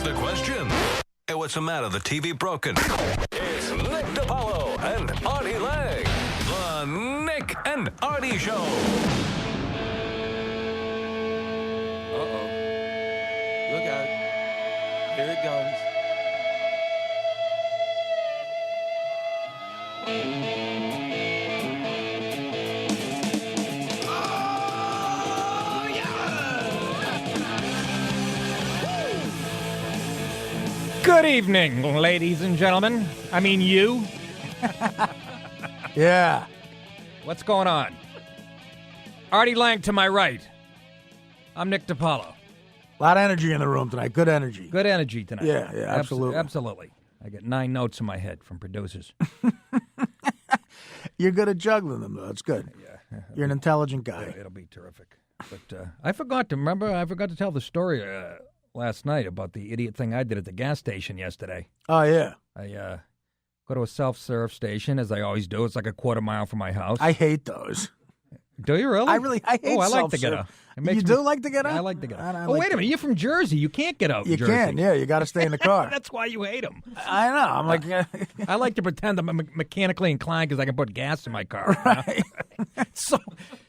Here's the question. Hey, what's the matter? The TV broken. It's Nick DiPaolo and Artie Lang. The Nick and Artie Show. Uh-oh. Look out. Here it goes. Good evening, ladies and gentlemen. I mean, you. Yeah. What's going on? Artie Lang to my right. I'm Nick DiPaolo. A lot of energy in the room tonight. Good energy. Good energy tonight. Yeah, absolutely. Absolutely. I get 9 notes in my head from producers. You're good at juggling them, though. That's good. Yeah. You're an intelligent guy. It'll be terrific. But I forgot to tell the story last night about the idiot thing I did at the gas station yesterday. Oh, yeah. I go to a self-serve station, as I always do. It's like a quarter mile from my house. I hate those. Do you really? I hate I like to self-serve. get out. You do like to get out? I like to get out. Like wait a minute. You're from Jersey. You can't get out You Jersey. can, yeah. You got to stay in the car. That's why you hate them. I know. I'm like... I like to pretend I'm mechanically inclined because I can put gas in my car. Right.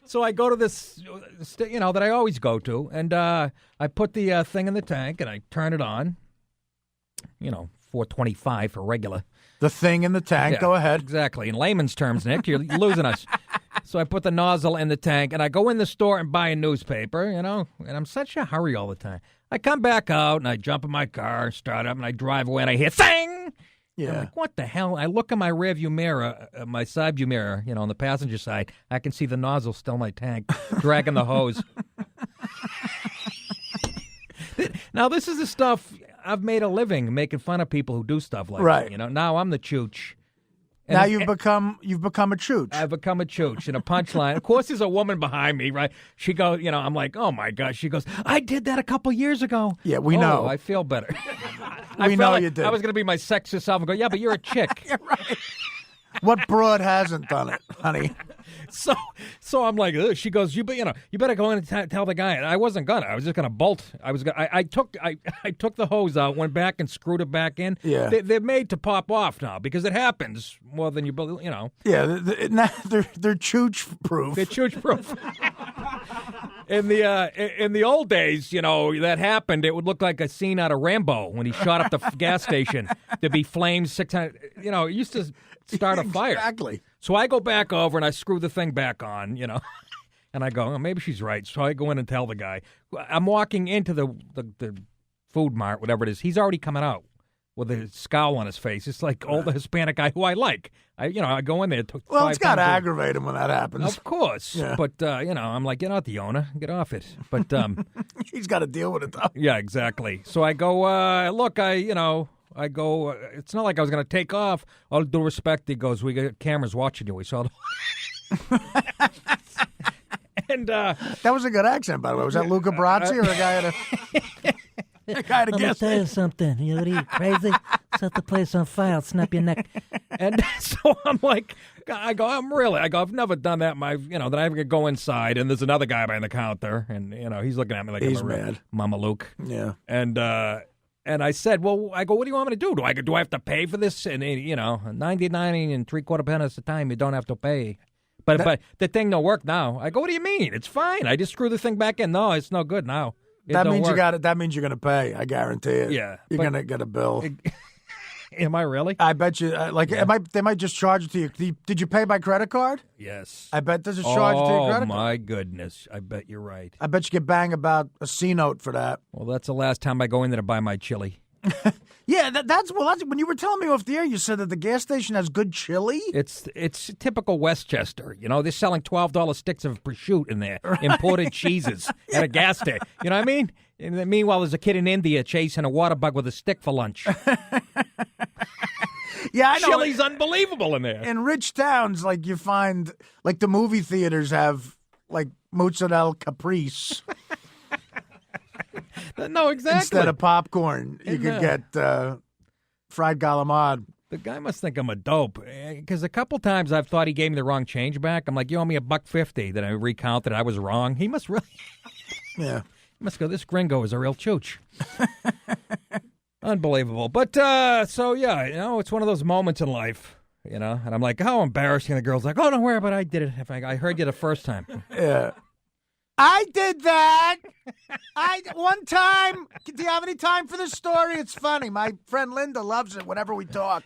So I go to this, that I always go to, and I put the thing in the tank, and I turn it on. 425 for regular. The thing in the tank. Yeah, Go ahead. Exactly. In layman's terms, Nick, you're losing us. So I put the nozzle in the tank, and I go in the store and buy a newspaper, and I'm such a hurry all the time. I come back out, and I jump in my car, start up, and I drive away, and I hear, "Thing!" Yeah. I'm like, what the hell? I look in my rearview mirror, my side view mirror, on the passenger side. I can see the nozzle still in my tank, dragging the hose. Now, this is the stuff I've made a living, making fun of people who do stuff like Right. that. Now I'm the chooch. And Now you've become a chooch. I've become a chooch and a punchline. Of course, there's a woman behind me, right? She goes, I'm like, oh my gosh. She goes, I did that a couple years ago. Yeah, we know. I feel better. We know you did. I was going to be my sexist self and go, yeah, but you're a chick. Yeah, right. What broad hasn't done it, honey? So I'm like, ugh. She goes, you better go in and tell the guy. And I wasn't gonna. I was just gonna bolt. I took the hose out, went back and screwed it back in. Yeah. They're made to pop off now because it happens more than you. Yeah, they're chooch proof. They're chooch proof. In the old days, that happened. It would look like a scene out of Rambo when he shot up the gas station. There'd be flames 600. It used to start a fire. Exactly. So I go back over and I screw the thing back on, and I go, oh, maybe she's right. So I go in and tell the guy. I'm walking into the food mart, whatever it is. He's already coming out with a scowl on his face. It's like old Hispanic guy who I like. I go in there. Well, it's got to aggravate him when that happens. Of course. Yeah. But, I'm like, get out the owner. Get off it. But He's got to deal with it, though. yeah, exactly. So I go, look, I go, it's not like I was going to take off. All due respect, he goes, we got cameras watching you. We saw And That was a good accent, by the way. Was that Luca Brasi or a guy at a guy at a Let me gas tell you station? something. You know, you crazy? Set the place on fire. I'll snap your neck. And so I'm like, I've never done that. That I could go inside, and there's another guy behind the counter, and, he's looking at me like He's I'm a real mad. Mama Luke. Yeah. And I said, well, what do you want me to do? Do I have to pay for this? And, 99 and 3/4 pennies a time, you don't have to pay. But the thing don't work now. I go, what do you mean? It's fine. I just screw the thing back in. No, it's no good now. That means you got it. That means you're going to pay. I guarantee it. Yeah, You're going to get a bill. Am I really? I bet you. They might just charge it to you. Did you pay by credit card? Yes. I bet does it charge it to your credit Oh, card? my goodness. I bet you're right. I bet you get bang about a C note for that. Well, that's the last time I go in there to buy my chili. Yeah, that's when you were telling me off the air. You said that the gas station has good chili. It's typical Westchester. They're selling $12 sticks of prosciutto in there, imported cheeses at a gas station. You know what I mean? And meanwhile, there's a kid in India chasing a water bug with a stick for lunch. Yeah, I know. Chili's unbelievable in there. In rich towns, like you find, like the movie theaters have like mozzarella caprese No, exactly. instead of popcorn. You could get fried galamad. The guy must think I'm a dope, because a couple times I've thought he gave me the wrong change back. I'm like, you owe me $1.50. Then I recounted I was wrong. He must really, Yeah. he must go, this gringo is a real chooch. Unbelievable. But, so, yeah, it's one of those moments in life, and I'm like, how embarrassing. The girl's like, oh, don't worry about it. I did it. I heard you the first time. Yeah. I did that. One time. Do you have any time for this story? It's funny. My friend Linda loves it whenever we talk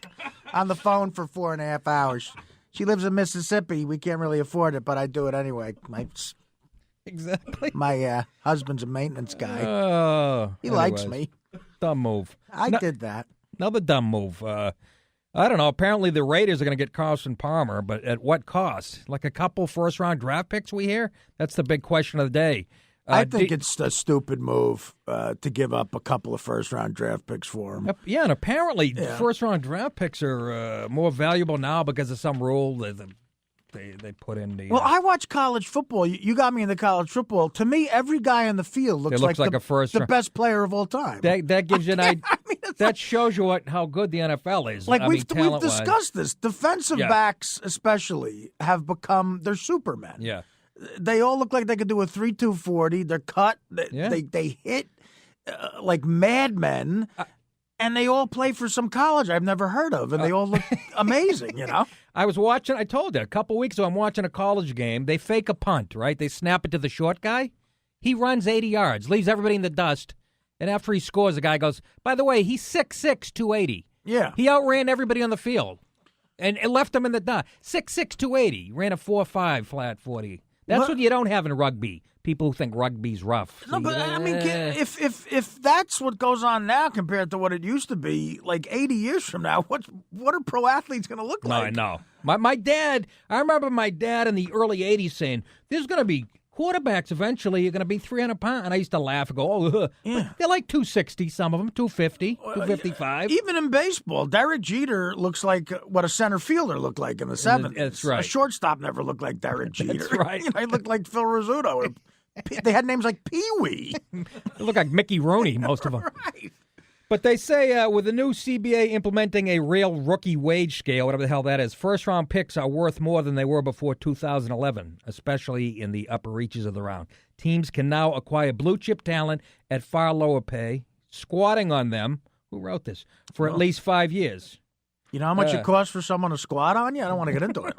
on the phone for 4.5 hours. She lives in Mississippi. We can't really afford it, but I do it anyway. Exactly. My husband's a maintenance guy. Oh. He likes me. Dumb move. I did that. Another dumb move. I don't know. Apparently the Raiders are going to get Carson Palmer, but at what cost? Like a couple first-round draft picks we hear? That's the big question of the day. I think it's a stupid move to give up a couple of first-round draft picks for him. Yeah, and apparently first-round draft picks are more valuable now because of some rule that they put in the. Well, I watch college football. You got me into college football. To me, every guy on the field looks like the best player of all time. That gives you an idea. That shows you how good the NFL is. Like we've discussed this. Defensive backs, especially, have become they're supermen. Yeah, they all look like they could do a 3.2 40. They're cut. They hit like madmen. And they all play for some college I've never heard of, and they all look amazing, I was watching, I told you, a couple weeks ago, I'm watching a college game. They fake a punt, right? They snap it to the short guy. He runs 80 yards, leaves everybody in the dust, and after he scores, the guy goes, by the way, he's 6'6", 280. Yeah. He outran everybody on the field, and it left him in the dust. 6'6", 280. Ran a 4.5 flat 40. That's what you don't have in rugby. People who think rugby's rough. No, but I mean, if that's what goes on now compared to what it used to be, like 80 years from now, what are pro athletes going to look like? No. My dad, I remember my dad in the early 80s saying, there's going to be quarterbacks eventually, you're going to be 300 pounds. And I used to laugh and go, they're like 260, some of them, 250, 255. Even in baseball, Derek Jeter looks like what a center fielder looked like in the 70s. That's right. A shortstop never looked like Derek Jeter. That's right. He looked like Phil Rizzuto. They had names like Pee-wee. They look like Mickey Rooney, most of them. Right. But they say with the new CBA implementing a real rookie wage scale, whatever the hell that is, first-round picks are worth more than they were before 2011, especially in the upper reaches of the round. Teams can now acquire blue-chip talent at far lower pay, squatting on them, who wrote this, for at least 5 years. You know how much it costs for someone to squat on you? I don't want to get into it.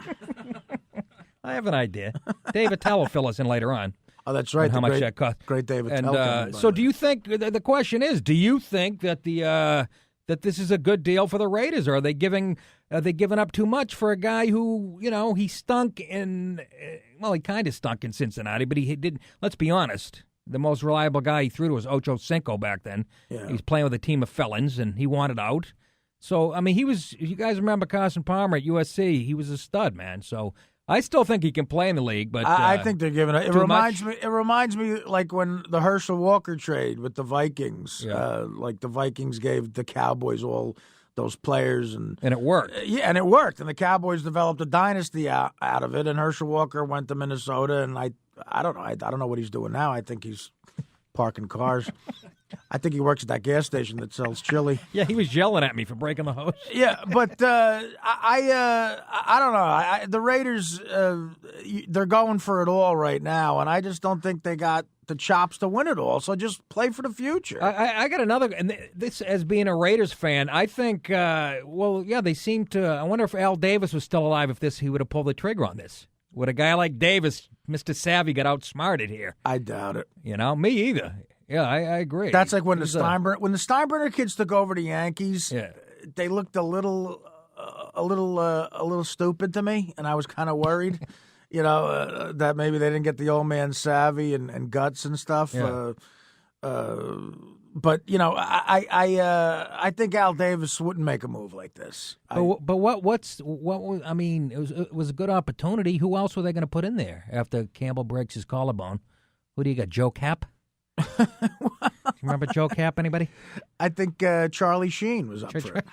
I have an idea. Dave Attell will fill us in later on. Oh, that's right. How much that cost? Great David. And so, do you think? The question is, do you think that that this is a good deal for the Raiders, or are they giving up too much for a guy who he stunk in? Well, he kind of stunk in Cincinnati, but he didn't. Let's be honest. The most reliable guy he threw to was Ocho Cinco back then. Yeah. He's playing with a team of felons, and he wanted out. So, I mean, he was. You guys remember Carson Palmer at USC? He was a stud, man. So. I still think he can play in the league, but I think they're giving it. It reminds me like when the Herschel Walker trade with the Vikings. Like the Vikings gave the Cowboys all those players, and it worked. And it worked. And the Cowboys developed a dynasty out of it. And Herschel Walker went to Minnesota, and I don't know. I don't know what he's doing now. I think he's parking cars. I think he works at that gas station that sells chili. Yeah, he was yelling at me for breaking the hose. Yeah, but I don't know. The Raiders, they're going for it all right now, and I just don't think they got the chops to win it all. So just play for the future. I got another, and this as being a Raiders fan, I think. They seem to. I wonder if Al Davis was still alive. If he would have pulled the trigger on this. Would a guy like Davis, Mr. Savvy, got outsmarted here? I doubt it. Me either. Yeah, I agree. That's like when the Steinbrenner kids took over the Yankees. Yeah. They looked a little stupid to me, and I was kind of worried, that maybe they didn't get the old man savvy and guts and stuff. Yeah. But I think Al Davis wouldn't make a move like this. But what was? I mean, it was a good opportunity. Who else were they going to put in there after Campbell breaks his collarbone? Who do you got? Joe Cap? Remember Joe Cap? Anybody? I think Charlie Sheen was up for it.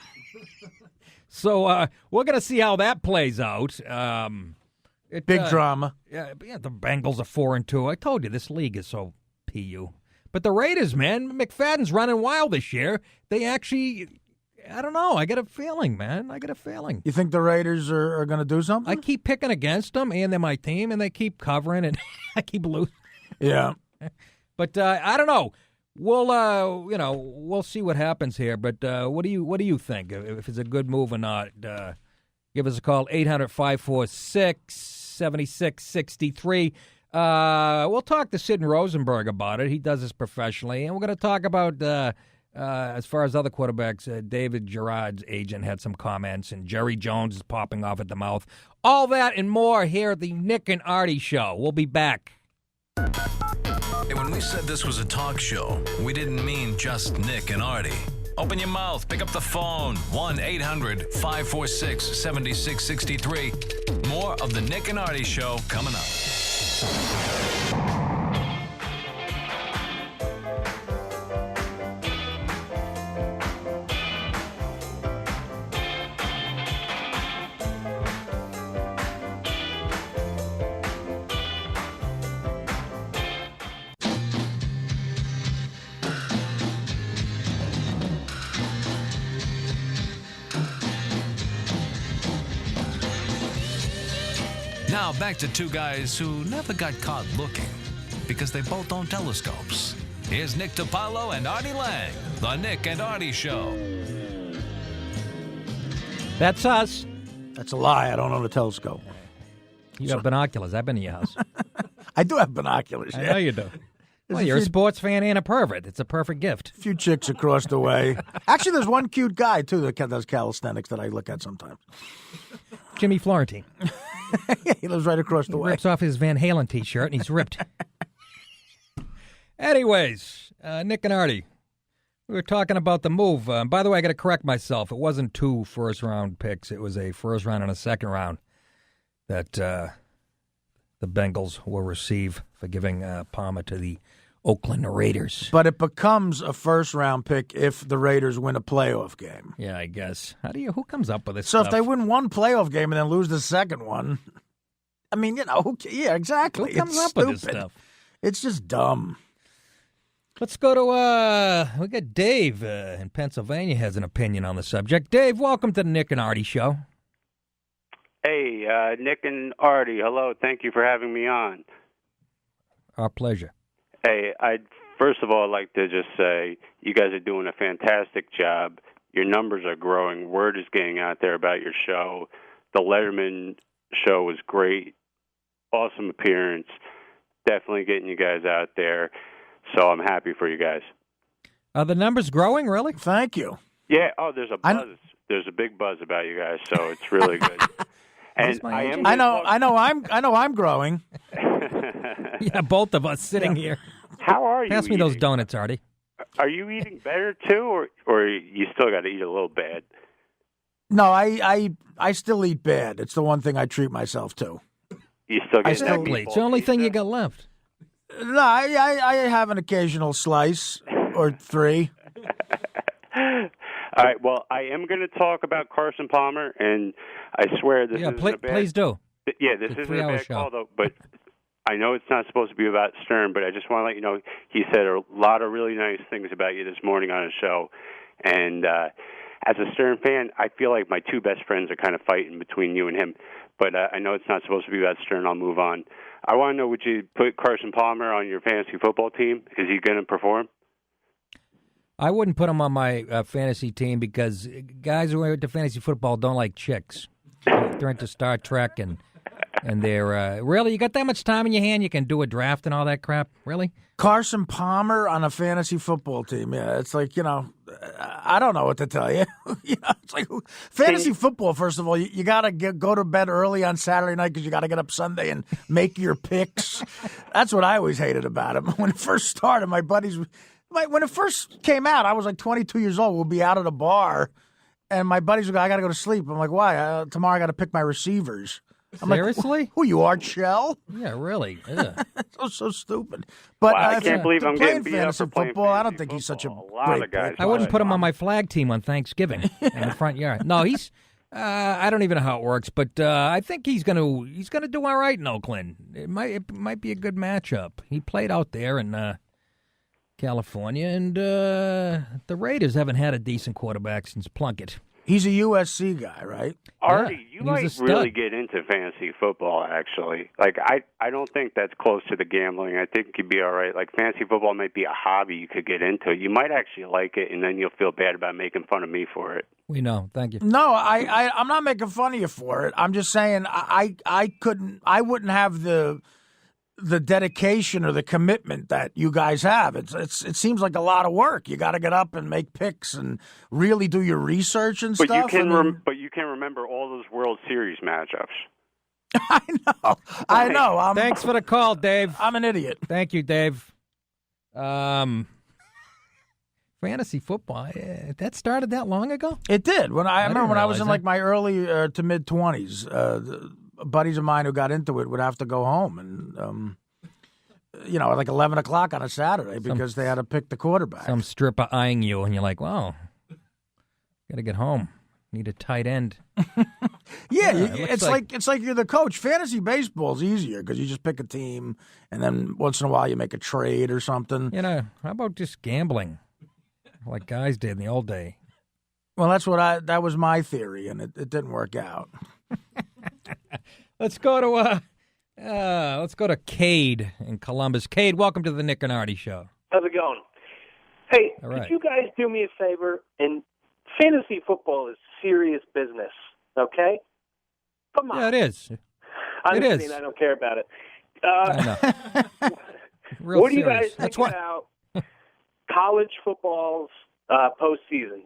So we're going to see how that plays out. Big drama. Yeah, the Bengals are 4-2. I told you this league is so PU. But the Raiders, man, McFadden's running wild this year. They actually, I don't know. I got a feeling, man. You think the Raiders are going to do something? I keep picking against them, and they're my team, and they keep covering, and I keep losing. Yeah. But I don't know. we'll see what happens here. But what do you think? If it's a good move or not? Give us a call, 800-546-7663. We'll talk to Sid Rosenberg about it. He does this professionally. And we're going to talk about, as far as other quarterbacks, David Gerard's agent had some comments, and Jerry Jones is popping off at the mouth. All that and more here at the Nick and Artie Show. We'll be back. And when we said this was a talk show, we didn't mean just Nick and Artie. Open your mouth. Pick up the phone. 1-800-546-7663. More of the Nick and Artie Show coming up. Now, back to two guys who never got caught looking because they both own telescopes. Here's Nick DiPaolo and Artie Lang, the Nick and Artie Show. That's us. That's a lie. I don't own a telescope. You got binoculars. I've been to your house. I do have binoculars. I know you do. Well, you're a sports fan and a pervert. It's a perfect gift. A few chicks across the way. Actually, there's one cute guy, too, that does calisthenics that I look at sometimes. Jimmy Florentine. He lives right across the He way. rips off his Van Halen T-shirt, and he's ripped. Anyways, Nick and Artie, we were talking about the move. By the way, I got to correct myself. It wasn't 2 first-round picks. It was a first round and a second round that the Bengals will receive for giving Palmer to the Oakland Raiders. But it becomes a first-round pick if the Raiders win a playoff game. Yeah, I guess. Who comes up with this So stuff? if they win one playoff game and then lose the second one, I mean, yeah, exactly. Who comes It's up stupid. with this stuff? It's just dumb. Let's go to, we got Dave in Pennsylvania has an opinion on the subject. Dave, welcome to the Nick and Artie Show. Hey, Nick and Artie, hello. Thank you for having me on. Our pleasure. Hey, I'd first of all like to just say you guys are doing a fantastic job. Your numbers are growing. Word is getting out there about your show. The Letterman show was great. Awesome appearance. Definitely getting you guys out there. So I'm happy for you guys. Are the numbers growing, really? Thank you. Yeah, there's a buzz. There's a big buzz about you guys, so it's really good. And my I am agent? I know I'm growing. Yeah, both of us sitting here. How are you? Pass me those eating? donuts, Artie. Are you eating better too, or you still got to eat a little bad? No, I still eat bad. It's the one thing I treat myself to. You still get Exactly. It's the only thing you got left. No, I have an occasional slice or 3. All right. Well, I am going to talk about Carson Palmer, and I swear this isn't a bad. Please do. Yeah, this It's a isn't a 3-hour bad show. call though. But I know it's not supposed to be about Stern, but I just want to let you know he said a lot of really nice things about you this morning on his show, and as a Stern fan, I feel like my two best friends are kind of fighting between you and him. But I know it's not supposed to be about Stern. I'll move on. I want to know, would you put Carson Palmer on your fantasy football team? Is he going to perform? I wouldn't put him on my fantasy team because guys who are into fantasy football don't like chicks. They're into Star Trek and they're really, you got that much time in your hand you can do a draft and all that crap? Really? Carson Palmer on a fantasy football team. Yeah, it's like, I don't know what to tell you. It's like fantasy football, first of all, you got to go to bed early on Saturday night because you got to get up Sunday and make your picks. That's what I always hated about him. When it first started, my buddies, when it first came out, I was like 22 years old. We'll be out at a bar, and my buddies would go, I got to go to sleep. I'm like, why? Tomorrow I got to pick my receivers. I'm Seriously? Like, who you are, Shell? Yeah, really. Yeah. So stupid. But Well, I can't believe I'm playing getting beat up fantasy for playing football. I don't fantasy think he's such a football. A lot great of guys pick. I wouldn't put him on my flag team on Thanksgiving in the front yard. No, he's. I don't even know how it works, but I think he's gonna do all right in Oakland. It might be a good matchup. He played out there in California, and the Raiders haven't had a decent quarterback since Plunkett. He's a USC guy, right? Artie, you he's a might stud. really get into fantasy football, actually. Like, I don't think that's close to the gambling. I think you'd be all right. Like, fantasy football might be a hobby you could get into. You might actually like it, and then you'll feel bad about making fun of me for it. We know. Thank you. No, I'm not making fun of you for it. I'm just saying I wouldn't have the dedication or the commitment that you guys have. It seems like a lot of work. You got to get up and make picks and really do your research and But stuff. you can, but you can remember all those World Series matchups. I know. Thanks for the call, Dave. I'm an idiot. Thank you, Dave. Fantasy football, that started that long ago? It did. I remember when I was in realize like my early to mid 20s. Buddies of mine who got into it would have to go home and. At like 11 o'clock on a Saturday because they had to pick the quarterback. Some stripper eyeing you, and you're like, wow, got to get home. Need a tight end. It's like you're the coach. Fantasy baseball's easier because you just pick a team, and then once in a while you make a trade or something. How about just gambling, like guys did in the old day? Well, that was my theory, and it didn't work out. Let's go to Cade in Columbus. Cade, welcome to the Nick and Artie Show. How's it going? Hey, All right. could you guys do me a favor? And fantasy football is serious business, okay? Come on. Yeah, it is. I'm it just is. kidding, I don't care about it. I know. Real What do you serious. guys think about college football's postseason?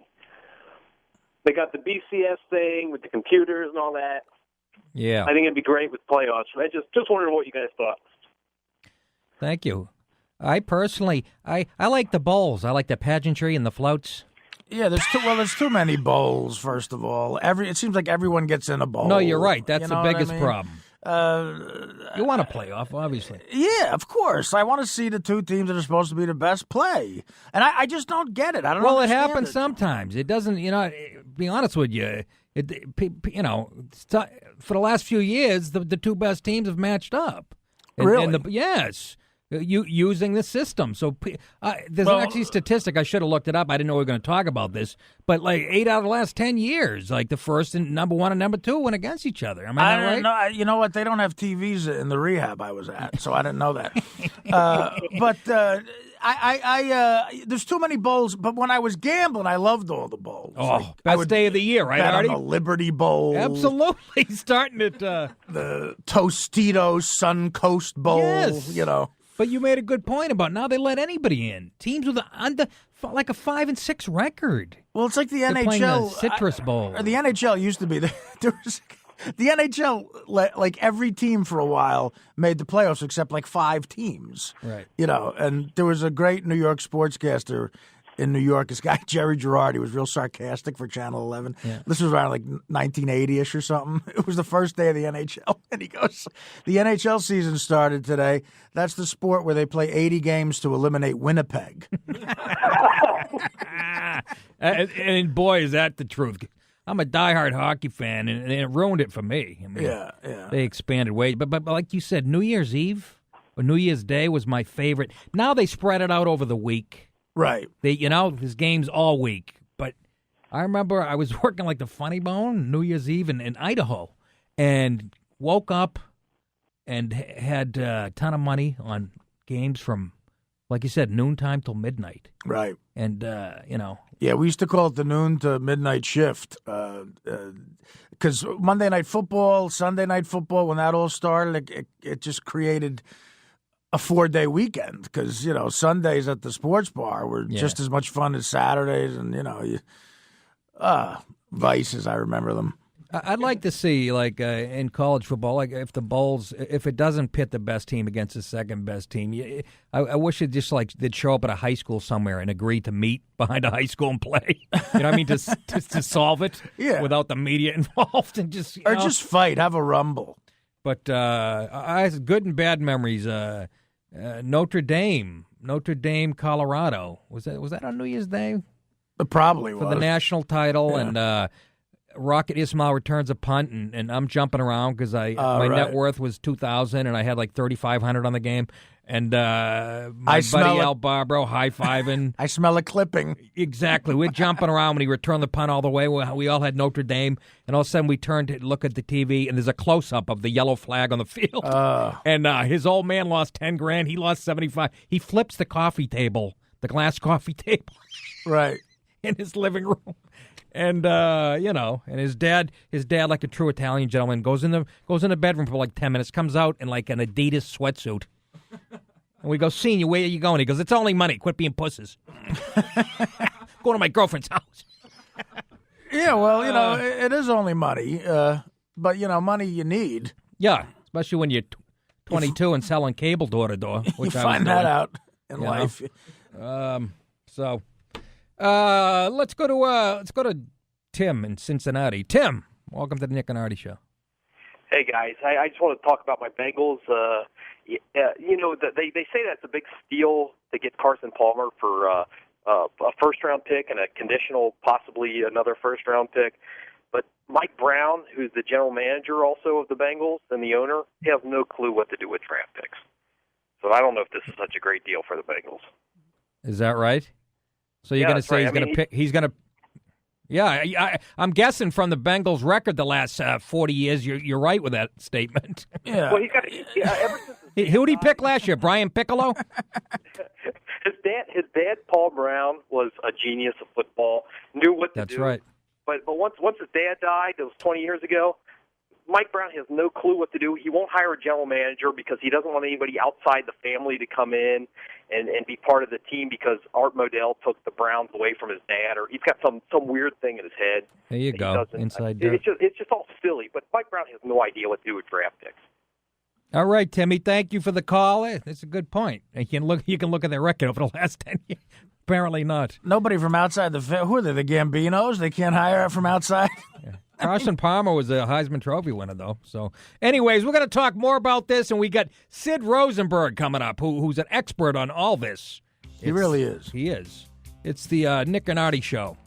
They got the BCS thing with the computers and all that. Yeah. I think it'd be great with playoffs. I just wondering what you guys thought. Thank you. I personally, I like the bowls. I like the pageantry and the floats. Yeah, there's too many bowls. First of all, it seems like everyone gets in a bowl. No, you're right. That's You the know what biggest I mean? problem. You want a playoff, obviously. Yeah, of course. I want to see the two teams that are supposed to be the best play, and I just don't get it. I don't. Well, it understand happens sometimes. It doesn't. Be honest with you. For the last few years, the two best teams have matched up. Really? Yes. Using the system. So there's actually a statistic. I should have looked it up. I didn't know we were going to talk about this. But like 8 out of the last 10 years, like the first and number one and number two went against each other. Am I not right? No, you know what? They don't have TVs in the rehab I was at, so I didn't know that. There's too many bowls. But when I was gambling, I loved all the bowls. Oh, best day of the year, right, bet on Artie? the Liberty Bowl. Absolutely. Starting at The Tostitos Suncoast Bowl. Yes. But you made a good point about now they let anybody in. Teams with like a 5-6 record. Well, it's like the They're playing NHL. the Citrus Bowl. The NHL used to be there was the NHL. Like every team for a while made the playoffs except like 5 teams. Right. And there was a great New York sportscaster in New York, this guy Jerry Girardi, was real sarcastic for Channel 11. Yeah. This was around like 1980-ish or something. It was the first day of the NHL, and he goes, "The NHL season started today. That's the sport where they play 80 games to eliminate Winnipeg." and boy, is that the truth. I'm a diehard hockey fan, and it ruined it for me. I mean, Yeah. They expanded way, but like you said, New Year's Eve or New Year's Day was my favorite. Now they spread it out over the week. Right. There's games all week. But I remember I was working like the Funny Bone New Year's Eve in Idaho, and woke up and had a ton of money on games from, like you said, noontime till midnight. Right. And, Yeah, we used to call it the noon to midnight shift because Monday Night Football, Sunday Night Football, when that all started, it just created a 4-day weekend because, Sundays at the sports bar were just as much fun as Saturdays and, Vice as I remember them. I'd like to see, like, in college football, like, if the Bulls, if it doesn't pit the best team against the second best team, I wish it just, like, they'd show up at a high school somewhere and agree to meet behind a high school and play. You know what I mean? to solve it without the media involved and just, just fight, have a rumble. But I have good and bad memories. Notre Dame, Colorado. Was that on New Year's Day? It probably was. For the national title, and Rocket Ismail returns a punt, and I'm jumping around because my net worth was $2,000, and I had like $3,500 on the game. And my buddy Al Barbaro high-fiving. I smell a clipping. Exactly. We're jumping around when he returned the punt all the way. We all had Notre Dame, and all of a sudden we turned to look at the TV, and there's a close-up of the yellow flag on the field. And his old man lost $10,000. He lost $75,000. He flips the coffee table, the glass coffee table, right, in his living room. And and his dad, like a true Italian gentleman, goes in the bedroom for like 10 minutes, comes out in like an Adidas sweatsuit. And we go, Senior, where are you going? He goes, it's only money. Quit being pussies. Going to my girlfriend's house. Yeah, well, it is only money, but money you need. Yeah, especially when you're 22 and selling cable door to door. You find that out in life. Let's go to Tim in Cincinnati. Tim, welcome to the Nick and Artie Show. Hey guys, I just want to talk about my Bengals. They say that's a big steal to get Carson Palmer for a first-round pick and a conditional, possibly another first-round pick. But Mike Brown, who's the general manager also of the Bengals and the owner, he has no clue what to do with draft picks. So I don't know if this is such a great deal for the Bengals. Is that right? So you're going to say he's going to. Yeah, I'm guessing from the Bengals' record the last 40 years, you're right with that statement. Yeah. Well, he's got ever since who did he pick last year? Brian Piccolo? His dad, Paul Brown, was a genius of football. Knew what to do. That's right. But once his dad died, it was 20 years ago. Mike Brown has no clue what to do. He won't hire a general manager because he doesn't want anybody outside the family to come in and be part of the team because Art Modell took the Browns away from his dad, or he's got some weird thing in his head. There you go, inside dirt. It's just all silly. But Mike Brown has no idea what to do with draft picks. All right, Timmy, thank you for the call. That's a good point. You can look at their record over the last 10 years. Apparently not. Nobody from outside who are they, the Gambinos? They can't hire from outside? Yeah. Carson Palmer was a Heisman Trophy winner, though. So, anyways, we're going to talk more about this, and we got Sid Rosenberg coming up, who's an expert on all this. He really is. He is. It's the Nick and Artie Show.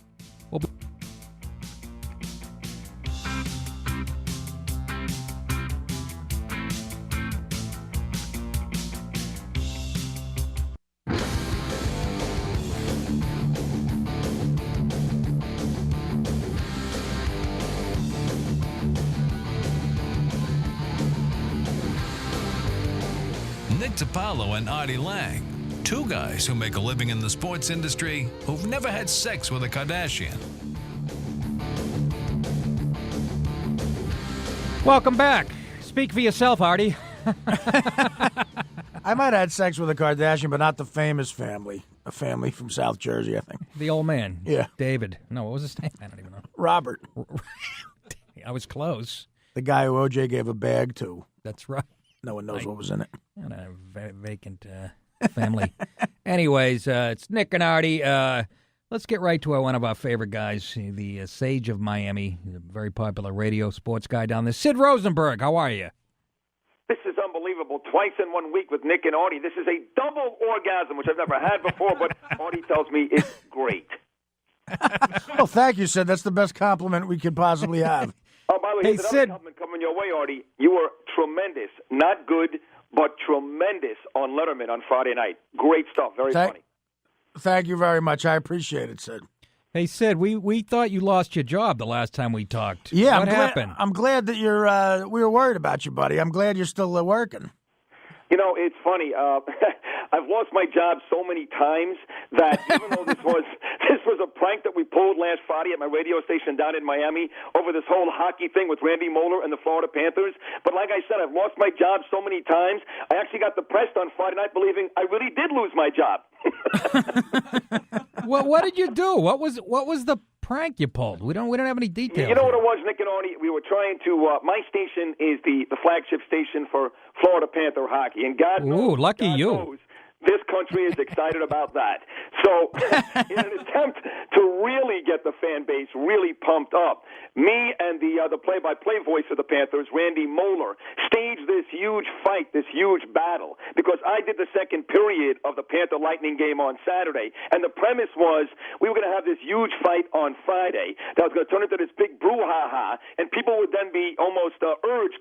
Nick DiPaolo and Artie Lang, two guys who make a living in the sports industry who've never had sex with a Kardashian. Welcome back. Speak for yourself, Artie. I might have had sex with a Kardashian, but not the famous family. A family from South Jersey, I think. The old man. Yeah. David. No, what was his name? I don't even know. Robert. I was close. The guy who O.J. gave a bag to. That's right. No one knows what was in it. And a vacant family. Anyways, it's Nick and Artie. Let's get right to one of our favorite guys, the Sage of Miami, the very popular radio sports guy down there. Sid Rosenberg, how are you? This is unbelievable. Twice in 1 week with Nick and Artie. This is a double orgasm, which I've never had before, but Artie tells me it's great. Oh, thank you, Sid. That's the best compliment we could possibly have. Oh, by the way, here's another compliment coming your way, Artie. You were tremendous. Not good, but tremendous on Letterman on Friday night. Great stuff. Very funny. Thank you very much. I appreciate it, Sid. Hey, Sid, we thought you lost your job the last time we talked. Yeah, what happened? I'm glad that we were worried about you, buddy. I'm glad you're still working. You know, it's funny. I've lost my job so many times that even though this was a prank that we pulled last Friday at my radio station down in Miami over this whole hockey thing with Randy Moeller and the Florida Panthers. But like I said, I've lost my job so many times. I actually got depressed on Friday night believing I really did lose my job. Well, what did you do? What was the prank you pulled? We don't have any details. You know what it was, Nick and Artie? We were trying to. My station is the flagship station for Florida Panther hockey, and God knows, lucky God you. knows this country is excited about that. So, in an attempt to really get the fan base really pumped up, me and the play-by-play voice of the Panthers, Randy Moeller, staged this huge fight, this huge battle, because I did the second period of the Panther Lightning game on Saturday, and the premise was we were going to have this huge fight on Friday that was going to turn into this big brouhaha, and people would then be almost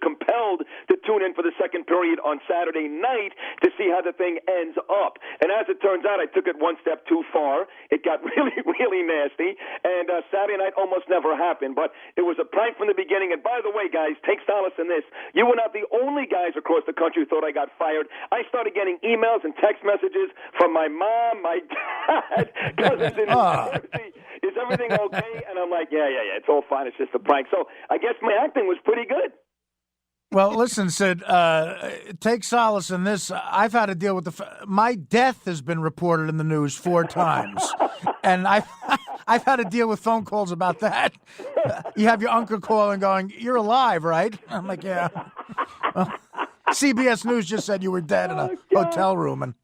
compelled to tune in for the second period on Saturday night to see how the thing ends up. And as it turns out, I took it one step too far. It got really, really nasty, and Saturday night almost never happened, but it was a prank from the beginning. And by the way, guys, take solace in this. You were not the only guys across the country who thought I got fired. I started getting emails and text messages from my mom, my dad, cousins in New Jersey. Is everything okay? And I'm like, yeah, it's all fine. It's just a prank. So I guess my acting was pretty good. Well, listen, Sid, take solace in this. I've had to deal with my death has been reported in the news 4 times, and I've had to deal with phone calls about that. You have your uncle calling going, "You're alive, right?" I'm like, "Yeah." Well, CBS News just said you were dead in a hotel room. And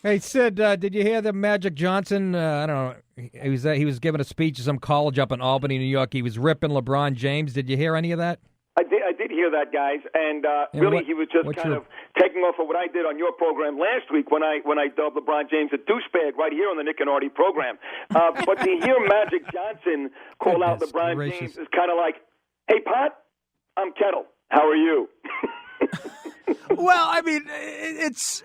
Hey, Sid, did you hear that Magic Johnson? I don't know. He was giving a speech at some college up in Albany, New York. He was ripping LeBron James. Did you hear any of that? I did hear that, guys, and really he was just kind of taking off of what I did on your program last week when I dubbed LeBron James a douchebag right here on the Nick and Artie program. But to hear Magic Johnson call out LeBron James is kind of like, "Hey, Pot, I'm Kettle. How are you?" Well, I mean, it's,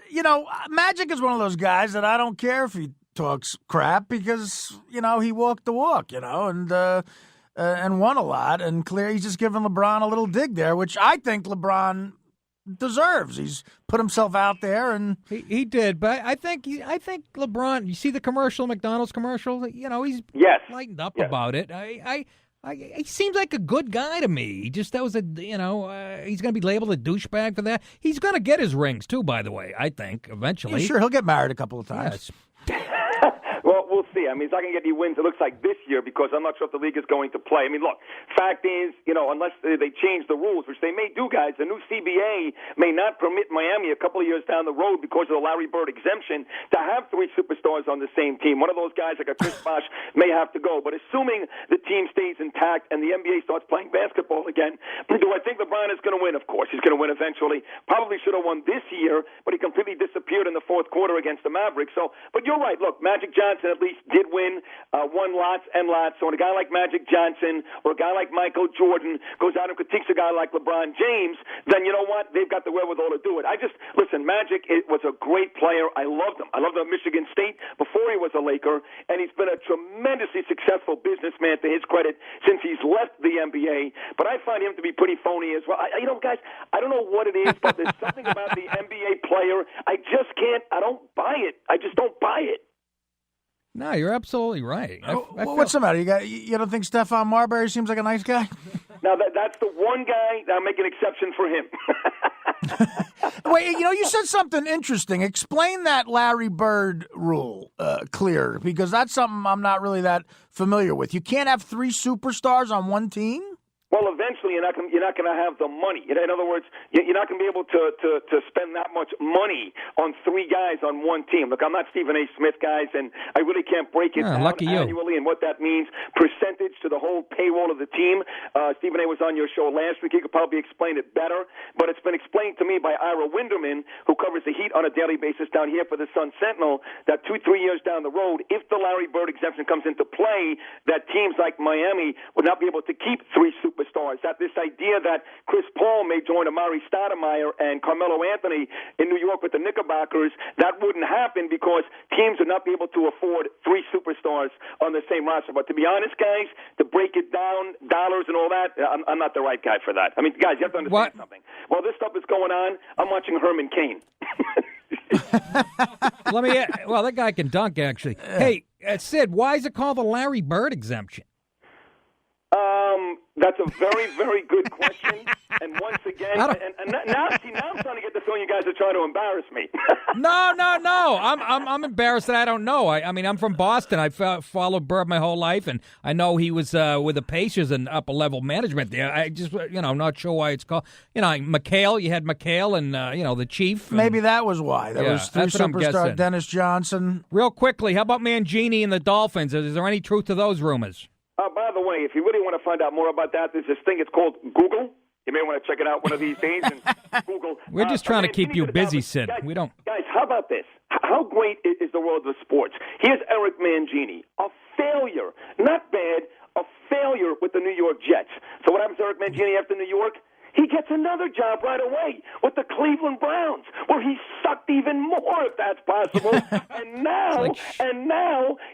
Magic is one of those guys that I don't care if he talks crap because, he walked the walk, and won a lot. And clear, he's just giving LeBron a little dig there, which I think LeBron deserves. He's put himself out there, and he did. But I think LeBron. You see the commercial, McDonald's commercial. He's lightened up about it. He seems like a good guy to me. He just he's going to be labeled a douchebag for that. He's going to get his rings too, by the way. I think eventually. Yeah, sure, he'll get married a couple of times. Yes. Well, we'll see. I mean, he's not going to get any wins, it looks like, this year because I'm not sure if the league is going to play. I mean, look, fact is, unless they change the rules, which they may do, guys, the new CBA may not permit Miami a couple of years down the road because of the Larry Bird exemption to have 3 superstars on the same team. One of those guys, like a Chris Bosh, may have to go. But assuming the team stays intact and the NBA starts playing basketball again, do I think LeBron is going to win? Of course, he's going to win eventually. Probably should have won this year, but he completely disappeared in the fourth quarter against the Mavericks. But you're right. Look, Magic Johnson at least did win, won lots and lots. So when a guy like Magic Johnson or a guy like Michael Jordan goes out and critiques a guy like LeBron James, then you know what? They've got the wherewithal to do it. Listen, Magic was a great player. I loved him. I loved him at Michigan State before he was a Laker, and he's been a tremendously successful businessman, to his credit, since he's left the NBA. But I find him to be pretty phony as well. Guys, I don't know what it is, but there's something about the NBA player. I just can't. I don't buy it. I just don't buy it. No, you're absolutely right. What's the matter? You don't think Stephon Marbury seems like a nice guy? Now, that's the one guy that I'll make an exception for him. Wait, you said something interesting. Explain that Larry Bird rule clear, because that's something I'm not really that familiar with. You can't have 3 superstars on one team? Well, eventually you're not going to have the money. In other words, you're not going to be able to spend that much money on 3 guys on one team. Look, I'm not Stephen A. Smith, guys, and I really can't break it down annually and what that means, percentage to the whole payroll of the team. Stephen A. was on your show last week. He could probably explain it better, but it's been explained to me by Ira Winderman, who covers the Heat on a daily basis down here for the Sun Sentinel, that 2-3 years down the road, if the Larry Bird exemption comes into play, that teams like Miami would not be able to keep 3 superstars. That this idea that Chris Paul may join Amari Stoudemire and Carmelo Anthony in New York with the Knickerbockers, that wouldn't happen because teams would not be able to afford 3 superstars on the same roster. But to be honest, guys, to break it down, dollars and all that, I'm not the right guy for that. I mean, guys, you have to understand something. While this stuff is going on, I'm watching Herman Cain. Well, that guy can dunk, actually. Hey, Sid, why is it called the Larry Bird exemption? That's a very, very good question. And once again, now I'm starting to get the feeling you guys are trying to embarrass me. No. I'm embarrassed that I don't know. I mean, I'm from Boston. I followed Bird my whole life, and I know he was with the Pacers and upper level management there. I just, I'm not sure why it's called. McHale. You had McHale and the Chief. Maybe that was why. There was 3 superstar Dennis Johnson. Real quickly, how about Mangini and the Dolphins? Is there any truth to those rumors? By the way, if you really want to find out more about that, there's this thing. It's called Google. You may want to check it out one of these days and Google We're just trying to keep you busy, Sid. Guys, We don't. Guys, how about this? How great is the world of sports? Here's Eric Mangini, a failure, not bad, a failure with the New York Jets. So what happens to Eric Mangini after New York? He gets another job right away with the Cleveland Browns, where he sucked even more, if that's possible. and now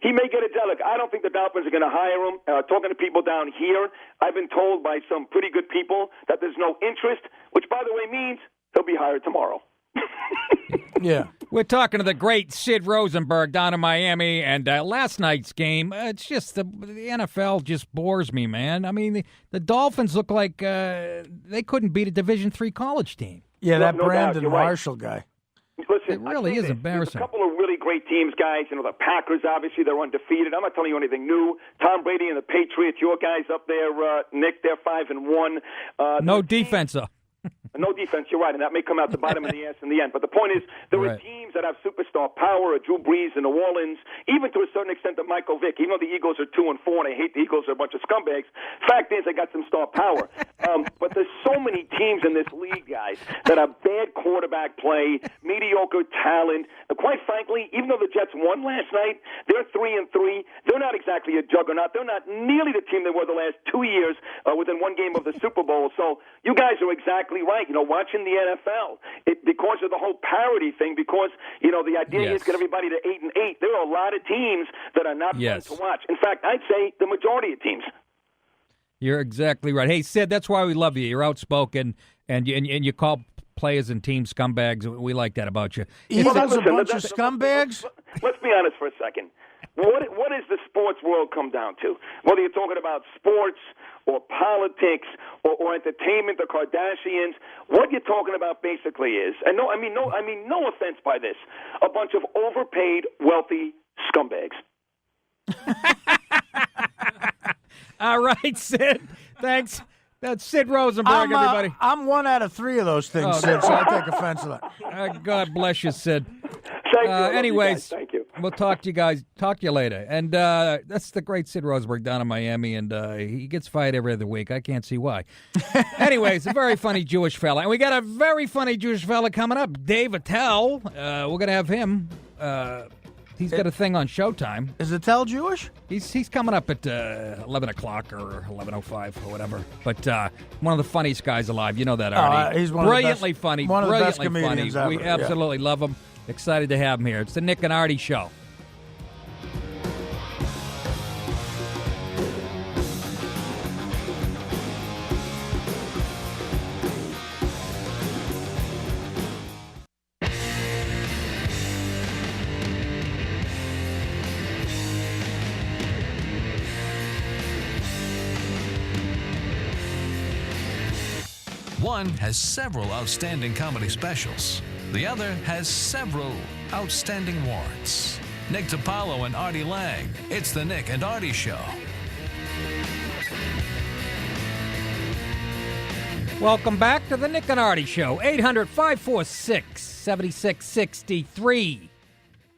he may get a job. Look, I don't think the Dolphins are going to hire him. Talking to people down here, I've been told by some pretty good people that there's no interest, which, by the way, means he'll be hired tomorrow. Yeah. We're talking to the great Sid Rosenberg down in Miami, and last night's game, it's just the NFL just bores me, man. I mean, the Dolphins look like they couldn't beat a Division III college team. Yeah, that No doubt, Brandon you're right. Marshall guy. Listen, It really is embarrassing. There's a couple of really great teams, guys. You know, the Packers, obviously, they're undefeated. I'm not telling you anything new. Tom Brady and the Patriots, your guys up there, Nick, they're 5-1. No defense, though. No defense, you're right, and that may come out the bottom of the ass in the end. But the point is, there are teams that have superstar power, Drew Brees in New Orleans, even to a certain extent the Michael Vick. Even though the Eagles are 2-4, and I hate the Eagles, are a bunch of scumbags. Fact is, they got some star power. But there's so many teams in this league, guys, that have bad quarterback play, mediocre talent. Quite frankly, even though the Jets won last night, they're 3-3. They're not exactly a juggernaut. They're not nearly the team they were the last 2 years within one game of the Super Bowl. So you guys are exactly right. You know, watching the NFL, because of the whole parity thing, because, you know, the idea is get everybody to 8-8. There are a lot of teams that are not fun to watch. In fact, I'd say the majority of teams. You're exactly right. Hey, Sid, that's why we love you. You're outspoken, and you call players and teams scumbags. We like that about you. Eagles a bunch of scumbags? Let's be honest for a second. What does the sports world come down to? Whether you're talking about sports or politics or entertainment, the Kardashians, what you're talking about basically is, and no offense by this, a bunch of overpaid, wealthy scumbags. All right, Sid. Thanks. That's Sid Rosenberg, everybody. I'm one out of three of those things, Sid, so I take offense to that. God bless you, Sid. Thank you. Anyways, Thank you. We'll talk to you guys. Talk to you later. And that's the great Sid Rosenberg down in Miami, and he gets fired every other week. I can't see why. Anyways, a very funny Jewish fella. And we got a very funny Jewish fella coming up, Dave Attell. We're going to have him. He's got a thing on Showtime. Is Attell Jewish? He's coming up at 11 o'clock or 11:05 or whatever. But one of the funniest guys alive. You know that, Artie. He's brilliantly funny. One of the best Brilliantly comedians funny. ever. We absolutely love him. Excited to have him here. It's the Nick and Artie Show. One has several outstanding comedy specials. The other has several outstanding warrants. Nick DiPaolo and Artie Lang. It's the Nick and Artie Show. Welcome back to the Nick and Artie Show. 800-546-7663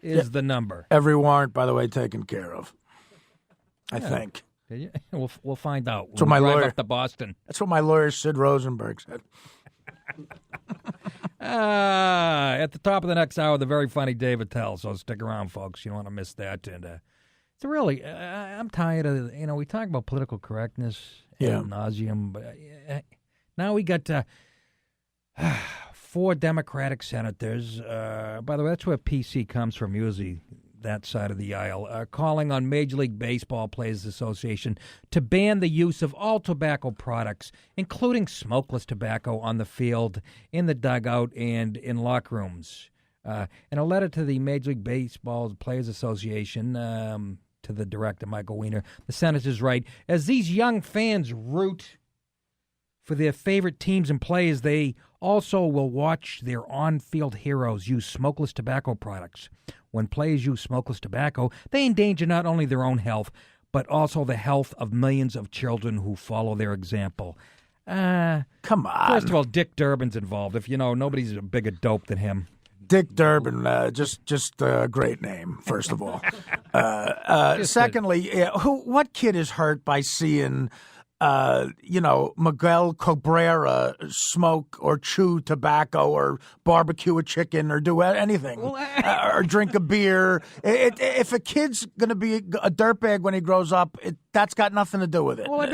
is the number. Every warrant, by the way, taken care of. I think. Did you? We'll find out. That's what my drive lawyer up to Boston. That's what my lawyer Sid Rosenberg said. At the top of the next hour, the very funny Dave Attell. So stick around, folks. You don't want to miss that. And it's really, I'm tired of, we talk about political correctness ad nauseum, but now we got 4 Democratic senators. By the way, that's where PC comes from, usually that side of the aisle, calling on Major League Baseball Players Association to ban the use of all tobacco products, including smokeless tobacco, on the field, in the dugout, and in locker rooms. In a letter to the Major League Baseball Players Association, to the director, Michael Weiner, the senators write, as these young fans root for their favorite teams and players, they also will watch their on-field heroes use smokeless tobacco products. When players use smokeless tobacco, they endanger not only their own health, but also the health of millions of children who follow their example. Come on. First of all, Dick Durbin's involved. If you know, nobody's a bigger dope than him. Dick Durbin, just a great name, first of all. Secondly, what kid is hurt by seeing Miguel Cabrera smoke or chew tobacco or barbecue a chicken or do anything or drink a beer. If a kid's going to be a dirtbag when he grows up, that's got nothing to do with it. Well,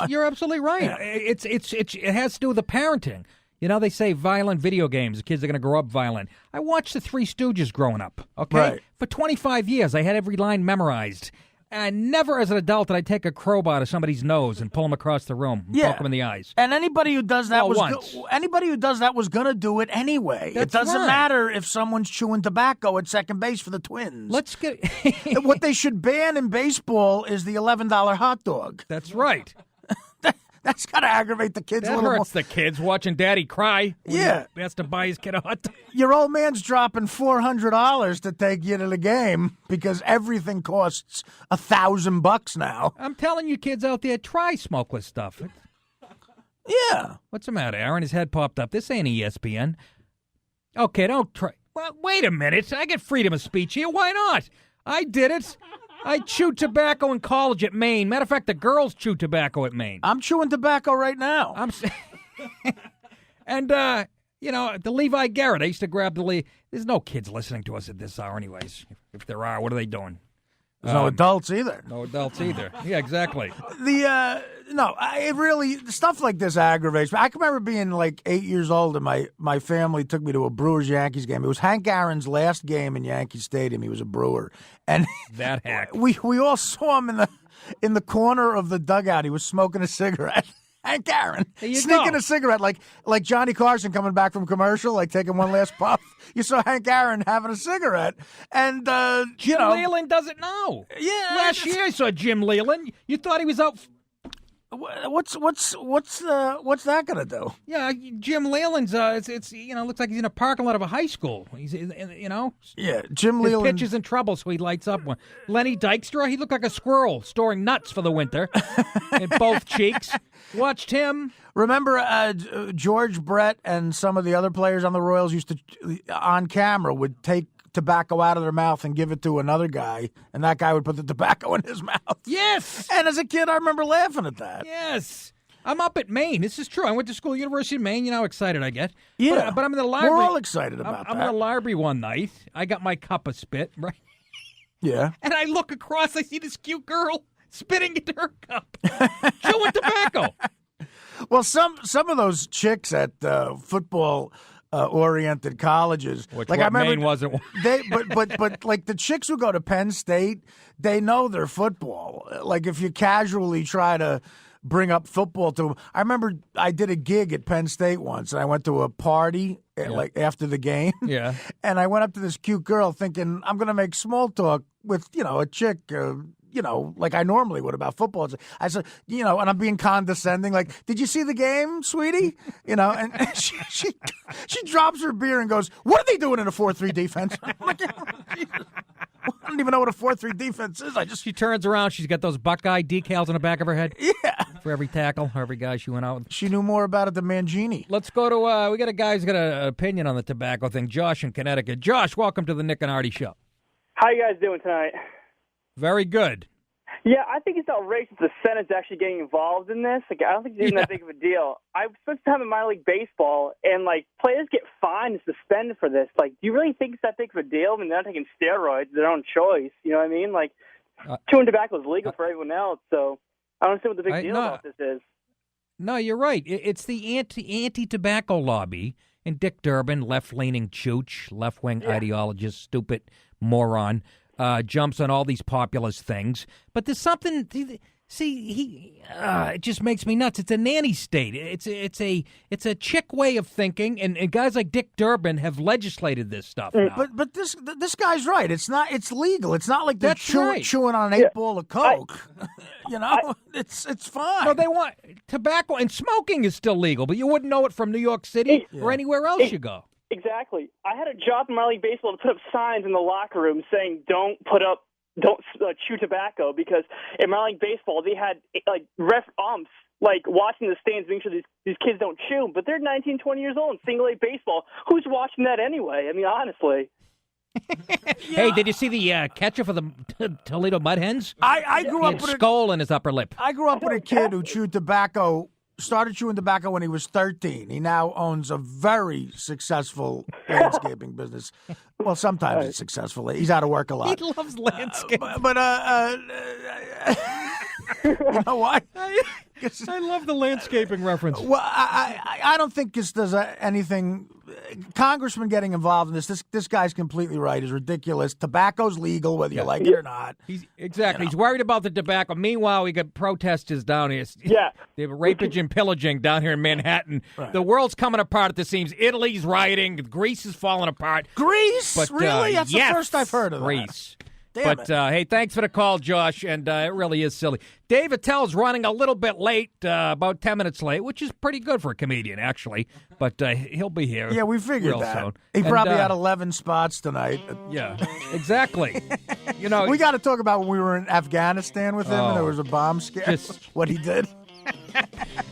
you're absolutely right. Yeah. It has to do with the parenting. They say violent video games. The kids are going to grow up violent. I watched the Three Stooges growing up, okay? Right. For 25 years, I had every line memorized. And never as an adult did I take a crowbar to somebody's nose and pull him across the room and poke him in the eyes. And anybody who does that was going to do it anyway. That's it doesn't right. matter if someone's chewing tobacco at second base for the Twins. Let's get What they should ban in baseball is the $11 hot dog. That's right. That's got to aggravate the kids a That little hurts the kids watching Daddy cry. Yeah. He has to buy his kid a hot dog. Your old man's dropping $400 to take you to the game because everything costs $1,000 now. I'm telling you kids out there, try smokeless stuff. Yeah. What's the matter, Aaron? His head popped up. This ain't ESPN. Okay, don't try. Well, wait a minute. I get freedom of speech here. Why not? I did it. I chewed tobacco in college at Maine. Matter of fact, the girls chew tobacco at Maine. I'm chewing tobacco right now. And, the Levi Garrett, I used to grab the There's no kids listening to us at this hour anyways. If there are, what are they doing? There's no adults either. No adults either. Yeah, exactly. Stuff like this aggravates me. I can remember being like 8 years old and my family took me to a Brewers-Yankees game. It was Hank Aaron's last game in Yankee Stadium. He was a Brewer. And that hack. We all saw him in the corner of the dugout. He was smoking a cigarette. Hank Aaron sneaking a cigarette like Johnny Carson coming back from commercial, like taking one last puff. You saw Hank Aaron having a cigarette, and Jim Leland doesn't know. Yeah, last year I saw Jim Leland. You thought he was out. What's that gonna do? Yeah, Jim Leland's. It's looks like he's in a parking lot of a high school. He's Yeah, Jim his Leland. pitch is in trouble, so he lights up one. Lenny Dykstra, he looked like a squirrel storing nuts for the winter in both cheeks. Watched him. Remember, George Brett and some of the other players on the Royals used to, on camera, would take tobacco out of their mouth and give it to another guy, and that guy would put the tobacco in his mouth. Yes. And as a kid, I remember laughing at that. Yes. I'm up at Maine. This is true. I went to school, University of Maine. You know how excited I get. Yeah. But I'm in the library. We're all excited about that. I'm in the library one night. I got my cup of spit, right? Yeah. And I look across. I see this cute girl spitting into her cup, chewing tobacco. Well, some of those chicks at football oriented colleges, Which like I remember, Maine wasn't one. but like the chicks who go to Penn State, they know their football. Like if you casually try to bring up football to them, I remember I did a gig at Penn State once, and I went to a party like after the game. Yeah, and I went up to this cute girl thinking I'm going to make small talk with a chick. Like I normally would about football. I said, and I'm being condescending, like, did you see the game, sweetie? And she drops her beer and goes, what are they doing in a 4-3 defense? I'm like, Jesus. I don't even know what a 4-3 defense is. She turns around. She's got those Buckeye decals on the back of her head. Yeah. For every tackle, every guy she went out with. She knew more about it than Mangini. Let's go to, we got a guy who's got an opinion on the tobacco thing. Josh in Connecticut. Josh, welcome to the Nick and Artie Show. How you guys doing tonight? Very good. Yeah, I think it's outrageous the Senate's actually getting involved in this. Like, I don't think it's even that big of a deal. I spent some time in minor league baseball, and, players get fined and suspended for this. Do you really think it's that big of a deal? I mean, they're not taking steroids, their own choice. You know what I mean? Chewing tobacco is legal for everyone else, so I don't understand what the big deal about this is. No, you're right. It's the anti-tobacco lobby, and Dick Durbin, left-leaning chooch, left-wing ideologist, stupid moron, jumps on all these populist things. But there's something. See, it just makes me nuts. It's a nanny state. It's a chick way of thinking, and guys like Dick Durbin have legislated this stuff now. But this guy's right. It's legal. It's not like they're chewing on an 8-ball of coke. It's fine. No, they want tobacco, and smoking is still legal, but you wouldn't know it from New York City or anywhere else you go. Exactly. I had a job in minor league baseball to put up signs in the locker room saying don't chew tobacco, because in minor league baseball they had ref umps watching the stands, making sure these kids don't chew, but they're 19, 20 years old in single A baseball. Who's watching that anyway? I mean, honestly. Hey, did you see the catcher for the Toledo Mud Hens? I grew He up had with skull in his upper lip. I grew up with a kid who chewed tobacco. Started chewing tobacco when he was 13. He now owns a very successul landscaping business. Well, sometimes it's successful. He's out of work a lot. He loves landscape. You know why? I love the landscaping reference. Well, I don't think this does anything. Congressman getting involved in this guy's completely right. Is ridiculous. Tobacco's legal, whether you like it or not. He's worried about the tobacco. Meanwhile, we got protesters down here. Yeah. They have rapage and pillaging down here in Manhattan. Right. The world's coming apart at the seams. Italy's rioting. Greece is falling apart. Greece? But, Really? That's yes, the first I've heard of Greece. that. Damn But, it. hey, thanks for the call, Josh, and it really is silly. Dave Attell's running a little bit late, about 10 minutes late, which is pretty good for a comedian, actually. But he'll be here. Yeah, we figured real that. soon. He And, probably had 11 spots tonight. Yeah, exactly. You know, We got to talk about when we were in Afghanistan with him and there was a bomb scare. Just- what he did.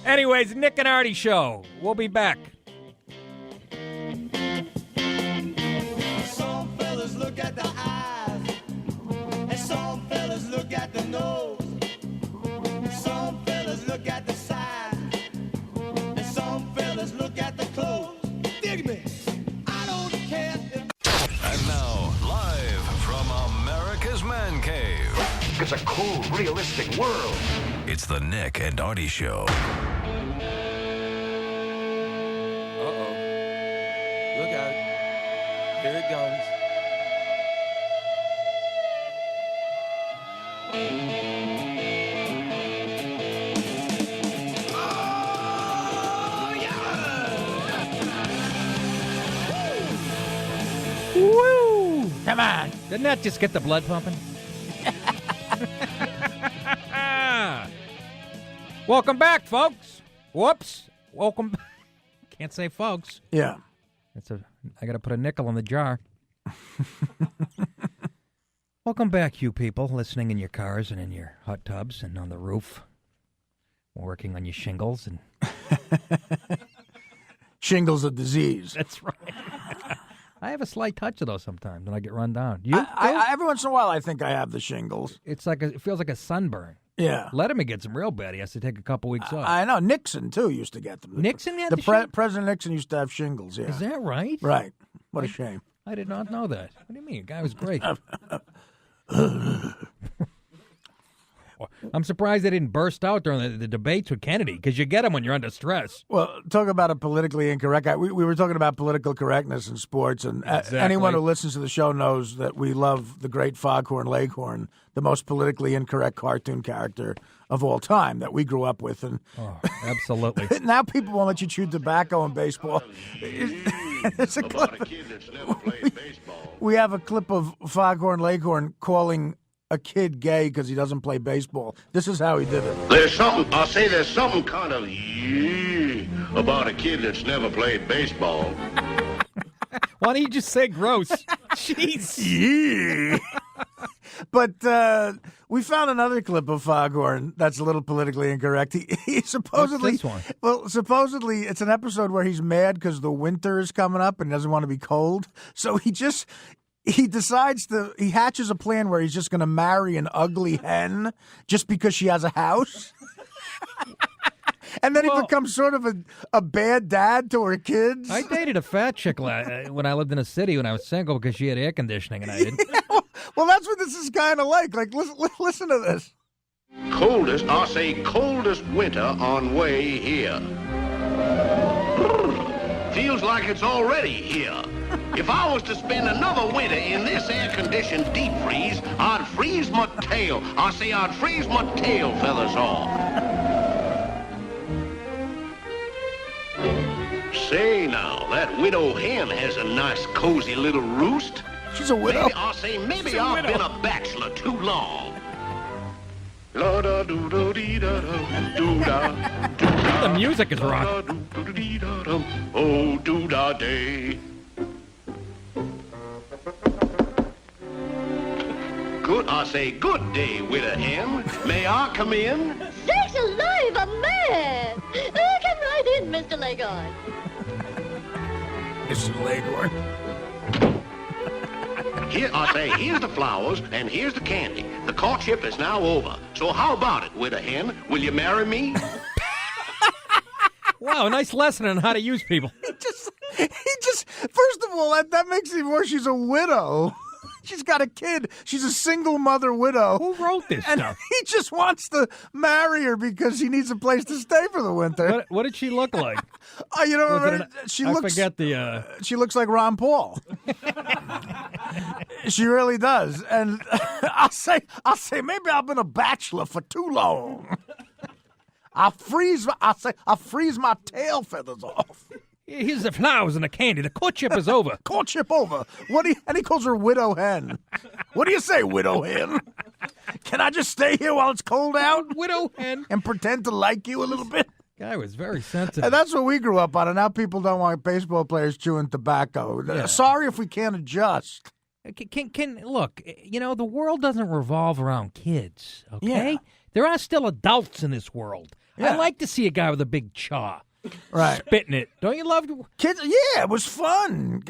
anyways, Nick and Artie Show. We'll be back. Some fellas look at the eyes, and some fellas look at the nose. Some fellas look at the size, and some fellas look at the clothes. Dig me? I don't care if... And now, live from America's Man Cave, It's a cold, realistic world. it's the Nick and Artie Show. Uh-oh. Look out. Here it goes. Woo! Come on. Didn't that just get the blood pumping? Welcome back, folks. Whoops. Welcome. Can't say folks. Yeah. I got to put a nickel in the jar. Welcome back, you people listening in your cars and in your hot tubs and on the roof, working on your shingles and. Shingles a disease. That's right. I have a slight touch of those sometimes, and I get run down. You? I every once in a while, I think I have the shingles. It's like it feels like a sunburn. Yeah. Letterman gets them real bad. He has to take a couple weeks off. I know. Nixon, too, used to get them. Nixon had the shingles? President Nixon used to have shingles, yeah. Is that right? Right. What a shame. I did not know that. What do you mean? The guy was great. I'm surprised they didn't burst out during the debates with Kennedy, because you get them when you're under stress. Well, talk about a politically incorrect guy. We were talking about political correctness in sports, and Exactly. anyone who listens to the show knows that we love the great Foghorn Leghorn, the most politically incorrect cartoon character of all time that we grew up with. And Oh, absolutely. now people won't let you chew tobacco in baseball. It's a clip. We have a clip of Foghorn Leghorn calling a kid gay because he doesn't play baseball. This is how he did it. There's something kind of about a kid that's never played baseball. Why don't you just say gross? Jeez. But we found another clip of Foghorn that's a little politically incorrect. He supposedly, What's this one? well, supposedly it's an episode where he's mad because the winter is coming up and doesn't want to be cold. So he hatches a plan where he's just going to marry an ugly hen just because she has a house. And then he becomes sort of a bad dad to her kids. I dated a fat chick when I lived in a city when I was single because she had air conditioning and I didn't. Well, that's what this is kind of like. Like, listen to this. Coldest winter on way here. Feels like it's already here. If I was to spend another winter in this air-conditioned deep freeze, I'd freeze my tail. I'd freeze my tail, fellas, off. Say now, that widow hen has a nice, cozy little roost. She's a widow. Maybe I've been a bachelor too long. The music is rock. Oh, doo-dah day. Good day, widow hen. May I come in? Sakes alive, a man! Come right in, Mr. Leghorn. Mr. Leghorn. Here's the flowers, and here's the candy. The courtship is now over. So how about it, widow hen? Will you marry me? Wow, a nice lesson on how to use people. He just, first of all, that makes it worse. She's a widow. She's got a kid. She's a single mother widow. Who wrote this and stuff? He just wants to marry her because he needs a place to stay for the winter. What did she look like? Oh, you don't remember? I forget the. She looks like Ron Paul. She really does. And I'll say, maybe I've been a bachelor for too long. I'll freeze my tail feathers off. Here's the flowers and the candy. The courtship is over. Courtship over. And he calls her widow hen. What do you say, widow hen? Can I just stay here while it's cold out? Widow hen. And pretend to like you a little bit? Guy was very sensitive. And that's what we grew up on, and now people don't want baseball players chewing tobacco. Yeah. Sorry if we can't adjust. Look, the world doesn't revolve around kids, okay? Yeah. There are still adults in this world. Yeah. I like to see a guy with a big chaw. Right. Spitting it. Don't you love kids? Yeah, it was fun.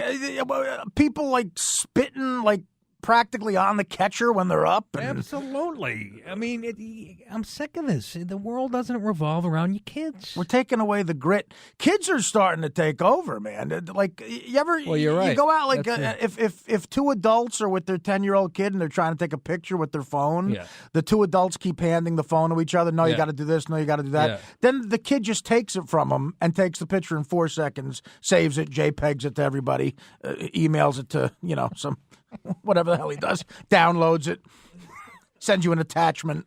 People like spitting like practically on the catcher when they're up. And... Absolutely. I mean, I'm sick of this. The world doesn't revolve around you kids. We're taking away the grit. Kids are starting to take over, man. Like, you ever? Well, you're right. You go out like if two adults are with their 10-year-old kid and they're trying to take a picture with their phone. Yeah. The two adults keep handing the phone to each other. No, you got to do this. No, you got to do that. Yeah. Then the kid just takes it from them and takes the picture in 4 seconds, saves it, JPEGs it to everybody, emails it to some. Whatever the hell he does, downloads it, sends you an attachment.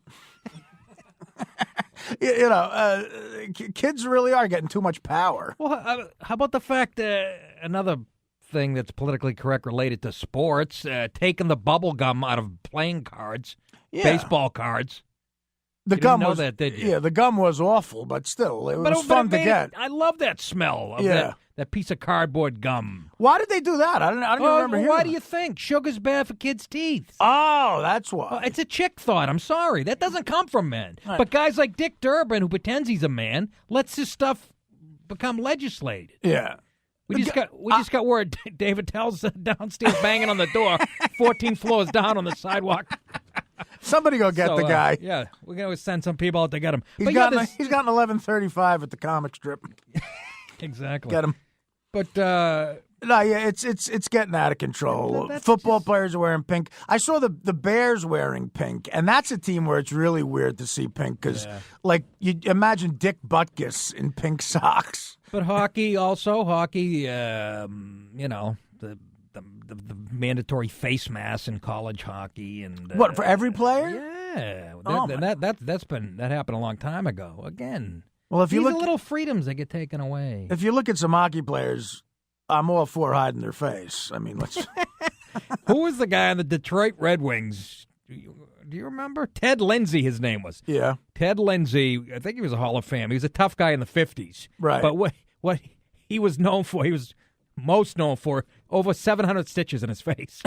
Kids really are getting too much power. Well, how about the fact another thing that's politically correct related to sports, taking the bubble gum out of playing cards, baseball cards. The You gum didn't know was that, did you? Yeah, the gum was awful, but still, it was fun to get. I love that smell of that piece of cardboard gum. Why did they do that? I don't even remember hearing why that. do you think? Sugar's bad for kids' teeth. Oh, that's why. Well, it's a chick thought. I'm sorry. That doesn't come from men. Right. But guys like Dick Durbin, who pretends he's a man, lets this stuff become legislated. Yeah. We just got word David Tell's downstairs banging on the door, 14 floors down on the sidewalk. Somebody go get the guy. Yeah, we're going to send some people out to get him. He's got an 11:35 at the comic strip. Exactly. Get him. But it's getting out of control. Football players are wearing pink. I saw the Bears wearing pink, and that's a team where it's really weird to see pink because, like, you imagine Dick Butkus in pink socks. But hockey, the mandatory face mask in college hockey and what for every player? Yeah, that happened a long time ago. Again, well, if you these look are little freedoms that get taken away. If you look at some hockey players, I'm all for hiding their face. I mean, let's. Who was the guy on the Detroit Red Wings? Do you remember? Ted Lindsay, his name was. Yeah. Ted Lindsay, I think he was a Hall of Fame. He was a tough guy in the 50s. Right. But what he was known for, he was most known for over 700 stitches in his face.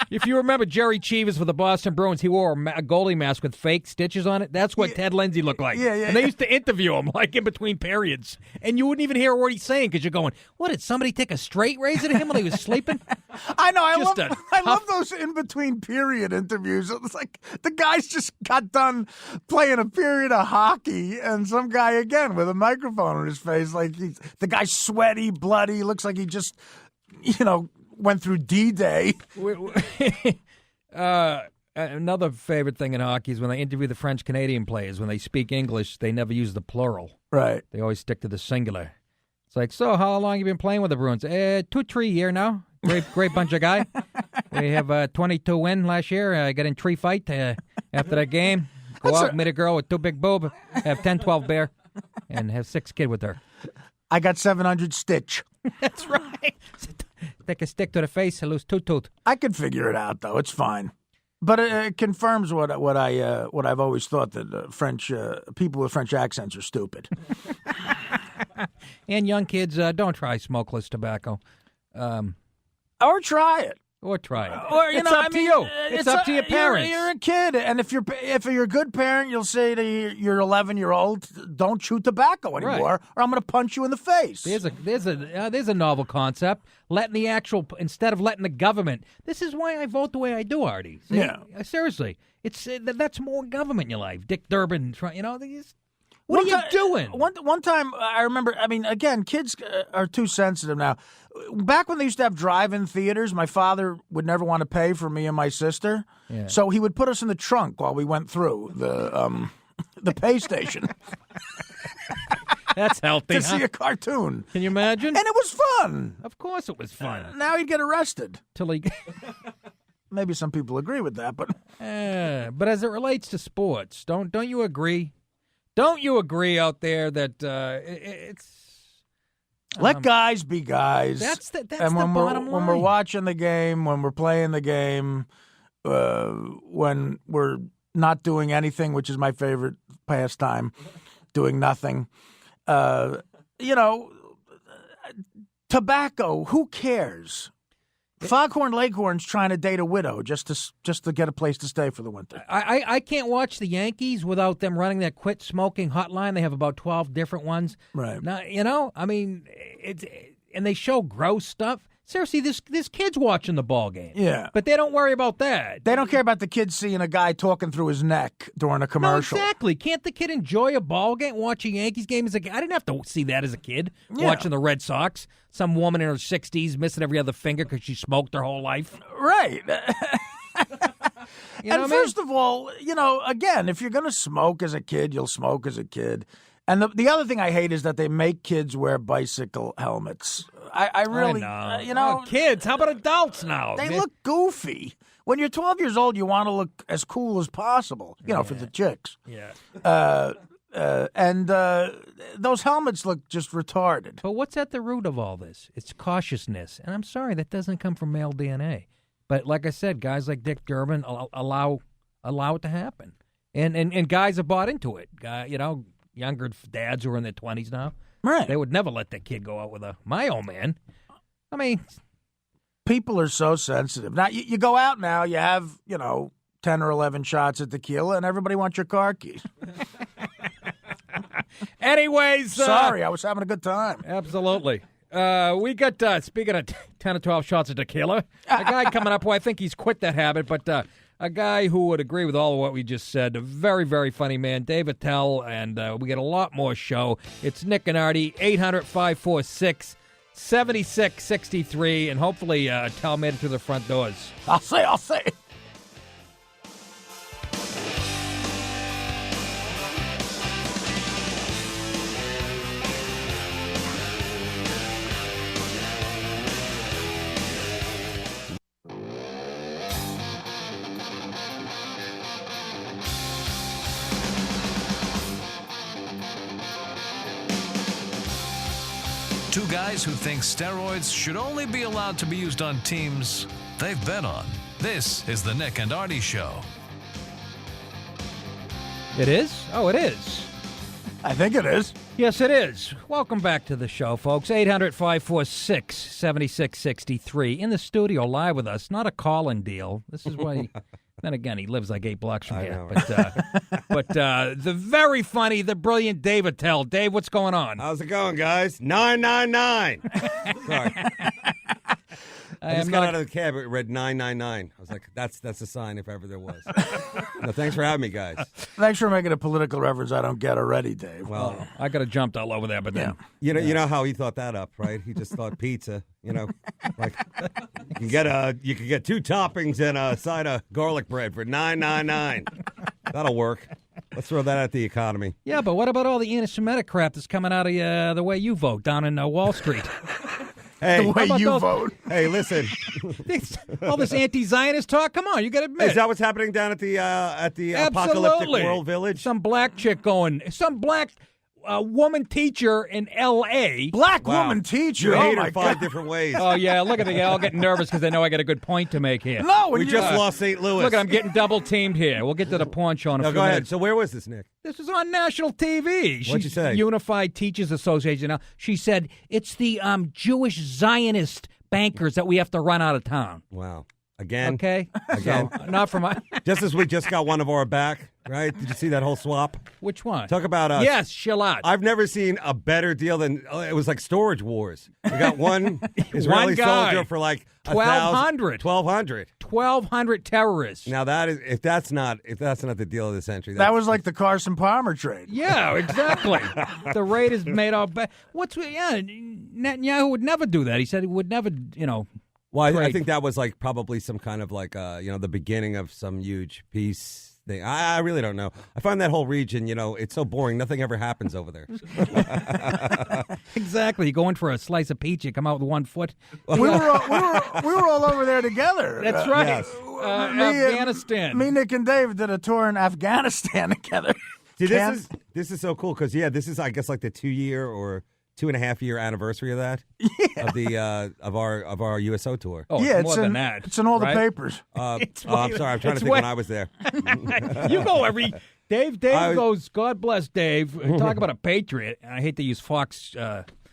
If you remember Jerry Cheevers for the Boston Bruins, he wore a goalie mask with fake stitches on it. That's what Ted Lindsay looked like. Yeah. And they used to interview him, like, in between periods. And you wouldn't even hear what he's saying because you're going, what, did somebody take a straight razor to him while he was sleeping? I know. I love those in-between period interviews. It's like the guy's just got done playing a period of hockey, and some guy, again, with a microphone on his face. Like, the guy's sweaty, bloody, looks like he just, went through D-Day. Another favorite thing in hockey is when they interview the French-Canadian players. When they speak English, they never use the plural. Right. They always stick to the singular. It's like, so how long you been playing with the Bruins? 2-3 year now. Great bunch of guy. We have 22 win last year. I got in tree fight after that game. Go out, meet a girl with 2 big boob, have 10-12 bear, and have 6 kid with her. I got 700 stitch. That's right. Take a stick to the face and lose 2 tooth. I could figure it out, though. It's fine. But it confirms what I've always thought, that French people with French accents are stupid. And young kids, don't try smokeless tobacco. Or try it. Or try it. Or it's up to you. It's up to your parents. You're a kid, and if you're a good parent, you'll say to your 11-year-old, "Don't chew tobacco anymore, or I'm going to punch you in the face." There's a novel concept. Instead of letting the government. This is why I vote the way I do, Artie. See? Yeah. Seriously, it's that's more government in your life. Dick Durbin, what are you doing? One time, I remember, again, kids are too sensitive now. Back when they used to have drive-in theaters, my father would never want to pay for me and my sister. Yeah. So he would put us in the trunk while we went through the pay station. That's healthy, to see a cartoon. Can you imagine? And it was fun. Of course it was fun. Now he'd get arrested. Till he... Maybe some people agree with that, but... but as it relates to sports, don't you agree? Don't you agree out there that it's... Let guys be guys. That's the when bottom line. When we're watching the game, when we're playing the game, when we're not doing anything, which is my favorite pastime, doing nothing. Tobacco, who cares? Foghorn Leghorn's trying to date a widow just to get a place to stay for the winter. I can't watch the Yankees without them running that quit smoking hotline. They have about 12 different ones. Right. Now, and they show gross stuff. Seriously, there's kids watching the ball game. Yeah. But they don't worry about that. They don't care about the kids seeing a guy talking through his neck during a commercial. No, exactly. Can't the kid enjoy a ball game, watch a Yankees game as a kid? I didn't have to see that as a kid, watching the Red Sox. Some woman in her 60s missing every other finger because she smoked her whole life. Right. And first of all, again, if you're going to smoke as a kid, you'll smoke as a kid. And the other thing I hate is that they make kids wear bicycle helmets. I really, know. Kids, how about adults now? They look goofy. When you're 12 years old, you want to look as cool as possible, for the chicks. Yeah. And those helmets look just retarded. But what's at the root of all this? It's cautiousness. And I'm sorry, that doesn't come from male DNA. But like I said, guys like Dick Durbin allow it to happen. And guys have bought into it. Younger dads who are in their 20s now. Right. They would never let that kid go out with my old man. I mean, people are so sensitive. Now, you go out now, you have, 10 or 11 shots of tequila, and everybody wants your car keys. Anyways. Sorry, I was having a good time. Absolutely. We got, speaking of 10 or 12 shots of tequila, a guy coming up who I think he's quit that habit, but a guy who would agree with all of what we just said. A very, very funny man, Dave Attell, and we get a lot more show. It's Nick and Artie, 800-546-7663, and hopefully Attell made it to the front doors. I'll say. Two guys who think steroids should only be allowed to be used on teams they've bet on. This is the Nick and Artie Show. It is? Oh, it is. I think it is. Yes, it is. Welcome back to the show, folks. 800-546-7663. In the studio live with us. Not a call-in deal. This is why... Then again, he lives like 8 blocks from here. Know, but the very funny, the brilliant Dave Attell. Dave, what's going on? How's it going, guys? 999. Sorry. I just got out of the cab. It read 999. I was like, that's a sign if ever there was. No, thanks for having me, guys. Thanks for making a political reference I don't get already, Dave. Well, I could have jumped all over there, but then you know how he thought that up, right? He just thought pizza. Like you can get 2 toppings and a side of garlic bread for $9.99. That'll work. Let's throw that at the economy. Yeah, but what about all the anti-Semitic crap that's coming out of the way you vote down in Wall Street? Hey, the way you vote. Hey, listen. All this anti-Zionist talk. Come on, you got to admit. Is that what's happening down at the apocalyptic world village? Some black chick some black woman teacher in L.A. Woman teacher? You oh hate my her 5 God. different ways. Oh, yeah. Look at the all getting nervous because they know I got a good point to make here. No, we just lost St. Louis. Look, I'm getting double-teamed here. We'll get to the porn show in a few go ahead. minutes. So where was this, Nick? This was on national TV. What'd she say? Unified Teachers Association. Now, she said it's the Jewish Zionist bankers that we have to run out of town. Wow. Again? Okay? Again? So, not for my... Just as we just got one of our back, right? Did you see that whole swap? Which one? Talk about us. Yes, Shalat. I've never seen a better deal than it was like Storage Wars. We got one Israeli guy. soldier for like 1,200. 1,200. 1,200 terrorists. Now that is if that's not the deal of the century. That was like the Carson Palmer trade. Yeah, exactly. The raid is made out. Netanyahu would never do that. He said he would never, Well, I think that was like probably some kind of like the beginning of some huge peace thing. I really don't know. I find that whole region, it's so boring. Nothing ever happens over there. Exactly. You go in for a slice of peach, you come out with 1 foot. We were all over there together. That's right. Yes. Afghanistan. Me, Nick, and Dave did a tour in Afghanistan together. See, this is so cool because this is I guess like the 2-year or 2.5-year anniversary of that of the of our USO tour. Oh, yeah, it's more than that. It's in all right? the papers. I'm sorry. I'm trying to think when I was there. You go every. Dave goes. God bless Dave. Talk about a patriot. I hate to use Fox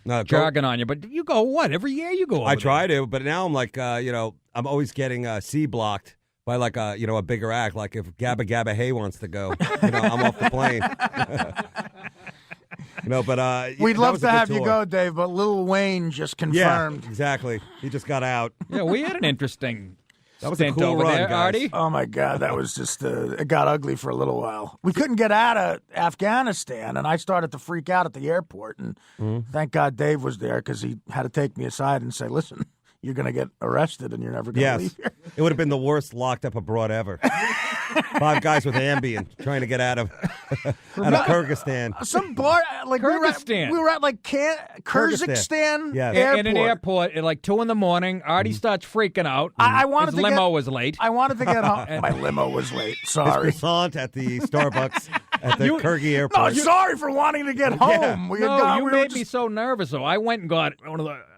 jargon on you, but you go what every year? You go. I try to, but now I'm like, I'm always getting C blocked by like a bigger act. Like if Gabba Gabba Hay wants to go, I'm off the plane. But we'd love to have tour. you go, Dave. But Lil Wayne just confirmed. Yeah, exactly. He just got out. Yeah, we had an interesting. That was a stint cool over run, there, guys. Artie. Oh my God, that was just it got ugly for a little while. We couldn't get out of Afghanistan, and I started to freak out at the airport. And thank God Dave was there because he had to take me aside and say, "Listen, you're going to get arrested, and you're never going to leave here." It would have been the worst locked up abroad ever. 5 guys with Ambien trying to get out of Kyrgyzstan. Some bar like Kyrgyzstan. We were at like Kyrgyzstan Yes. airport. In an airport at like 2 a.m. Artie starts freaking out. I wanted His to limo get, was late. I wanted to get home. My limo was late. His Sorry. croissant at the Starbucks at the Kyrgy airport. No, sorry for wanting to get home. Yeah. You made me so nervous. So I went and got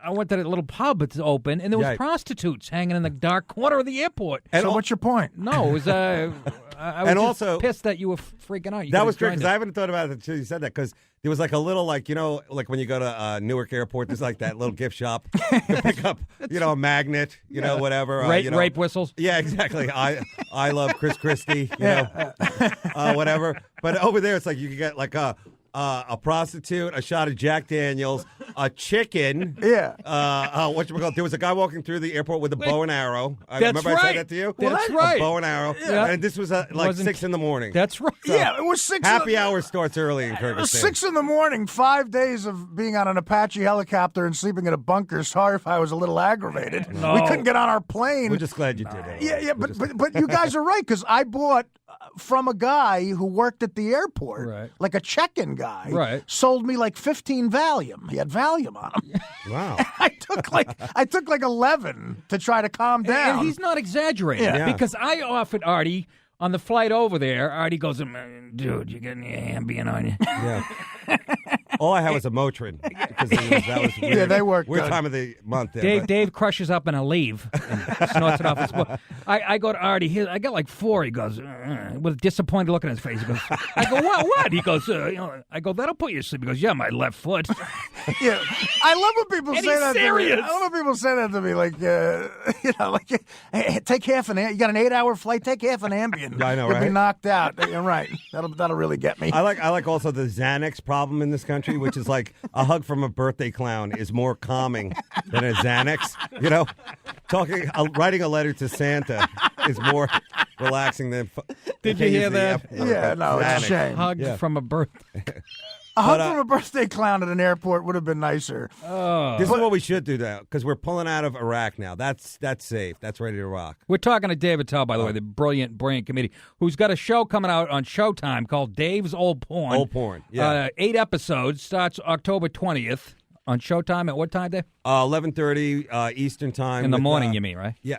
I went to that little pub that's open, and there was prostitutes hanging in the dark corner of the airport. And so what's your point? No, it was I was and just also pissed that you were freaking out. That was great because I haven't thought about it until you said that because there was like a little like like when you go to Newark Airport, there's like that little gift shop to pick up a magnet, whatever. Rape whistles. Yeah, exactly. I love Chris Christie, whatever. But over there, it's like you can get like a prostitute, a shot of Jack Daniels, a chicken. Yeah. Whatchamacallit? There was a guy walking through the airport with a bow and arrow. Remember I said that to you? That's right. A bow and arrow. Yeah. And this was like 6 in the morning. That's right. So, yeah, it was 6. Happy hour starts early in Kyrgyzstan. It was 6 in the morning. 5 days of being on an Apache helicopter and sleeping in a bunker. Sorry if I was a little aggravated. No. We couldn't get on our plane. We're just glad you did it. Yeah, but you guys are right because I bought from a guy who worked at the airport, Right. like a check-in guy, Right. sold me like 15 Valium. He had Valium on him. Wow. I took like 11 to try to calm down. And he's not exaggerating Yeah. because I offered Artie on the flight over there. Artie goes, "Dude, you getting your Ambien on you?" Yeah. All I had was a Motrin because that was weird. Yeah, they worked weird good. time of the month. There, Dave crushes up in a leave and snorts it off his book. I go to Artie. I got like 4. He goes, with a disappointed look on his face. He goes, I go, what? He goes, I go, that'll put you to sleep. He goes, yeah, my left foot. Yeah, I love when people And say he's that serious. to me. I love when people say that to me, like, hey, take half an. You got an 8-hour flight. Take half an Ambien. Yeah, I know, You'll be right? knocked out. You're right. That'll really get me. I like also the Xanax problem in this country, which is like a hug from a birthday clown is more calming than a Xanax. Writing a letter to Santa is more relaxing than. Did you hear that? Yeah, no, it's a shame. Hug from a birth. A hug from a birthday clown at an airport would have been nicer. This is what we should do now because we're pulling out of Iraq now. That's safe. That's ready to rock. We're talking to David Tell, by the way, the brilliant comedian, who's got a show coming out on Showtime called Dave's Old Porn. Old Porn, yeah. 8 episodes, starts October 20th on Showtime. At what time, Dave? 11:30 Eastern time. In the with, morning, you mean, right? Yeah,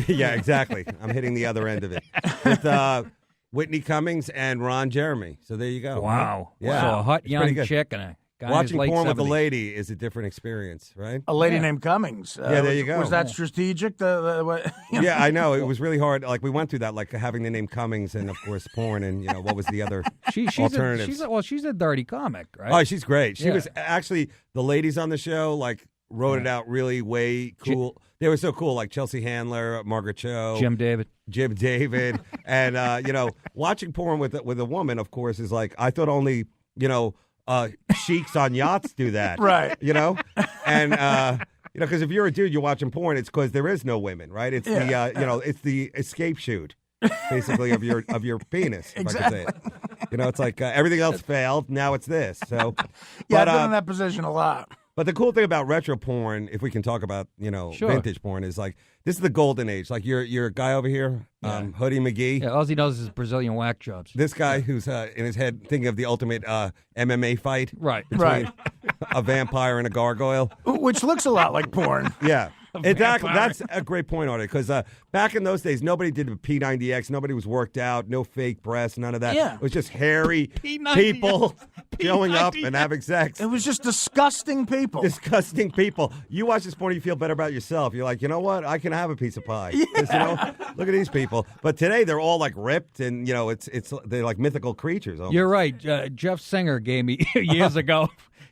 yeah, exactly. I'm hitting the other end of it with Whitney Cummings and Ron Jeremy. So there you go. Wow. Yeah. So a hot It's pretty young good. chick and a guy Watching in his late porn 70s. with a lady is a different experience, right? A lady named Cummings. Yeah, there you go. Was that strategic? Yeah, I know. It was really hard. Like, we went through that, like having the name Cummings and, of course, porn and, what was the other alternatives. She's a dirty comic, right? Oh, she's great. She Yeah. was actually, the ladies on the show, like, wrote it out really way cool. They were so cool, like Chelsea Handler, Margaret Cho, Jim David, and watching porn with a woman, of course, is like I thought only sheiks on yachts do that, Right? And because if you're a dude, you're watching porn, it's because there is no women, right? It's it's the escape chute, basically of your penis. If Exactly. I could say it. It's like everything else failed. Now it's this. So, I've been in that position a lot. But the cool thing about retro porn, if we can talk about vintage porn, is like this is the golden age. Like your guy over here, Hoodie McGee. Yeah, all he knows is Brazilian whack jobs. This guy who's in his head thinking of the ultimate MMA fight, right, a vampire and a gargoyle, which looks a lot like porn. Yeah. Exactly. That's a great point, Artie, because back in those days, nobody did the P90X. Nobody was worked out. No fake breasts, none of that. Yeah. It was just hairy people showing up and having sex. It was just disgusting people. Disgusting people. You watch this porn, you feel better about yourself. You're like, you know what? I can have a piece of pie. Yeah. Look at these people. But today, they're all like ripped, and they're like mythical creatures. Almost. You're right. Jeff Singer gave me years ago.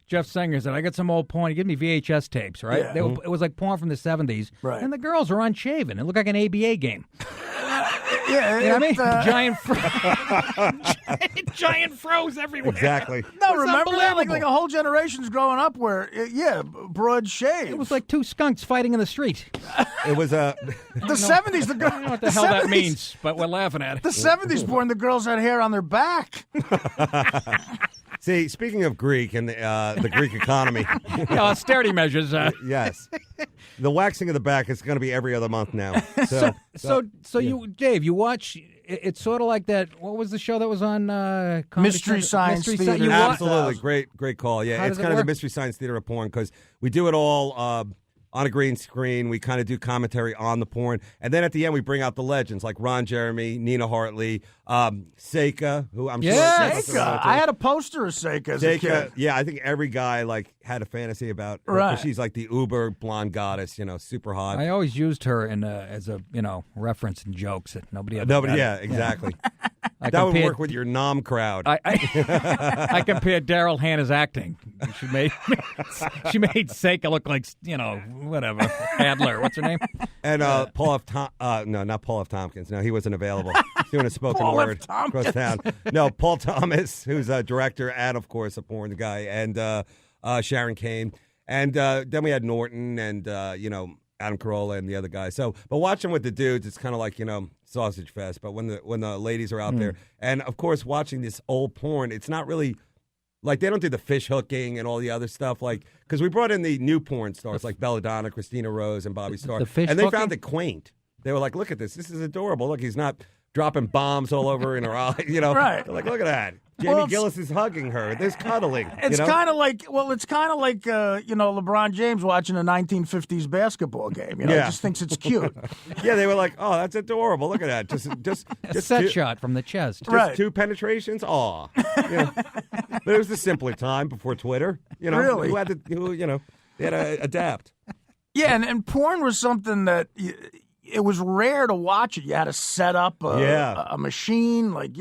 Jeff Singer said, I got some old porn. He gave me VHS tapes, right? Yeah. It was like porn from the 70s. Right. And the girls were unshaven. It looked like an ABA game. Yeah, you know what I mean? Giant froze everywhere. Exactly. No, It was remember that? Like unbelievable. a whole generation's growing up where, broad shave. It was like two skunks fighting in the street. It was the 70s. I don't know what the hell that means, but we're laughing at it. The 70s porn, the girls had hair on their back. See, speaking of Greek and the Greek economy. Austerity measures. Yes. The waxing of the back is going to be every other month now. So you, Dave, you watch. It's sort of like that. What was the show that was on Comedy Mystery Central? Science Mystery Theater. You Absolutely. Great call. Yeah, How it's does it kind of the work? Mystery Science Theater of porn because we do it all on a green screen. We kind of do commentary on the porn. And then at the end, we bring out the legends like Ron Jeremy, Nina Hartley, Seika, who I'm sure. Seika. I had a poster of Seika as a kid. Yeah, I think every guy had a fantasy about her. Right. She's like the uber blonde goddess, super hot. I always used her as a reference in jokes that nobody ever Nobody, got. yeah, exactly. I That would compared- work with your nom crowd. I compared Daryl Hannah's acting. She made Seika look like whatever Adler. What's her name? And Paul F. not Paul F. Tompkins. No, he wasn't available. He's doing a spoken Paul F. word Tompkins. across town. No, Paul Thomas, who's a director and, of course, a porn guy, and Sharon Kane. And then we had Norton and, Adam Carolla and the other guy. So, but watching with the dudes, it's kind of like, sausage fest. But when the ladies are out there, and, of course, watching this old porn, it's not really... Like, they don't do the fish hooking and all the other stuff, because we brought in the new porn stars like Belladonna, Christina Rose, and Bobby Starr. The fish and they hooking? found it quaint. They were like, look at this. This is adorable. Look, he's not dropping bombs all over in her eye. Right. They're like, look at that. Jamie Well, Gillis is hugging her. There's cuddling. It's kind of like, LeBron James watching a 1950s basketball game. He just thinks it's cute. Yeah, they were like, oh, that's adorable. Look at that. Just A set two, shot from the chest. Just two penetrations. Aw. But it was a simpler time before Twitter. Really? They had to adapt. Yeah, and porn was something that it was rare to watch it. You had to set up a machine, and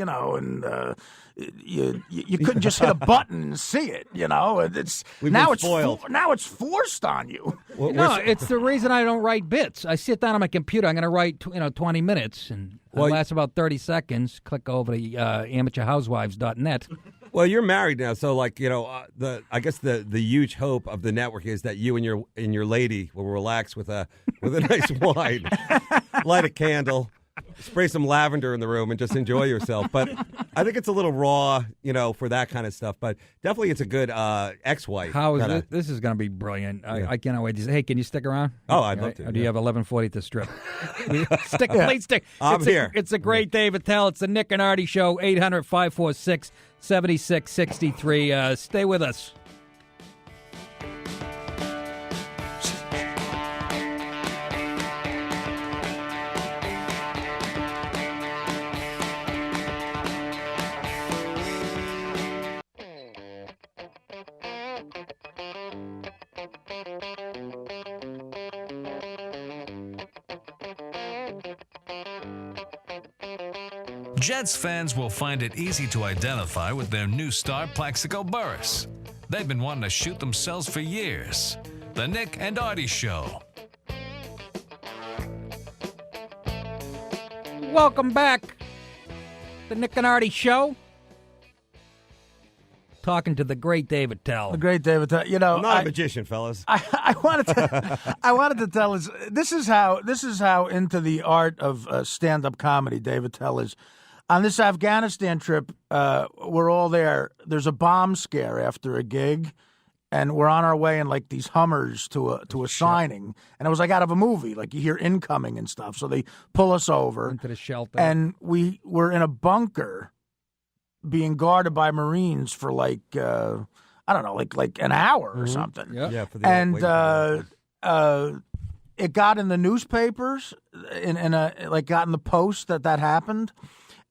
you couldn't just hit a button and see it. Now it's forced on you. No, it's the reason I don't write bits. I sit down on my computer. I'm going to write 20 minutes, and it lasts about 30 seconds. Click over to amateurhousewives.net. Well, you're married now, so I guess the huge hope of the network is that you and your lady will relax with a nice wine, light a candle, spray some lavender in the room, and just enjoy yourself. But I think it's a little raw, for that kind of stuff. But definitely, it's a good ex-wife. How is this? This is going to be brilliant. I cannot wait. Hey, can you stick around? Oh, I'd love to. Or do you have 11:40 to strip? Stick, please stick. I'm here. It's a great day to tell. It's the Nick and Artie Show. 800-546-7663. Stay with us. Jets fans will find it easy to identify with their new star, Plaxico Burress. They've been wanting to shoot themselves for years. The Nick and Artie Show. Welcome back. The Nick and Artie Show. Talking to the great David Tell. The great David Tell. You know, I'm not a magician, fellas. I wanted to tell us this is how into the art of stand-up comedy David Tell is. On this Afghanistan trip, we're all there. There's a bomb scare after a gig, and we're on our way in like these Hummers to a signing, and it was like out of a movie. Like you hear incoming and stuff. So they pull us over into the shelter, and we were in a bunker, being guarded by Marines for like I don't know, like an hour or something. Yeah, for the And it got in the newspapers, got in the Post that happened.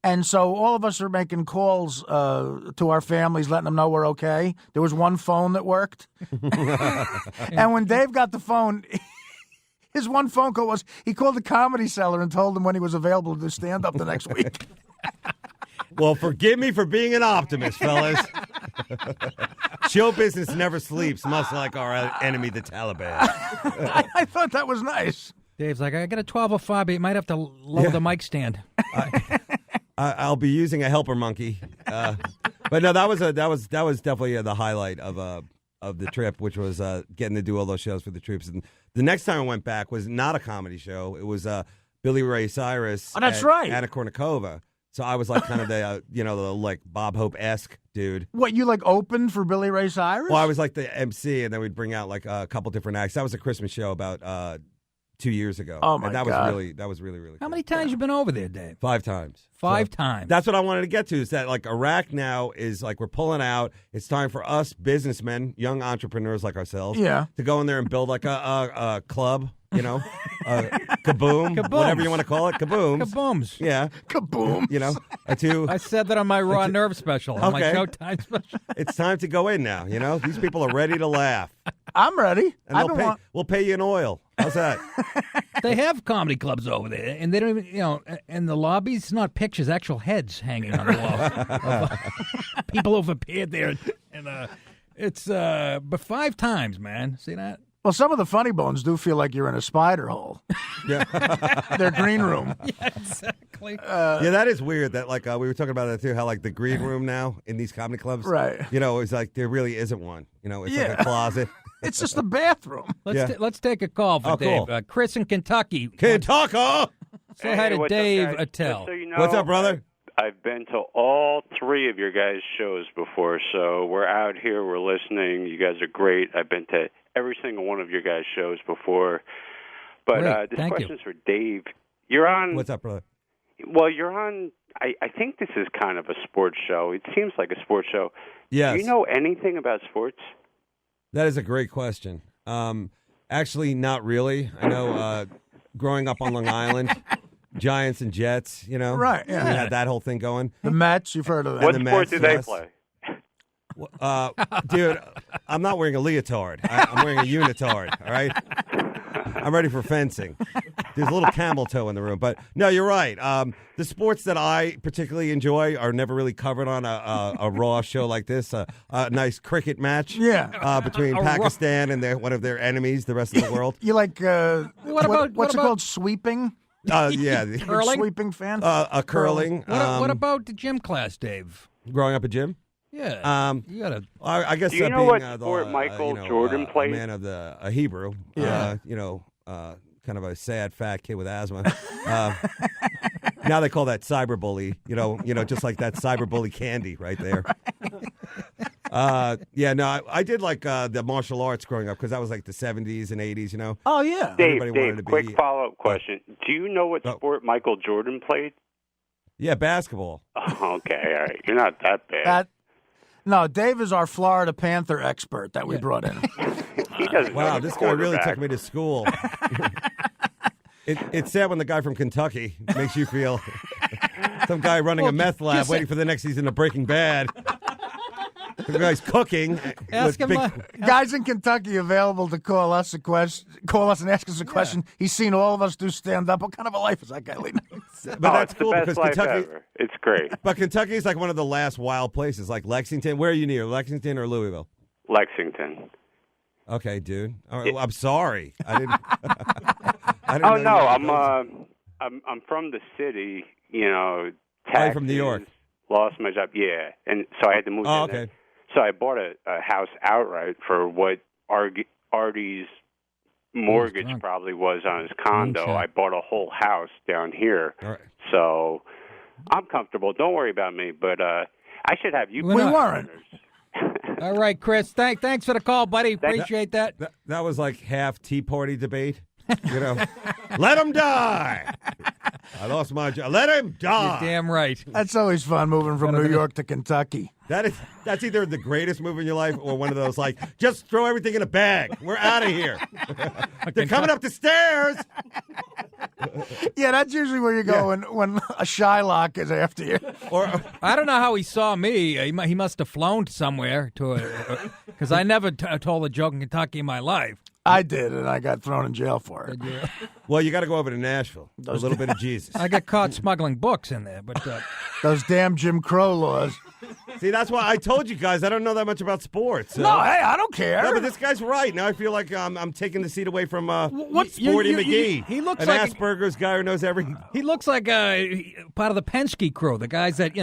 And so all of us are making calls to our families, letting them know we're okay. There was one phone that worked. And when Dave got the phone, his one phone call was he called the Comedy Cellar and told them when he was available to do stand-up the next week. Well, forgive me for being an optimist, fellas. Show business never sleeps, much like our enemy, the Taliban. I thought that was nice. Dave's like, I got a 1205, but you might have to lower the mic stand. I'll be using a helper monkey. But no, that was definitely the highlight of the trip, which was getting to do all those shows for the troops. And the next time I went back was not a comedy show. It was Billy Ray Cyrus. Oh, that's right. Anna Kournikova. So I was like kind of the like Bob Hope-esque dude. What, you like opened for Billy Ray Cyrus? Well, I was like the MC, and then we'd bring out like a couple different acts. That was a Christmas show about 2 years ago. Oh my and that God. was really cool. How many times you been over there, Dave? 5 times. Five times. That's what I wanted to get to, is that like Iraq now is like we're pulling out. It's time for us businessmen, young entrepreneurs like ourselves, to go in there and build like a club, kaboom, Kabooms. whatever you want to call it, kabooms. Kabooms. Yeah. Kaboom. I said that on my Raw Nerve special, on my Showtime special. It's time to go in now, These people are ready to laugh. I'm ready. And we'll pay you in oil. How's that? They have comedy clubs over there, and they don't even, in the lobbies, it's not pictures, actual heads hanging on the wall. Of, people who've appeared there. And it's, but 5 times, man. See that? Well, some of the funny bones do feel like you're in a spider hole. Yeah. Their green room. Yeah, exactly. Yeah, that is weird. That we were talking about that too. How like the green room now in these comedy clubs, right? It's like there really isn't one. It's like a closet. It's just a bathroom. Let's take a call for Dave. Cool. Chris in Kentucky. Kentucky. Say hi to what's Dave up, guys? Attell. So you know, What's up, brother? I've been to all 3 of your guys' shows before, so we're out here, we're listening. You guys are great. I've been to every single one of your guys' shows before. But Great. this Thank question's for Dave. You're on. What's up, brother? Well, you're on. I think this is kind of a sports show. It seems like a sports show. Yes. Do you know anything about sports? That is a great question. Actually, not really. I know growing up on Long Island, Giants and Jets, Right, yeah. We had that whole thing going. The Mets, you've heard of that. What the sport Mets, do they yes. play? Dude, I'm not wearing a leotard. I'm wearing a unitard, all right? I'm ready for fencing. There's a little camel toe in the room. But, no, you're right. The sports that I particularly enjoy are never really covered on a Raw show like this. A nice cricket match between Pakistan and one of their enemies, the rest of the world. You like, what's it about called, sweeping? Yeah. Curling? Sweeping fan? Curling. What about the gym class, Dave? Growing up a gym? Yeah. You gotta. I guess Do you know being what sport Michael Jordan a played? man of a Hebrew. Yeah. Kind of a sad fat kid with asthma. Now they call that cyberbully. Just like that cyberbully candy right there. I did like the martial arts growing up because that was like the 70s and 80s. Oh yeah. Dave, Everybody wanted to be- quick follow-up question. Do you know what sport Michael Jordan played? Yeah, basketball. Oh, okay, all right. You're not that bad. No, Dave is our Florida Panther expert that we brought in. He doesn't know Wow, the this guy really quarterback. took me to school. It's sad when the guy from Kentucky makes you feel some guy running a meth lab waiting for the next season of Breaking Bad. The guy's cooking. Ask with him. Guys in Kentucky available to call us and ask us a question. He's seen all of us do stand-up. What kind of a life is that guy leading? But it's that's the cool best because life Kentucky. ever. It's great. But Kentucky is like one of the last wild places, like Lexington. Where are you near, Lexington or Louisville? Lexington. Okay, dude. All right, well, I'm sorry. I didn't. I didn't Oh know no, I'm from the city. You know, taxes, from New York. Lost my job. Yeah, and so I had to move. Oh, okay. So I bought a house outright for what Artie's mortgage probably was on his condo. Okay. I bought a whole house down here. All right. So I'm comfortable. Don't worry about me. But I should have you. We weren't. All right, Chris. Thanks for the call, buddy. Appreciate that. That was like half Tea Party debate. You know, let him die. I lost my job. Let him die. You're damn right. That's always fun moving from New York to Kentucky. That's either the greatest move in your life or one of those like just throw everything in a bag. We're out of here. They're coming up the stairs. Yeah, that's usually where you go when a Shylock is after you. Or I don't know how he saw me. He must have flown somewhere to because I never told a joke in Kentucky in my life. I did, and I got thrown in jail for it. Well, you got to go over to Nashville. A little bit of Jesus. I got caught smuggling books in there, but those damn Jim Crow laws. See, that's why I told you guys I don't know that much about sports. So. No, hey, I don't care. No, but this guy's right. Now I feel like I'm taking the seat away from Sporty you- McGee. he looks an like Asperger's guy who knows everything. he looks like part of the Penske crew, the guys that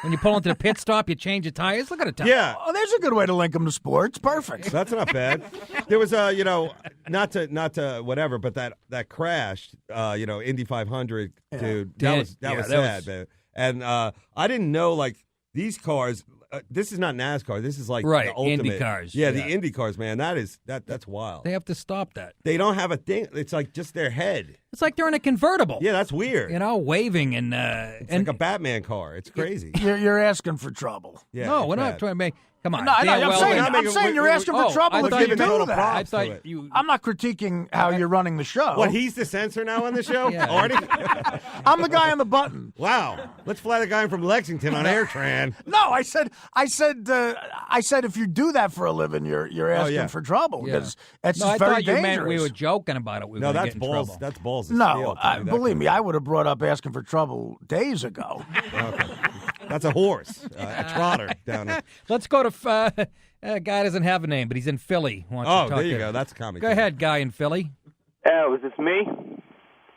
when you pull into the pit stop, you change your tires. Look at it. Yeah. Oh, there's a good way to link them to sports. Perfect. That's not bad. There was not to whatever, but that crashed. Indy 500, dude. That was sad, man. And I didn't know like these cars. This is not NASCAR. This is like the ultimate. Indy cars. Yeah, the Indy cars, man. That's wild. They have to stop that. They don't have a thing. It's like just their head. It's like they're in a convertible. Yeah, that's weird. Waving and it's like a Batman car. It's crazy. You're asking for trouble. Yeah, no, we're not trying to make. Come on. No, I'm saying you're asking for trouble if you do that. I thought you. I'm not critiquing how you're running the show. What, he's the censor now on the show? Yeah. Artie? I'm the guy on the button. Wow. Let's fly the guy from Lexington on AirTran. No, I said if you do that for a living, you're asking for trouble because it's I very thought you dangerous. meant we were joking about it. No, that's balls. That's balls. No, believe me, I would have brought up asking for trouble days ago. Okay. That's a horse, a trotter down there. Let's go to guy doesn't have a name, but he's in Philly. There you go. That's a comic. Go ahead, guy in Philly. Oh, is this me?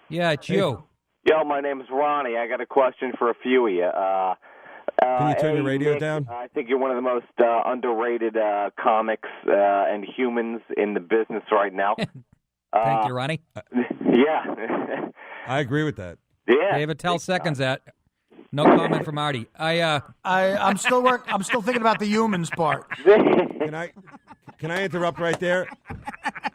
Yeah, it's you. Yo, my name is Ronnie. I got a question for a few of you. Can you turn your radio Nick, down? I think you're one of the most underrated comics and humans in the business right now. Thank you, Ronnie. Yeah. I agree with that. Yeah. David, tell seconds that. No comment from Artie. I'm still I'm still thinking about the humans part. Can I interrupt right there?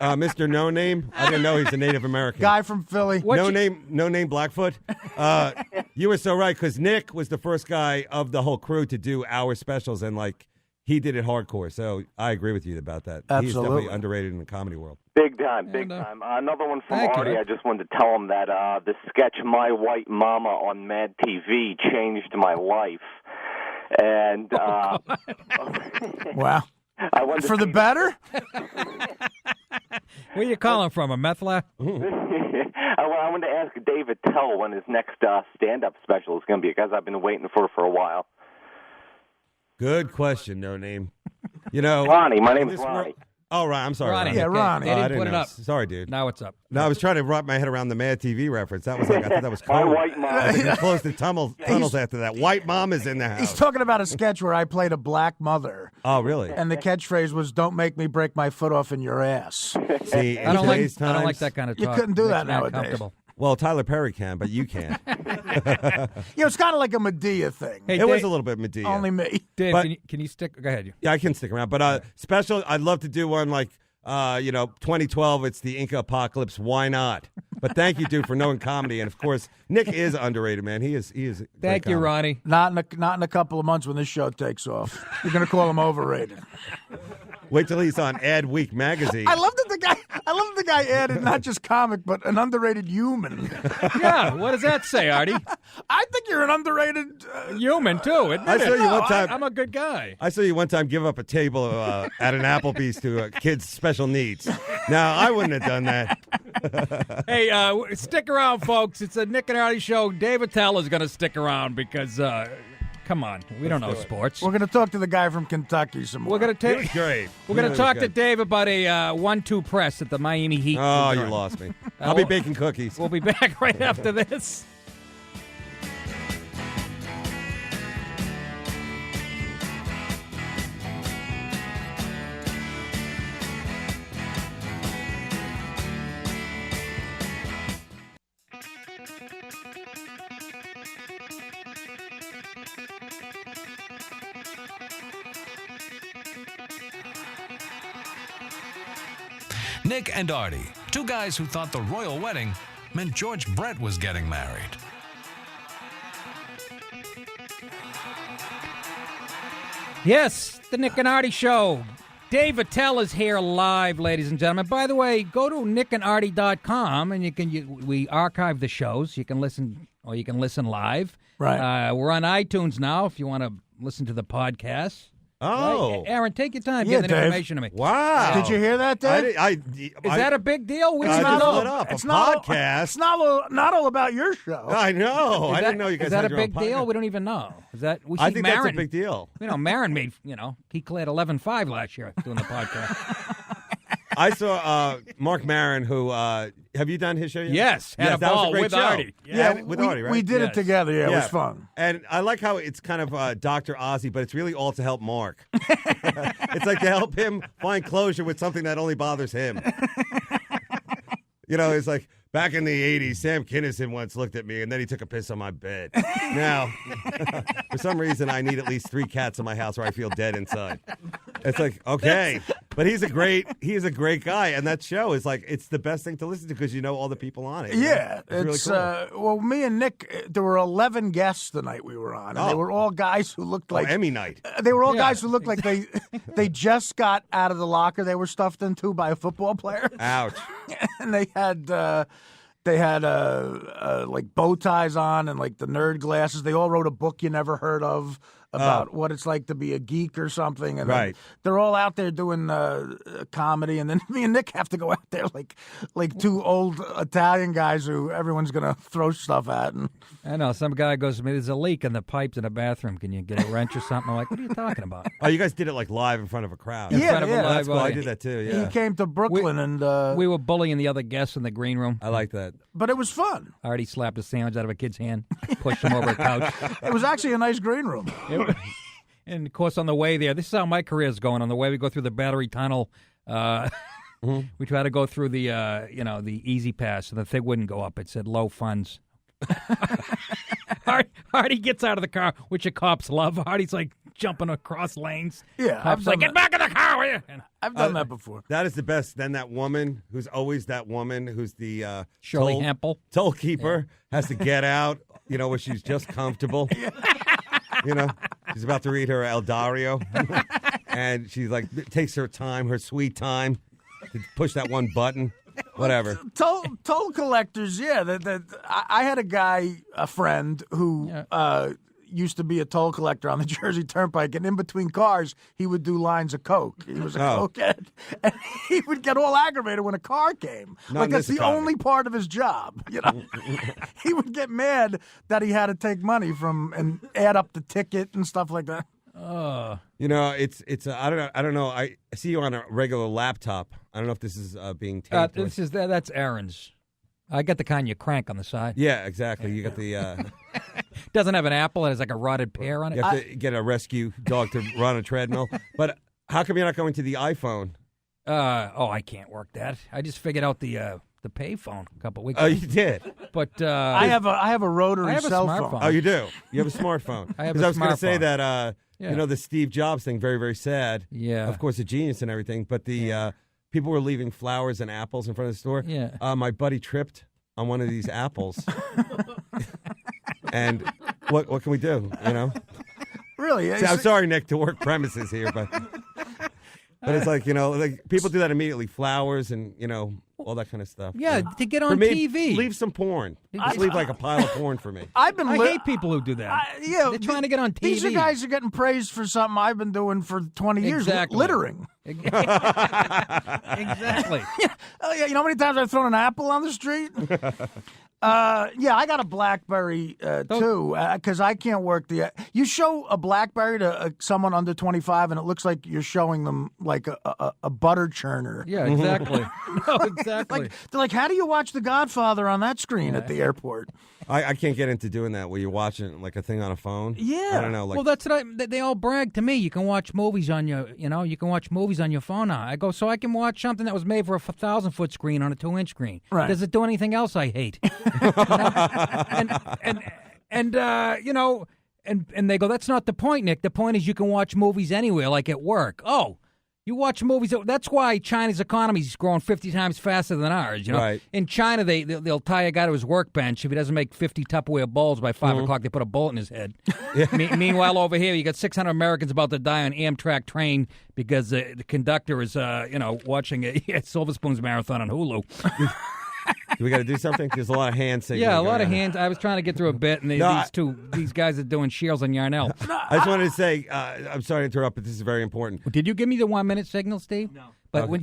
Mr. No Name. I didn't know he's a Native American. Guy from Philly. No name Blackfoot. You were so right because Nick was the first guy of the whole crew to do our specials and he did it hardcore. So I agree with you about that. Absolutely. He's definitely underrated in the comedy world. Big time. Another one from Thank Artie. you. I just wanted to tell him that the sketch "My White Mama" on Mad TV changed my life, and wow, I wanted for the better. Where you calling from? A meth lab? I wanted to ask David Tell when his next stand-up special is going to be, because I've been waiting for a while. Good question, No Name. Ronnie. My name is Ronnie. Oh, right. I'm sorry. Ronnie. Ronnie. Yeah, Ronnie. They I didn't didn't put it know. up. Sorry, dude. Now it's up. No, I was trying to wrap my head around the Mad TV reference. That was I thought that was cool. My white mom. I think we closed the tunnels after that. White mom is in the house. He's talking about a sketch where I played a black mother. Oh, really? And the catchphrase was, "Don't make me break my foot off in your ass." See, I don't today's like times, that kind of You talk. couldn't do Makes that me nowadays. uncomfortable. Well, Tyler Perry can, but you can't. It's kind of like a Medea thing. Hey, It was Dave, a little bit Medea. Only me. Dave, but- can you stick? Go ahead. Yeah, I can stick around. But special, I'd love to do one like, 2012, it's the Inca apocalypse. Why not? But thank you, dude, for knowing comedy. And, of course, Nick is underrated, man. He is. Thank you, Ronnie. Not in a couple of months when this show takes off. You're going to call him overrated. Wait till he's on Ad Week magazine. I love that the guy added not just comic, but an underrated human. Yeah, what does that say, Artie? I think you're an underrated Human, too. Admit I saw it. you one time. I'm a good guy. I saw you one time give up a table at an Applebee's to kids' special needs. Now, I wouldn't have done that. Hey, stick around, folks. It's a Nick and Artie show. David Tell is going to stick around because Come on, we don't know sports. We're going to talk to the guy from Kentucky some more. We're going to take. Great. We're going to talk to Dave about a 1-2 press at the Miami Heat. Oh, you lost me. I'll be baking cookies. We'll be back right after this. Nick and Artie, two guys who thought the royal wedding meant George Brett was getting married. Yes, the Nick and Artie Show. Dave Attell is here live, ladies and gentlemen. By the way, go to nickandartie.com and we archive the shows. You can listen or you can listen live. Right. We're on iTunes now if you want to listen to the podcast. Oh. Right? Aaron, take your time Yeah, getting Dave. information to me. Wow. Did you hear that, Dave? Is that a big deal? We I don't just know. lit up. It's a not podcast. It's not all about your show. I know. I didn't know you guys Is that had a your own big deal? podcast. We don't even know. Is that? We I see think Marin, that's a big deal. Marin made, he cleared 11.5 last year doing the podcast. I saw Mark Maron, who have you done his show yet? Yes, had a that was ball great with show. Artie. Yeah, with we, Artie, right? we did it together. Yeah, it was fun. And I like how it's kind of Dr. Ozzy, but it's really all to help Mark. It's like to help him find closure with something that only bothers him. It's like, back in the 80s, Sam Kinison once looked at me, and then he took a piss on my bed. Now, for some reason, I need at least 3 cats in my house or I feel dead inside. It's like, okay. But he's a great guy, and that show is like, it's the best thing to listen to because you know all the people on it. Yeah, it's really cool. Well, me and Nick, there were 11 guests the night we were on, and they were all guys who looked like Emmy night. They were all guys who looked like they just got out of the locker they were stuffed into by a football player. Ouch. And they had like bow ties on and like the nerd glasses. They all wrote a book you never heard of about what it's like to be a geek or something. And then they're all out there doing comedy, and then me and Nick have to go out there like 2 old Italian guys who everyone's gonna throw stuff at. And I know some guy goes to me, "There's a leak in the pipes in the bathroom. Can you get a wrench or something?" I'm like, "What are you talking about?" Oh, you guys did it like live in front of a crowd. In front of a live That's cool. I audience. did that too. Yeah. he came to Brooklyn, and We were bullying the other guests in the green room. I like that. but it was fun. Artie slapped a sandwich out of a kid's hand, pushed him over a couch. It was actually a nice green room. And of course, on the way there, this is how my career is going. On the way, we go through the Battery Tunnel. We try to go through the the Easy Pass, and the thing wouldn't go up. It said low funds. Artie gets out of the car, which the cops love. Artie's like jumping across lanes. Yeah, Cops like, get back in the car, will you? And I've done that before. That is the best. Then that woman, who's always that woman, who's the Shirley Hempel. toll keeper, has to get out, where she's just comfortable. She's about to read her El Dario. And she's like, takes her time, her sweet time, to push that one button. Whatever. Toll collectors, yeah. I had a friend who used to be a toll collector on the Jersey Turnpike, and in between cars, he would do lines of coke. He was a cokehead, and he would get all aggravated when a car came. Not that's the economy. only part of his job. He would get mad that he had to take money from and add up the ticket and stuff like that. It's I don't know. I see you on a regular laptop. I don't know if this is being taped. That's Aaron's. I got the kind you crank on the side. Yeah, exactly. You got the. Doesn't have an apple. It has like a rotted pear on it. You have to get a rescue dog to run a treadmill. But how come you're not going to the iPhone? I can't work that. I just figured out the payphone a couple weeks ago. Oh, you did? But I have a rotary cell phone. Oh, you do? You have a smartphone? I have Because I was going to say smartphone. that, the Steve Jobs thing, very, very sad. Yeah. Of course, a genius and everything. But the people were leaving flowers and apples in front of the store. Yeah. My buddy tripped on one of these apples. And what can we do, Really? See, I'm sorry, Nick, to work premises here, but it's like, people do that immediately. Flowers and, all that kind of stuff. Yeah, to get on For me, TV. Leave some porn. Just leave like a pile of porn for me. I hate people who do that. They're trying to get on TV. These are guys who are getting praised for something I've been doing for 20 years, Exactly. littering. Exactly. Oh yeah, you know how many times I've thrown an apple on the street? Yeah, I got a BlackBerry too, because I can't work the. You show a BlackBerry to someone under 25, and it looks like you're showing them like a butter churner. Yeah, exactly. No, exactly. They're like, how do you watch The Godfather on that screen at the airport? I can't get into doing that where you're watching like a thing on a phone. Yeah. I don't know. Like, Well, that's what they all brag to me. You can watch movies on your, you can watch movies on your phone now. I go, so I can watch something that was made for a 1,000-foot screen on a 2-inch screen. Right. Does it do anything else I hate? And they go, that's not the point, Nick. The point is you can watch movies anywhere, like at work. Oh, you watch movies. That's why China's economy is growing 50 times faster than ours. Right. In China, they'll tie a guy to his workbench. If he doesn't make 50 Tupperware bowls by 5 o'clock, they put a bullet in his head. Meanwhile, over here, you got 600 Americans about to die on Amtrak train because the conductor is, watching a Silver Spoons marathon on Hulu. do we got to do something? There's a lot of hand signals. Yeah, a lot going of on. hands. I was trying to get through a bit, and these guys are doing Shields and Yarnell. I just wanted to say, I'm sorry to interrupt, but this is very important. Did you give me the 1-minute signal, Steve? No. But when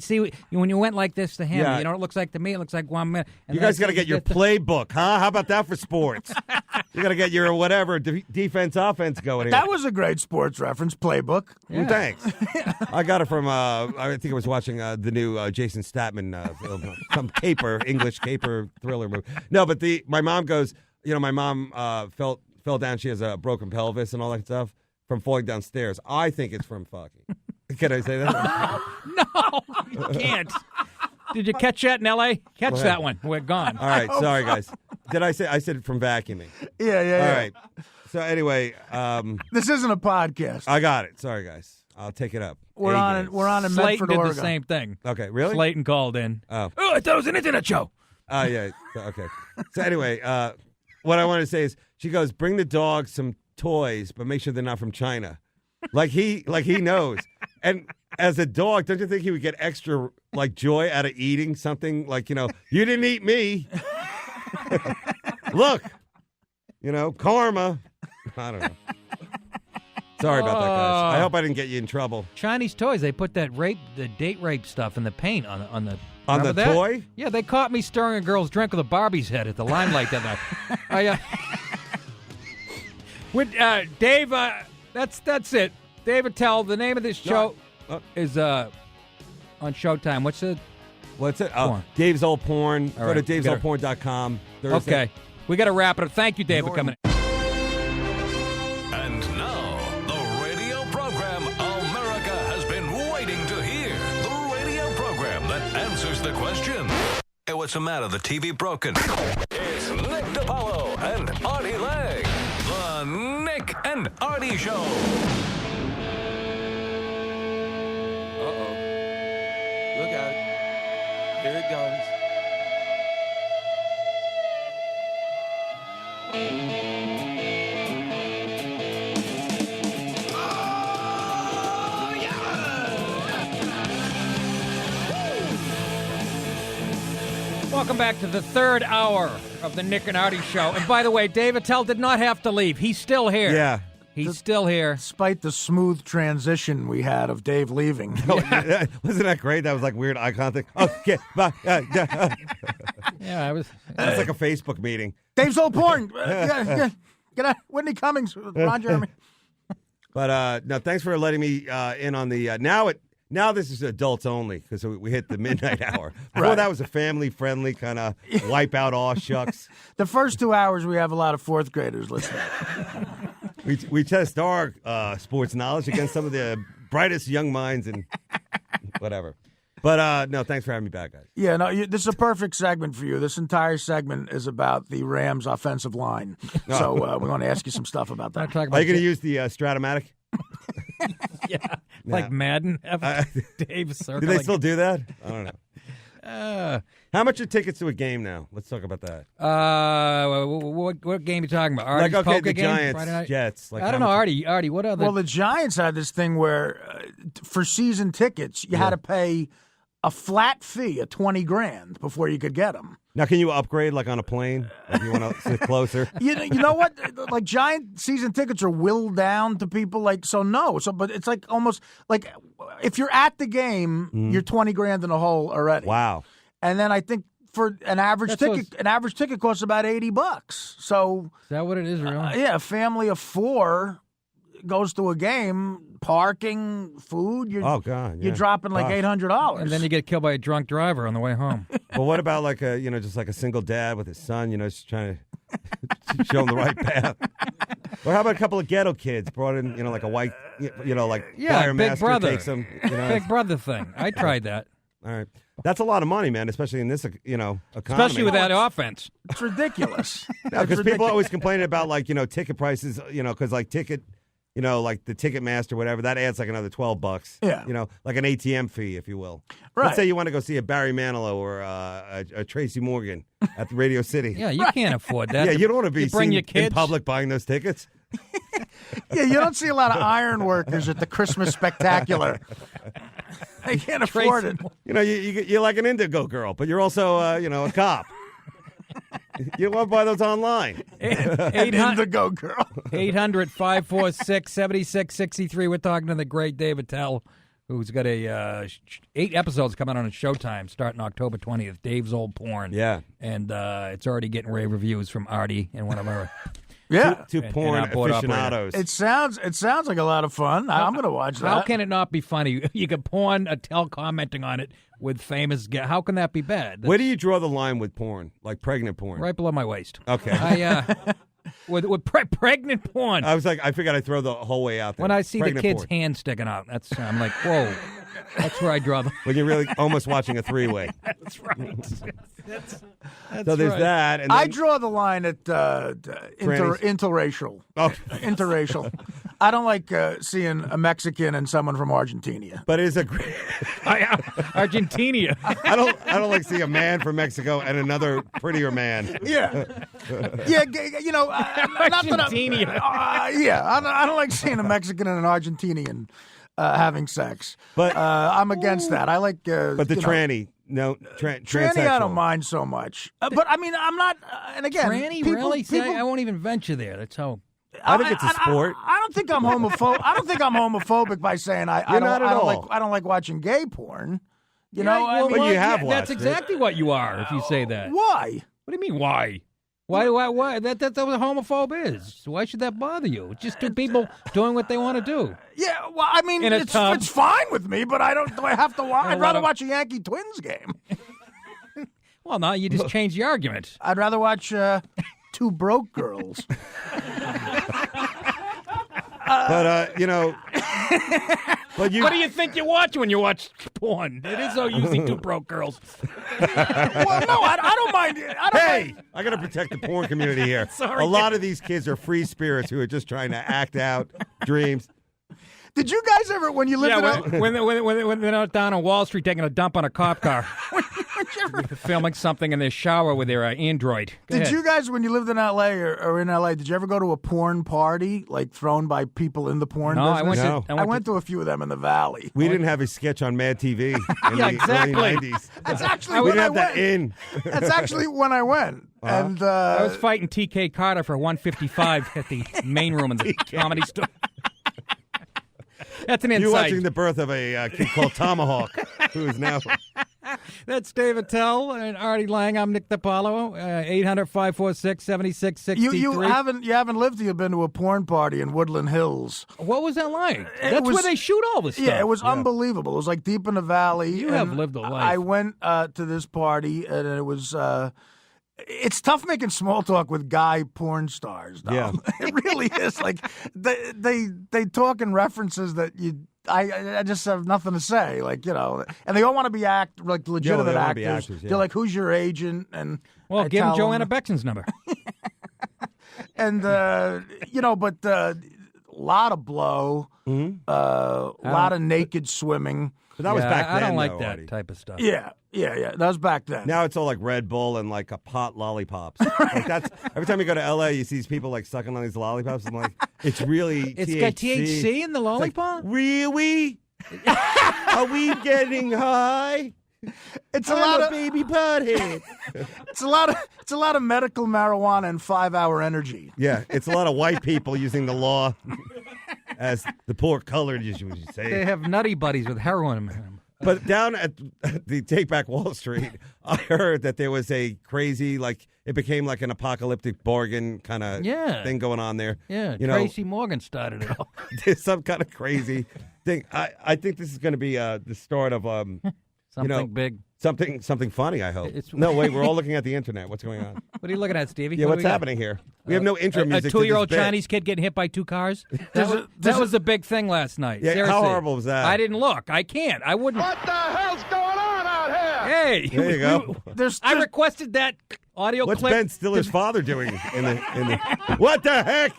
you went like this to him, Yeah. you know what it looks like to me? It looks like 1 minute. And You guys got to that's- get your playbook, huh? How about that for sports? You got to get your whatever defense, offense going here. That was a great sports reference playbook. Thanks. I got it from, I think I was watching the new Jason Statham film, some English caper thriller movie. No, but my mom goes, my mom fell down. She has a broken pelvis and all that stuff from falling downstairs. I think it's from fucking. Can I say that? No, you can't. Did you catch that in L.A.? Catch that one. We're gone. All right, sorry, guys. I said it from vacuuming. Yeah. All right. So anyway, This isn't a podcast. I got it. Sorry, guys. I'll take it up. We're on in Slayton Medford, did Oregon. the same thing. Okay, really? Slayton called in. Oh, I thought it was an internet show. yeah. Okay. So anyway, what I want to say is, she goes, bring the dog some toys, but make sure they're not from China. Like he knows. And as a dog, don't you think he would get extra joy out of eating something you didn't eat me. Look, karma. I don't know. Sorry about that, guys. I hope I didn't get you in trouble. Chinese toys, they put the date rape stuff in the paint on the On the remember that? toy? Yeah, they caught me stirring a girl's drink with a Barbie's head at the Limelight that night. Dave, that's it. Dave Attell, the name of this show is on Showtime. What's it? Porn. Dave's Old Porn. All Go to right, davesoldporn.com. Okay. We got to wrap it up. Thank you, Dave, for coming in. And now, the radio program America has been waiting to hear. The radio program that answers the question, hey, what's the matter? The TV broken. It's Nick DiPaolo and Artie Lang. The Nick and Artie Show. Look out. Here it goes. Welcome back to the third hour of the Nick and Artie Show. And by the way, Dave Attell did not have to leave. He's still here. Yeah. He's still here. Despite the smooth transition we had of Dave leaving. Wasn't that great? That was weird eye contact. Okay, bye. Yeah, I was. It's like a Facebook meeting. Dave's Old Porn. Get out. Whitney Cummings, Ron Jeremy. But no, thanks for letting me in on the now this is adults only because we hit the midnight hour. Before Right. that was a family friendly kind of wipe out aw shucks. The first 2 hours, we have a lot of fourth graders listening. We test our sports knowledge against some of the brightest young minds and whatever. But no, thanks for having me back, guys. Yeah, no, this is a perfect segment for you. This entire segment is about the Rams' offensive line. So we're going to ask you some stuff about that. Are you going to use the Stratomatic? Yeah, like Madden. Dave Do they still do that? I don't know. How much are tickets to a game now? Let's talk about that. What game are you talking about? Artie's okay, poker the game? Giants, Friday night? Jets. I don't know, Artie, what other? Well, the Giants had this thing where for season tickets, you had to pay a flat fee of $20,000 before you could get them. Now, can you upgrade like on a plane if you want to sit closer? You know what? Like giant season tickets are willed down to people. Like but it's like almost like if you're at the game, you're $20,000 in the hole already. Wow. And then I think for an average ticket costs about $80. So Is that what it is, really? yeah, a family of 4 goes to a game, parking, food. You're dropping like $800, And then you get killed by a drunk driver on the way home. Well, what about like just like a single dad with his son, just trying to show him the right path? Or how about a couple of ghetto kids brought in, like a white, like choir Big master Brother. takes them, Big Brother thing. I tried that. All right. That's a lot of money, man, especially in this, economy. Especially with that offense. It's ridiculous. No, because people always complaining about like, ticket prices, because like ticket, like the Ticketmaster, whatever, that adds like another $12. Yeah. Like an ATM fee, if you will. Right. Let's say you want to go see a Barry Manilow or a Tracy Morgan at the Radio City. Yeah, you can't afford that. Yeah, you don't want to be bring seen your kids in public buying those tickets. Yeah, you don't see a lot of iron workers at the Christmas Spectacular. They can't afford it. You're like an indigo girl, but you're also, a cop. You don't want to buy those online. Indigo girl. 800-546-7663. We're talking to the great David Tell, who's got 8 episodes coming on Showtime starting October 20th. Dave's Old Porn. Yeah. And it's already getting rave reviews from Artie and one of our two porn and our board aficionados. It sounds like a lot of fun. I'm going to watch that. How can it not be funny? You can porn a Tell commenting on it with famous guests. How can that be bad? Where do you draw the line with porn? Like pregnant porn? Right below my waist. Okay. With pregnant porn. I was like, I figured I'd throw the whole way out there. When I see pregnant the kid's porn. hand sticking out, I'm like, whoa. That's where I draw the. When you're really almost watching a three-way. That's right. That's so there's right. that. And I then, draw the line at interracial. Oh. Interracial. I don't like seeing a Mexican and someone from Argentina. But it's a great Argentina. I don't like seeing a man from Mexico and another prettier man. Yeah. Argentina. I don't like seeing a Mexican and an Argentinian having sex. But I'm against that. I like. But the tranny. No, tranny, transsexual. I don't mind so much. But I mean, I'm not. And again, Tranny, really? See, I won't even venture there. That's how. I think it's a sport. I don't think I'm homophobic. I don't think I'm homophobic by saying I don't like watching gay porn. You know, but you have watched That's it. exactly what you are if you say that. Why? What do you mean, why? Why? That's what a homophobe is. Why should that bother you? It's just two people doing what they want to do. Yeah, well, I mean, it's fine with me, but I don't. Do I have to watch? I'd rather watch a Yankee Twins game. Well, no, you just change the argument. I'd rather watch two broke girls. But but you. What do you think you watch when you watch porn? It is so usually two broke girls. Well, no, I don't mind. Hey, I got to protect the porn community here. Sorry. A lot of these kids are free spirits who are just trying to act out dreams. Did you guys ever, when you lived when they're out down on Wall Street taking a dump on a cop car, filming something in their shower with their Android? Did you guys, when you lived in L.A. or in L.A., did you ever go to a porn party, like thrown by people in the porn business? I went to a few of them in the Valley. We didn't have a sketch on Mad TV in Yeah, the exactly. early 90s. That's actually we when didn't I have that went. in. That's actually when I went. And I was fighting T.K. Carter for 155 at the main room in the comedy store. That's an insight. You're watching the birth of a kid called Tomahawk, who is now. That's David Tell and Artie Lang. I'm Nick DiPaolo. 800-546-7663. You haven't lived here. You've been to a porn party in Woodland Hills. What was that like? That's where they shoot all this stuff. Yeah, it was unbelievable. It was like deep in the valley. You have lived a life. I went to this party, and it was. It's tough making small talk with guy porn stars. Though. Yeah, it really is. Like they talk in references that I just have nothing to say. Like and they all want to be legitimate actors. They're like, "Who's your agent?" And give him Joanna Bexon's number. And but a lot of blow, a lot of naked swimming. But that was back then. I don't like that Artie. type of stuff. Yeah. That was back then. Now it's all like Red Bull and like a pot lollipops. Like that's every time you go to LA, you see these people like sucking on these lollipops. I'm like, it's really It's THC. got THC in the lollipop? Like, really? Are we getting high? It's a lot of baby butthead. It's a lot of medical marijuana and 5-hour energy. Yeah, it's a lot of white people using the law as the poor colored, as you would say. They have nutty buddies with heroin in them. But down at the Take Back Wall Street, I heard that there was a crazy, like, it became like an apocalyptic bargain kind of thing going on there. Yeah, you Tracy Morgan started it all. There's some kind of crazy thing. I think this is going to be the start of Something big. Something funny, I hope. No, wait, we're all looking at the internet. What's going on? What are you looking at, Stevie? Yeah, What what's do we got? happening here? We have no intro music. A 2-year-old to this bit. Chinese kid getting hit by 2 cars? That was a big thing last night. Yeah, Seriously. how horrible was that? I didn't look. I can't. I wouldn't. What the hell's going on out here? Hey. There you go. I requested that audio What's clip. Ben Stiller's father doing in the What the heck?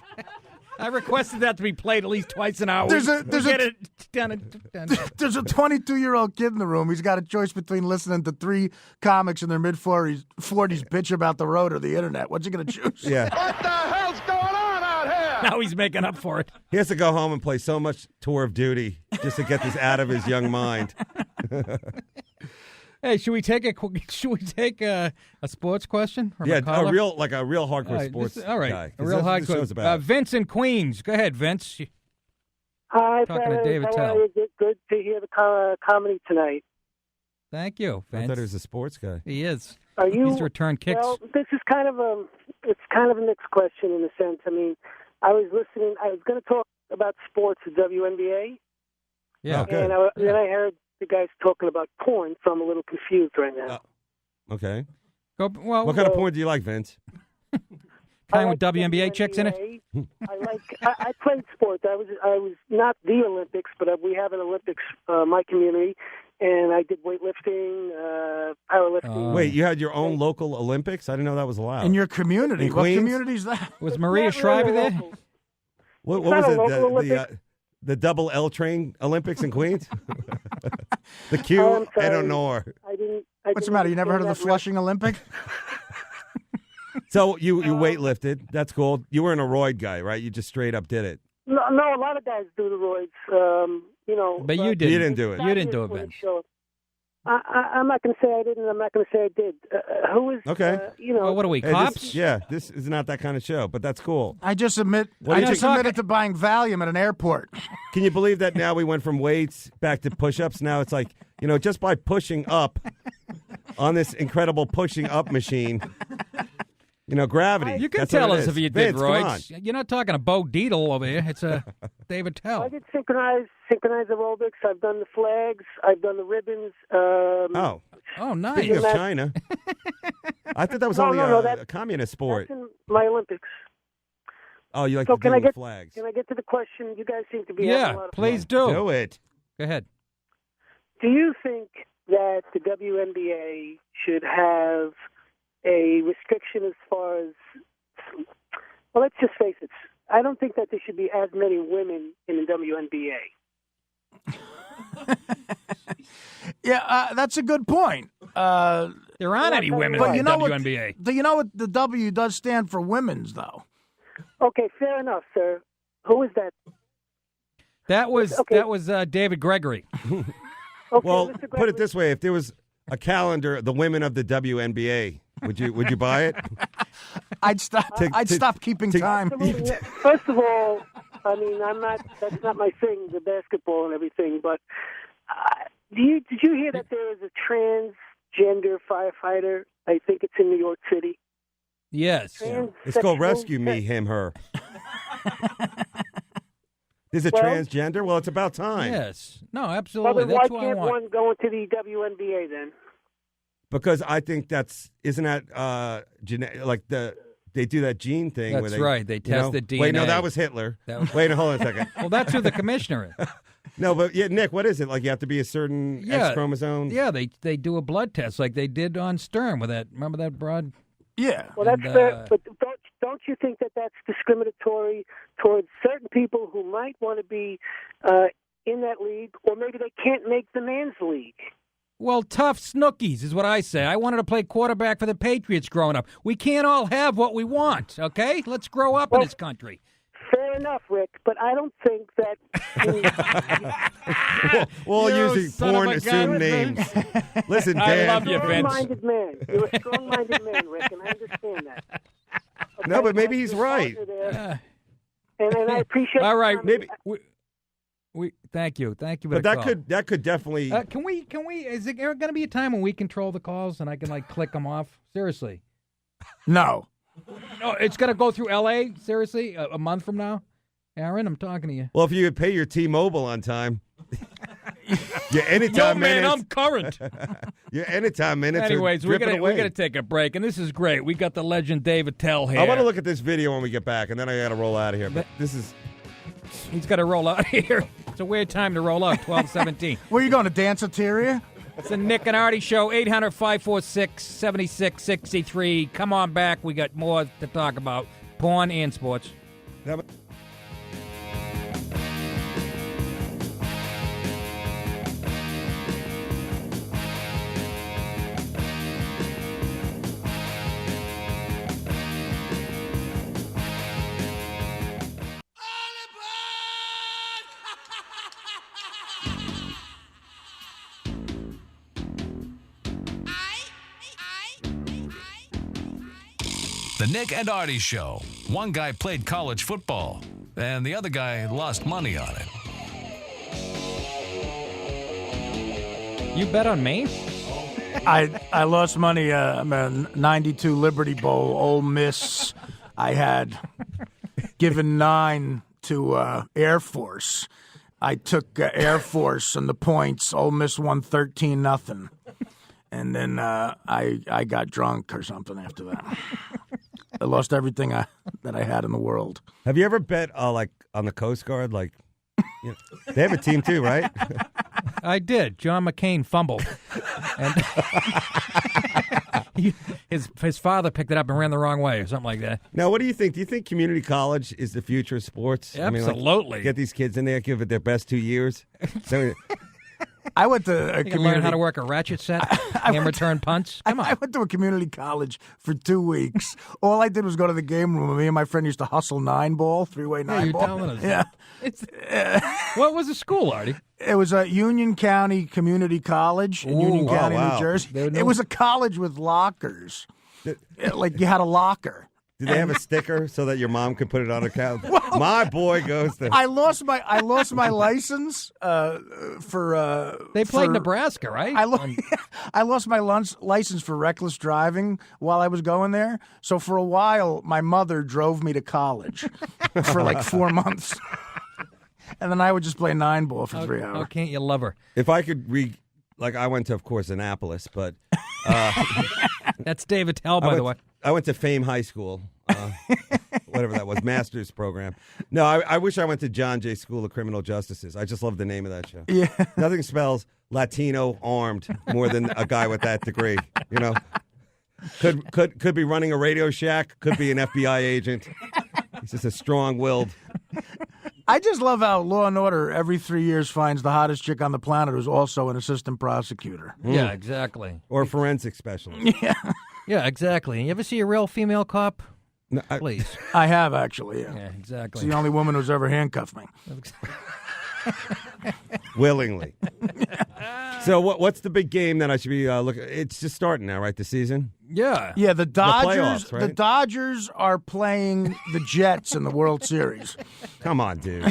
I requested that to be played at least twice an hour. There's a 22-year-old kid in the room. He's got a choice between listening to 3 comics in their mid-40s bitch about the road or the internet. What's he going to choose? Yeah. What the hell's going on out here? Now he's making up for it. He has to go home and play so much Tour of Duty just to get this out of his young mind. Hey, should we take a sports question? From Yeah, caller? a real hardcore All right, sports all right, guy. a real That's what this hardcore. show's about. Vince in Queens. Go ahead, Vince. Hi, Talking to fellas. David How Tell. are you? Good to hear the comedy tonight. Thank you, Vince. I thought he was a sports guy. He is. Are you? He's return kicks. Well, this is kind of a mixed question in a sense. I mean, I was listening. I was going to talk about sports, the WNBA. Yeah. Okay. And then I heard the guys talking about porn, so I'm a little confused right now. Okay. Well, what kind of porn do you like, Vince? Kind with WNBA chicks in it? I played sports. I was not the Olympics, but we have an Olympics, my community, and I did weightlifting, powerlifting. Wait, you had your own local Olympics? I didn't know that was allowed. In your community. In What Queens? community is that? Was Maria Not Shriver really there? local. What It's not was a it? local Olympics. The double L train Olympics in Queens? The Q I'm sorry. and Honor. What's the matter? You never heard of the Flushing Olympic? So you weightlifted. That's cool. You weren't a roid guy, right? You just straight up did it. No, a lot of guys do the roids. But you didn't. You didn't do it. You didn't do it, Vince. I'm not going to say I didn't. I'm not going to say I did. Who is? Okay. Well, what are we, Hey, cops? this is not that kind of show, but that's cool. I just What I did you- just admitted to buying Valium at an airport. Can you believe that now we went from weights back to push-ups? Now it's like, just by pushing up on this incredible pushing up machine, gravity. You can that's what tell it us is. if you did Vince, come on. roids. You're not talking a Bo Deedle over here. It's a David Tell. I did synchronized aerobics. I've done the flags. I've done the ribbons. Oh, nice. Speaking of China, I thought that was No, only no, a that- communist sport. That's in my Olympics. Oh, you like So to can do I get flags? Can I get to the question? You guys seem to be having a Yeah, lot of please fun. do. Do it. Go ahead. Do you think that the WNBA should have a restriction as far as? Well, let's just face it. I don't think that there should be as many women in the WNBA. Yeah, that's a good point. There aren't any women But in you the know what? WNBA. Do you know what the W does stand for? Women's, though. Okay, fair enough, sir. Who is that? That was Okay. David Gregory. Okay, Well, Mr. put it Gregory. this way: if there was a calendar, the women of the WNBA, would you buy it? I'd stop. I'd stop keeping time. Absolutely. First of all, I mean, that's not my thing, the basketball and everything. But did you hear that there is a transgender firefighter? I think it's in New York City. Yes. It's called Rescue Me, Him, Her. Is it Well- transgender? Well, it's about time. Yes. No, Well, absolutely. then why That's what I can't want. one go into the WNBA then? Because I think isn't that like they do that gene thing? where That's they, right. They test the DNA. Wait, no, that was Hitler. Wait, hold on a second. Well, that's who the commissioner is. No, but yeah, Nick, what is it? Like you have to be a certain X chromosome? Yeah, they do a blood test like they did on Stern with that. Remember that broad? Yeah. Well, that's And, fair, but don't you think that that's discriminatory towards certain people who might want to be in that league, or maybe they can't make the men's league? Well, tough snookies is what I say. I wanted to play quarterback for the Patriots growing up. We can't all have what we want, okay? Let's grow up in this country. Fair fair enough, Rick, but I don't think that. We'll You using son of porn a assumed gun. names. Listen, I Dan. love you, Vince. Strong-minded man. You're a strong-minded man, Rick, and I understand that. Okay, No, but maybe he's your right. partner there. And I appreciate. All right, Maybe. we thank you for But the that call. could definitely. Can we? Is there going to be a time when we control the calls and I can like click them off? Seriously. No. No, it's going to go through L.A. Seriously, a month from now. Aaron, I'm talking to you. Well, if you would pay your T-Mobile on time. Your anytime man, minutes. I'm current. Your anytime minutes. Anyways, are we're dripping gonna away. take a break, and this is great. We got the legend David Tell here. I want to look at this video when we get back, and then I got to roll out of here. But this is. He's got to roll out here. It's a weird time to roll out. 12:17. Where you going to Danceteria? It's the Nick and Artie Show. 800-546-7663. Come on back. We got more to talk about. Porn and sports. The Nick and Artie Show. One guy played college football, and the other guy lost money on it. You bet on Maine? I lost money. I'm a 92 Liberty Bowl, Ole Miss. I had given 9 to Air Force. I took Air Force and the points. Ole Miss won 13-0. And then I got drunk or something after that. I lost everything that I had in the world. Have you ever bet like on the Coast Guard? Like, you know, they have a team too, right? I did. John McCain fumbled. And his father picked it up and ran the wrong way or something like that. Now, what do you think? Do you think community college is the future of sports? Absolutely. I mean, like, get these kids in there, give it their best 2 years. So, I went to a You can community. learn how to work a ratchet set and return punts. Come on. I went to a community college for 2 weeks. All I did was go to the game room. Me and my friend used to hustle 9-ball, three-way 9-ball. you're telling us. Yeah. What was the school, Artie? It was a Union County Community College in Union Ooh. County, Oh, wow. New Jersey. There were no- It was a college with lockers. Like you had a locker. did they have a sticker so that your mom could put it on her couch? My boy goes to. I lost my license for. They played for- Nebraska, right? I lost my license for reckless driving while I was going there. So for a while, my mother drove me to college for like 4 months, and then I would just play 9-ball for 3 hours. Oh, can't you love her? If I could like I went to, of course, Annapolis, but That's David Tell, by the way. I went to Fame High School, whatever that was, master's program. No, I wish I went to John Jay School of Criminal Justices. I just love the name of that show. Yeah. Nothing spells Latino armed more than a guy with that degree. You know, could be running a Radio Shack, could be an FBI agent. He's just a strong-willed. I just love how Law and Order every 3 years finds the hottest chick on the planet who's also an assistant prosecutor. Yeah, exactly. Or a forensic specialist. Yeah, exactly. You ever see a real female cop? No, Please. I have actually. Yeah. Yeah, It's exactly. the only woman who's ever handcuffed me. willingly. So what's the big game that I should be looking? It's just starting now, right? The season. Yeah. Yeah, the Dodgers. playoffs, right? The Dodgers are playing the Jets in the World Series. Come on, dude. No,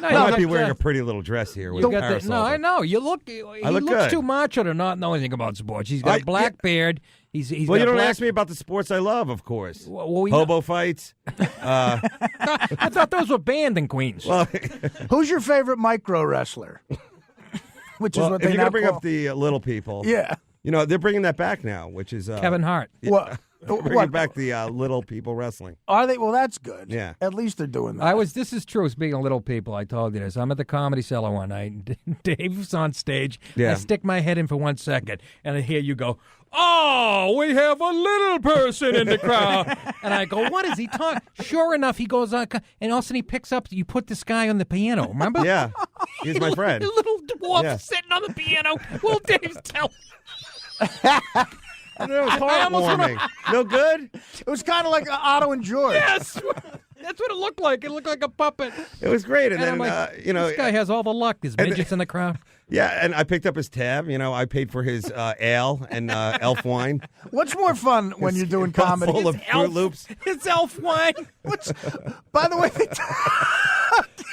I you might got be wearing the- a pretty little dress here with You a got the, parasol. no, I know. You look. He look looks good. too macho to not know anything about sports. He's got a black beard. He's Well, got you a don't black... ask me about the sports I love, of course. we Hobo fights. I thought those were banned in Queens. Well, Who's your favorite micro wrestler? Which is what if they you're now gonna bring call. up the little people, Yeah. you know they're bringing that back now, which is Kevin Hart. What? They're bringing back the little people wrestling. Are they? Well, that's good. Yeah. At least they're doing that. This is true. Speaking of little people, I told you this. I'm at the Comedy Cellar one night, and Dave's on stage. Yeah. I stick my head in for 1 second, and I hear you go, "Oh, we have a little person in the crowd." And I go, "What is he talking?" Sure enough, he goes on, and all of a sudden he picks up, you put this guy on the piano, remember? Yeah, he's my friend. A little dwarf Yeah. sitting on the piano. Well, Dave's telling. I know, it's heartwarming. No good? It was kind of like Otto and George. Yes. That's what it looked like. It looked like a puppet. It was great. And then, I'm like, this guy has all the luck. There's midgets in the crowd. Yeah, and I picked up his tab. I paid for his ale and elf wine. What's more fun when you're doing comedy? Full of Fruit Loops. It's elf wine. By the way,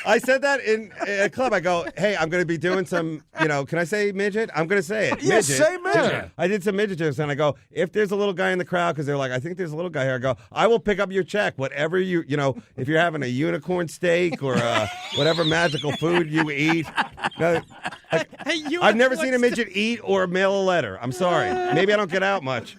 I said that in a club. I go, hey, I'm going to be doing some, can I say midget? I'm going to say it. Yes, say midget. I did some midget jokes, and I go, if there's a little guy in the crowd, because they're like, I think there's a little guy here. I go, I will pick up your check, whatever if you're having a unicorn steak or whatever magical food you eat. I've never seen a midget eat or mail a letter. I'm sorry. Maybe I don't get out much.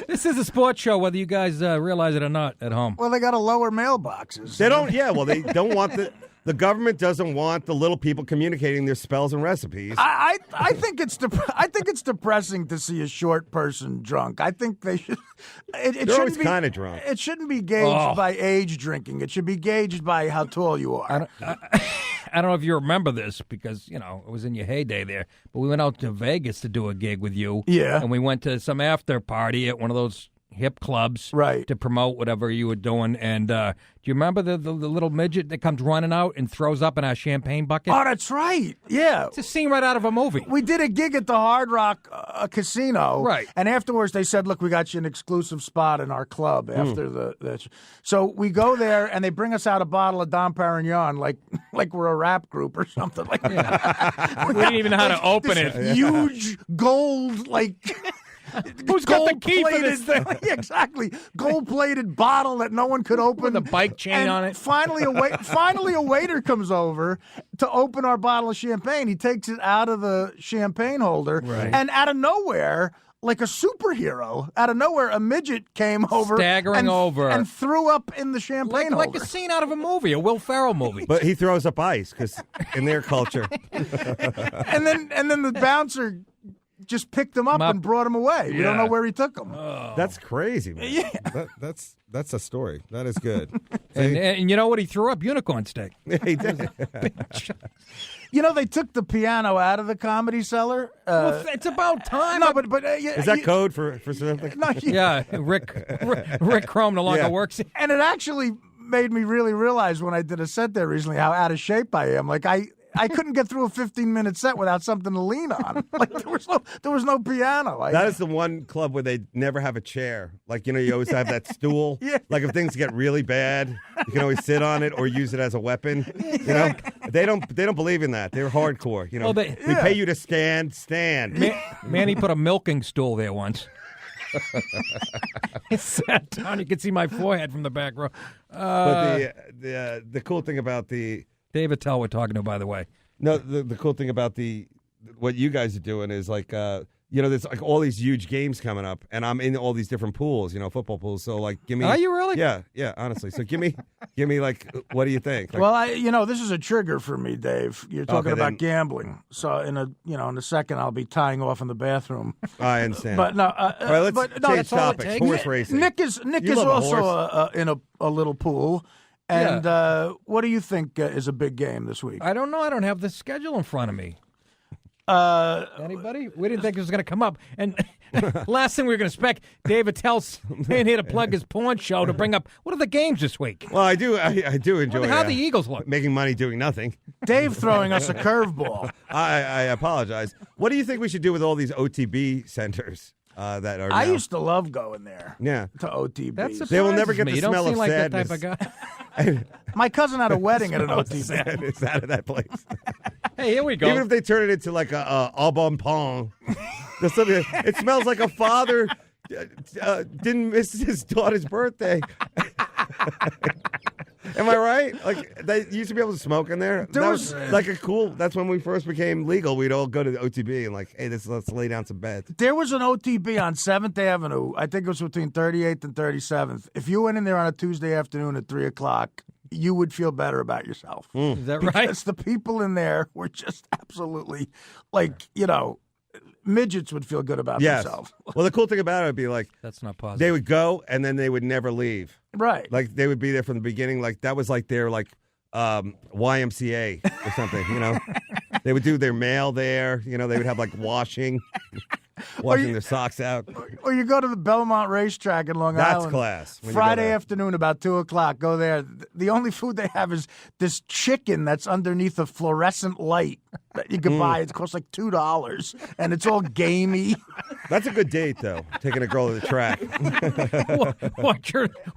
This is a sports show, whether you guys realize it or not at home. Well, they got to lower mailboxes. They don't. Yeah. Well, they don't want the government doesn't want the little people communicating their spells and recipes. I think it's depressing to see a short person drunk. I think they should. They're always kind of drunk. It shouldn't be gauged by age drinking. It should be gauged by how tall you are. I don't know if you remember this because, it was in your heyday there, but we went out to Vegas to do a gig with you. Yeah. And we went to some after party at one of those hip clubs to promote whatever you were doing. And do you remember the little midget that comes running out and throws up in our champagne bucket? Oh, that's right. Yeah. It's a scene right out of a movie. We did a gig at the Hard Rock Casino. Right. And afterwards they said, look, we got you an exclusive spot in our club after the So we go there and they bring us out a bottle of Dom Perignon like we're a rap group or something like that. We didn't even know how to open it. Huge gold, Who's got the key for this thing? Yeah, exactly. Gold-plated bottle that no one could open. With a bike chain on it. Finally, a waiter comes over to open our bottle of champagne. He takes it out of the champagne holder. Right. And out of nowhere, like a superhero, out of nowhere, a midget came over. Staggering over. And threw up in the champagne like holder. a scene out of a movie, a Will Ferrell movie. But he throws up ice because in their culture. and then the bouncer just picked him up and brought him away. We don't know where he took him. Oh. That's crazy, man. Yeah. That's a story. That is good. And you know what he threw up? Unicorn steak. He did. They took the piano out of the Comedy Cellar. It's about time. No, but is that code for something? No, yeah, Rick Chrome no longer works. And it actually made me really realize when I did a set there recently how out of shape I am. Like I couldn't get through a 15-minute set without something to lean on. Like there was no piano. That is the one club where they never have a chair. Like you always have that stool. Yeah. Like if things get really bad, you can always sit on it or use it as a weapon. They don't believe in that. They're hardcore. We pay you to stand. Manny put a milking stool there once. It sat down. You could see my forehead from the back row. But the cool thing about the David Tell we're talking to, by the way. No, the cool thing about what you guys are doing is there's like all these huge games coming up, and I'm in all these different pools, football pools. So give me. Are you really? Yeah, honestly. So give me what do you think? Well, this is a trigger for me, Dave. You're talking about gambling. So in a second, I'll be tying off in the bathroom. I understand. But no, all right, let's change topics. Horse racing. Nick is also in a little pool. And what do you think is a big game this week? I don't know. I don't have the schedule in front of me. Anybody? We didn't think it was going to come up. And last thing we were going to expect, David Tell's in here to plug his porn show to bring up, what are the games this week? Well, I do enjoy how the Eagles look. Making money doing nothing. Dave throwing us a curveball. I apologize. What do you think we should do with all these OTB centers? That are I used to love going there. Yeah. To OTB. They will never get the you smell don't seem of like sadness. That type of guy. My cousin had a wedding at an OTB. It's out of that place. Hey, here we go. Even if they turn it into like a bon pong, it smells like a father didn't miss his daughter's birthday. Am I right? Like they used to be able to smoke in there. That was like that's when we first became legal. We'd all go to the OTB and hey, let's lay down some beds. There was an OTB on 7th Avenue. I think it was between 38th and 37th. If you went in there on a Tuesday afternoon at 3:00, you would feel better about yourself. Is that right? Because the people in there were just absolutely midgets would feel good about themselves. Well, the cool thing about it would be that's not positive. They would go and then they would never leave. Right. Like they would be there from the beginning. Like that was like their YMCA or something. They would do their mail there. They would have washing. washing their socks out. Or you go to the Belmont Racetrack in Long That's Island. class. when you go Friday there. afternoon, about 2:00. Go there. The only food they have is this chicken that's underneath a fluorescent light that you can buy. It costs like $2, and it's all gamey. That's a good date, though. Taking a girl to the track.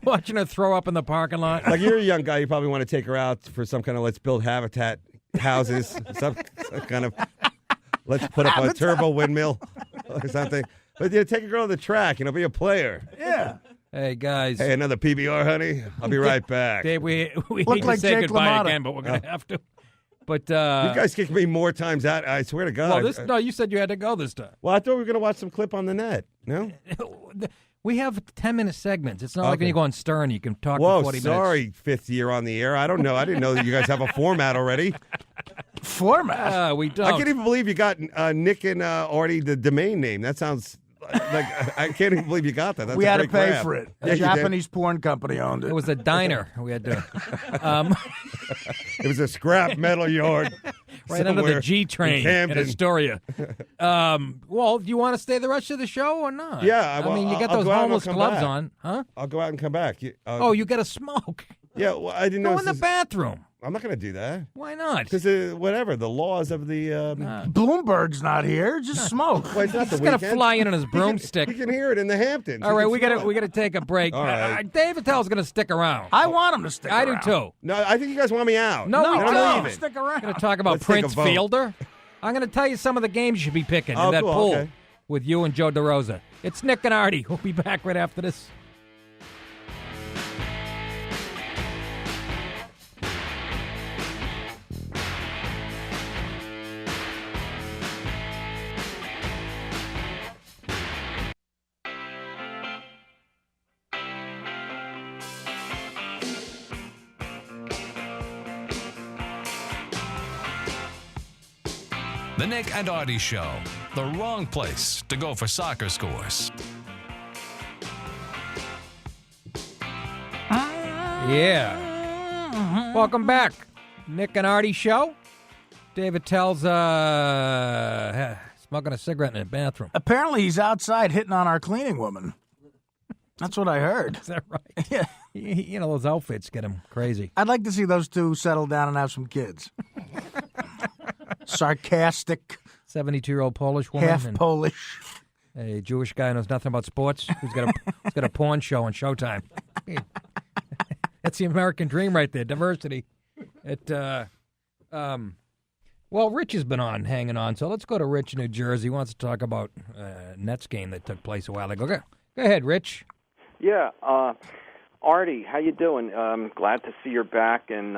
watching her throw up in the parking lot. Like, you're a young guy. You probably want to take her out for some kind of let's build habitat houses, some kind of let's put up a turbo windmill or something. But take a girl to the track. Be a player. Yeah. Hey, guys. Hey, another PBR, honey? I'll be right back. Dave, we Look need like to say Jake goodbye LaMotta. again, but we're going to have to. But You guys kicked me more times out. I swear to God. no, you said you had to go this time. Well, I thought we were going to watch some clip on the net. No? We have 10-minute segments. It's not like when you go on Stern, you can talk Whoa, for 40 sorry, minutes. fifth year on the air. I don't know. I didn't know that you guys have a format already. Format? We don't. I can't even believe you got Nick and Artie the domain name. That sounds like I can't even believe you got that. That's We a had to great pay grab. for it. Yeah, A you did. Japanese porn company owned it. It was a diner. We had to. It was a scrap metal yard. Right under the G train in Camden. Astoria. Well, do you want to stay the rest of the show or not? Yeah, I mean, you got I'll those go out and homeless I'll come gloves back. on, huh? I'll go out and come back. You got to smoke. Yeah, well, I didn't know. Go in the bathroom. I'm not going to do that. Why not? Because whatever the laws of the. Bloomberg's not here. Just smoke. Well, it's not the He's gonna weekend. fly in on his broomstick. You can hear it in the Hamptons. All You right, can we smell got to take a break. All right. Dave Attell's going to stick around. I want him to stick I around. do too. No, I think you guys want me out. No, we And I'm don't. leaving. Stick around. I'm going to talk about Let's take a Prince vote. Fielder. I'm going to tell you some of the games you should be picking in that cool, pool okay. with you and Joe DeRosa. It's Nick and Artie. We'll be back right after this. The Nick and Artie Show. The wrong place to go for soccer scores. Yeah. Welcome back. Nick and Artie Show. David tells smoking a cigarette in the bathroom. Apparently, he's outside hitting on our cleaning woman. That's what I heard. Is that right? Yeah. You know, those outfits get him crazy. I'd like to see those two settle down and have some kids. Sarcastic, 72-year-old Polish woman. half and Polish. a Jewish guy who knows nothing about sports who's got a porn show on Showtime. That's the American dream right there, diversity. Well, Rich has been hanging on, so let's go to Rich in New Jersey. He wants to talk about Nets game that took place a while ago. Go ahead, Rich. Yeah, Artie, how you doing? Glad to see you're back, and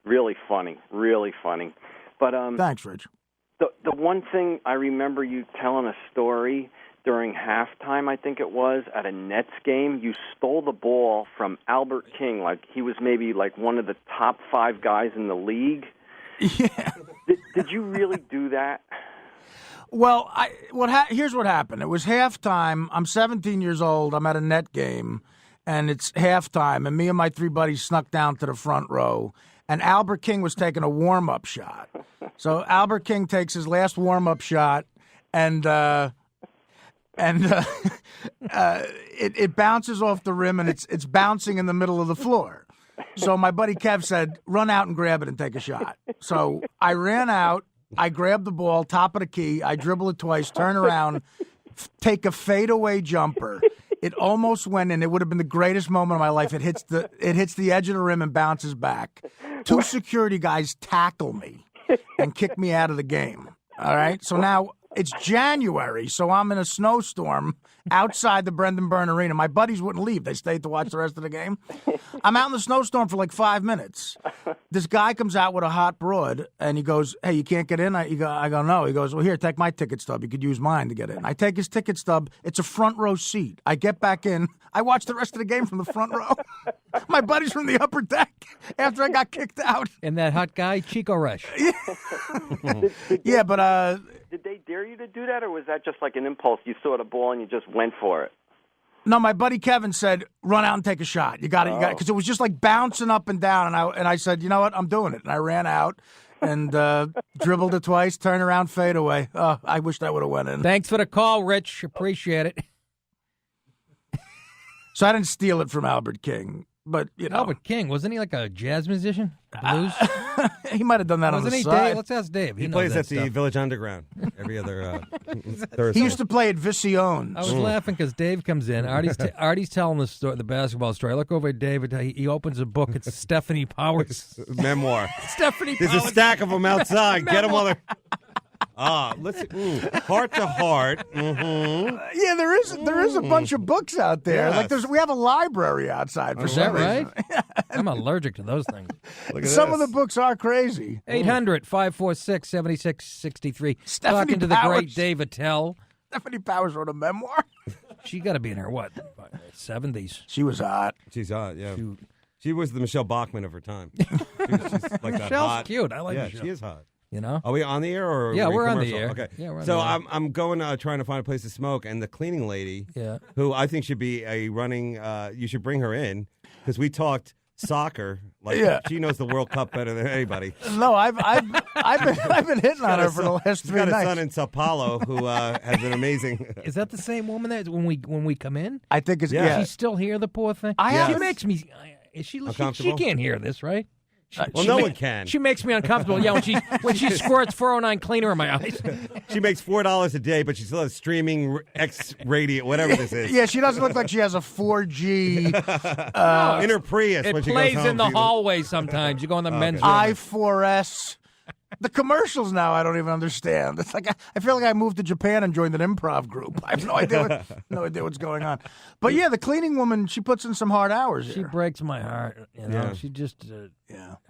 really funny, really funny. But Thanks, Rich. The one thing I remember you telling a story during halftime, I think it was, at a Nets game. You stole the ball from Albert King, like he was maybe like one of the top 5 guys in the league. Yeah. Did you really do that? Well, here's what happened. It was halftime. I'm 17 years old. I'm at a Net game, and it's halftime, and me and my 3 buddies snuck down to the front row, and Albert King was taking a warm-up shot. So Albert King takes his last warm-up shot, and it bounces off the rim, and it's bouncing in the middle of the floor. So my buddy Kev said, run out and grab it and take a shot. So I ran out. I grabbed the ball, top of the key. I dribble it twice, turn around, take a fadeaway jumper. It almost went in. It would have been the greatest moment of my life. It hits the edge of the rim and bounces back. 2 security guys tackle me and kick me out of the game. All right? So now it's January, so I'm in a snowstorm outside the Brendan Byrne Arena. My buddies wouldn't leave. They stayed to watch the rest of the game. I'm out in the snowstorm for like 5 minutes. This guy comes out with a hot broad, and he goes, hey, you can't get in? I go, no. He goes, well, here, take my ticket stub. You could use mine to get in. I take his ticket stub. It's a front row seat. I get back in. I watch the rest of the game from the front row. My buddy's from the upper deck after I got kicked out. And that hot guy, Chico Resch. Yeah, but... Did they dare you to do that, or was that just like an impulse? You saw the ball and you just went for it? No, my buddy Kevin said, run out and take a shot. You got it, because it was just like bouncing up and down. And I said, you know what, I'm doing it. And I ran out, and dribbled it twice, turn around, fade away. Oh, I wish that would have went in. Thanks for the call, Rich. Appreciate it. So I didn't steal it from Albert King, but you know, Albert King, wasn't he like a jazz musician? Blues? he might have done that Wasn't on the he, side. Dave? Let's ask Dave. He knows plays that at the stuff. Village Underground every other Thursday. He used to play at Visiones. I was laughing because Dave comes in. Artie's telling the story, the basketball story. I look over at David. He opens a book. It's Stephanie Powers' memoir. Stephanie There's Powers. a stack of them outside. Get them while they're... let's see. Heart to Heart. Mm-hmm. Yeah, there is a bunch of books out there. Yes. Like we have a library outside for Is some that right? reason. I'm allergic to those things. Look at Some this. of the books are crazy. 800-546-7663. Stephanie Talking to the Powers. great Dave Attell. Stephanie Powers wrote a memoir. She got to be in her, 70s? She was hot. She's hot, yeah. She was the Michelle Bachman of her time. She's like that Michelle's hot. cute. I like yeah, Michelle. she is hot. You know? Are we on the air or Yeah, are we we're on the commercial? air. Okay. Yeah, we're on so the air. I'm going trying to find a place to smoke, and the cleaning lady, who I think should be a running, you should bring her in because we talked soccer. Like she knows the World Cup better than anybody. No, I've been hitting on her for the last She's 3 got nights. a son in Sao Paulo who has an amazing. Is that the same woman that when we come in? I think it's yeah. She's still here, the poor thing. She makes me. Is she Uncomfortable? She can't hear this, right? Well, no one can. She makes me uncomfortable. Yeah, when she squirts 409 cleaner in my eyes. She makes $4 a day, but she still has streaming X radio, whatever this is. Yeah, she doesn't look like she has a 4G. In her Prius It when she plays goes home. in the hallway sometimes. You go in the men's room. I4S. The commercials now I don't even understand. It's like I feel like I moved to Japan and joined an improv group. I have no idea what's going on. But yeah, the cleaning woman, she puts in some hard hours. She here. breaks my heart. You know, Yeah. she just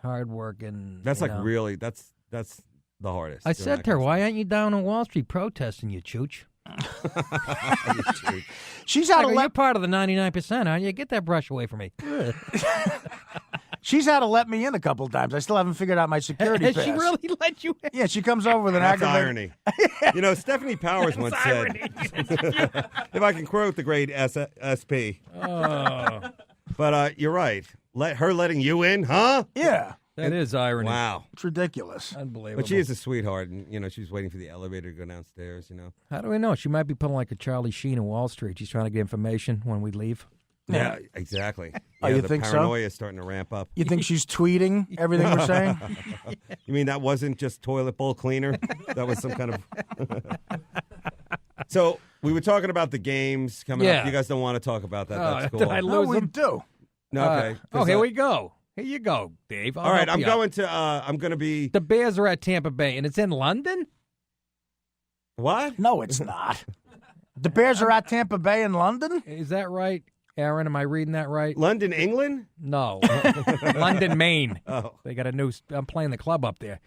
hard work and That's you like know. really that's the hardest. I doing said that to her, kind "Why aren't you down on Wall Street protesting, you chooch?" She's had I a go, you're part of the 99%, aren't you? Get that brush away from me. She's had to let me in a couple times. I still haven't figured out my security Has pass. she really let you in? Yeah, she comes over with an That's aggravated... irony. You know, Stephanie Powers once said, if I can quote the great SP. Oh. But you're right. Her letting you in, huh? Yeah. That is irony. Wow. It's ridiculous. Unbelievable. But she is a sweetheart, and, you know, she's waiting for the elevator to go downstairs, you know. How do we know? She might be pulling like a Charlie Sheen in Wall Street. She's trying to get information when we leave. Yeah, exactly. Oh, Yeah, you the think so? paranoia is starting to ramp up. You think she's tweeting everything we're saying? You mean that wasn't just toilet bowl cleaner? That was some kind of... So, we were talking about the games coming up. You guys don't want to talk about that. That's cool. Did I lose we them? do. No, okay. Here we go. Here you go, Dave. All right, I'm going to be... The Bears are at Tampa Bay, and it's in London? What? No, it's not. The Bears are at Tampa Bay in London? Is that right, Aaron? Am I reading that right? London, England? No. London, Maine. Oh. They got a new... I'm playing the club up there.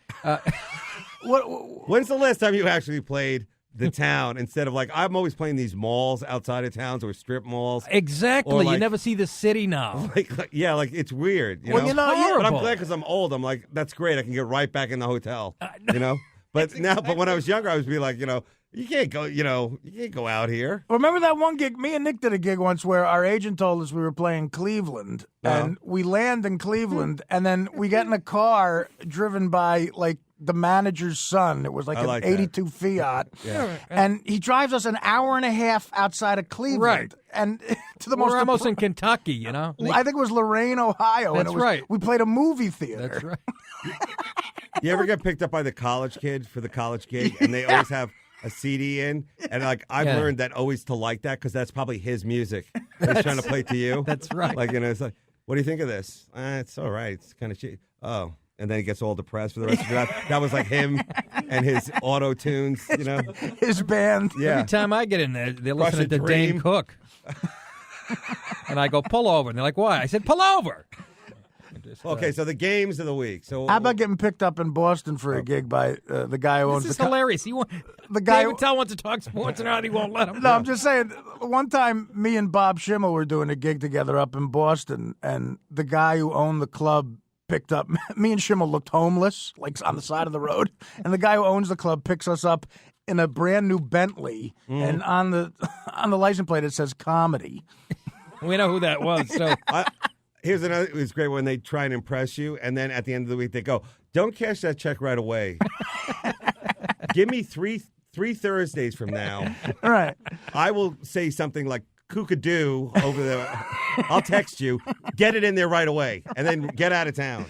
When's the last time you actually played the town instead of, like, I'm always playing these malls outside of towns or strip malls? Exactly. Or, like, you never see the city now. Yeah, like, it's weird. You Well, know? you know, But I'm horrible. glad because I'm old. I'm like, that's great. I can get right back in the hotel, you know? But but when I was younger, I was be like, you know, you can't go out here. Remember that one gig? Me and Nick did a gig once where our agent told us we were playing Cleveland, and we land in Cleveland, and then we get in a car driven by, like, the manager's son. It was like I an like that. 82 Fiat. Yeah. And he drives us an hour and a half outside of Cleveland. Right. And to the most... We're almost in Kentucky, you know? I think it was Lorain, Ohio. and That's it was, right. We played a movie theater. That's right. You ever get picked up by the college kid for the college gig, and they always have a CD in, and like I've learned that always to like that because that's probably his music. He's trying to play to you. That's right. Like, you know, it's like, what do you think of this? It's all right. It's kind of cheap. Oh. And then he gets all depressed for the rest of it. That was like him and his auto tunes, you know? His band. Yeah. Every time I get in there, they're Crush listening a to Dane Dream. Cook. And I go, pull over. And they're like, why? I said, pull over. Okay, so the games of the week. So How about getting picked up in Boston for a gig by the guy who owns This is the... hilarious. The guy David Tell wants to talk sports and Artie won't let him. No, I'm just saying, one time me and Bob Schimmel were doing a gig together up in Boston, and the guy who owned the club picked up... Me and Schimmel looked homeless, like on the side of the road, and the guy who owns the club picks us up in a brand new Bentley, and on the license plate it says comedy. We know who that was. So Here's another. It was great when they try and impress you, and then at the end of the week they go, don't cash that check right away. Give me three Thursdays from now. All right. I will say something like kookadoo over there. I'll text you. Get it in there right away, and then get out of town.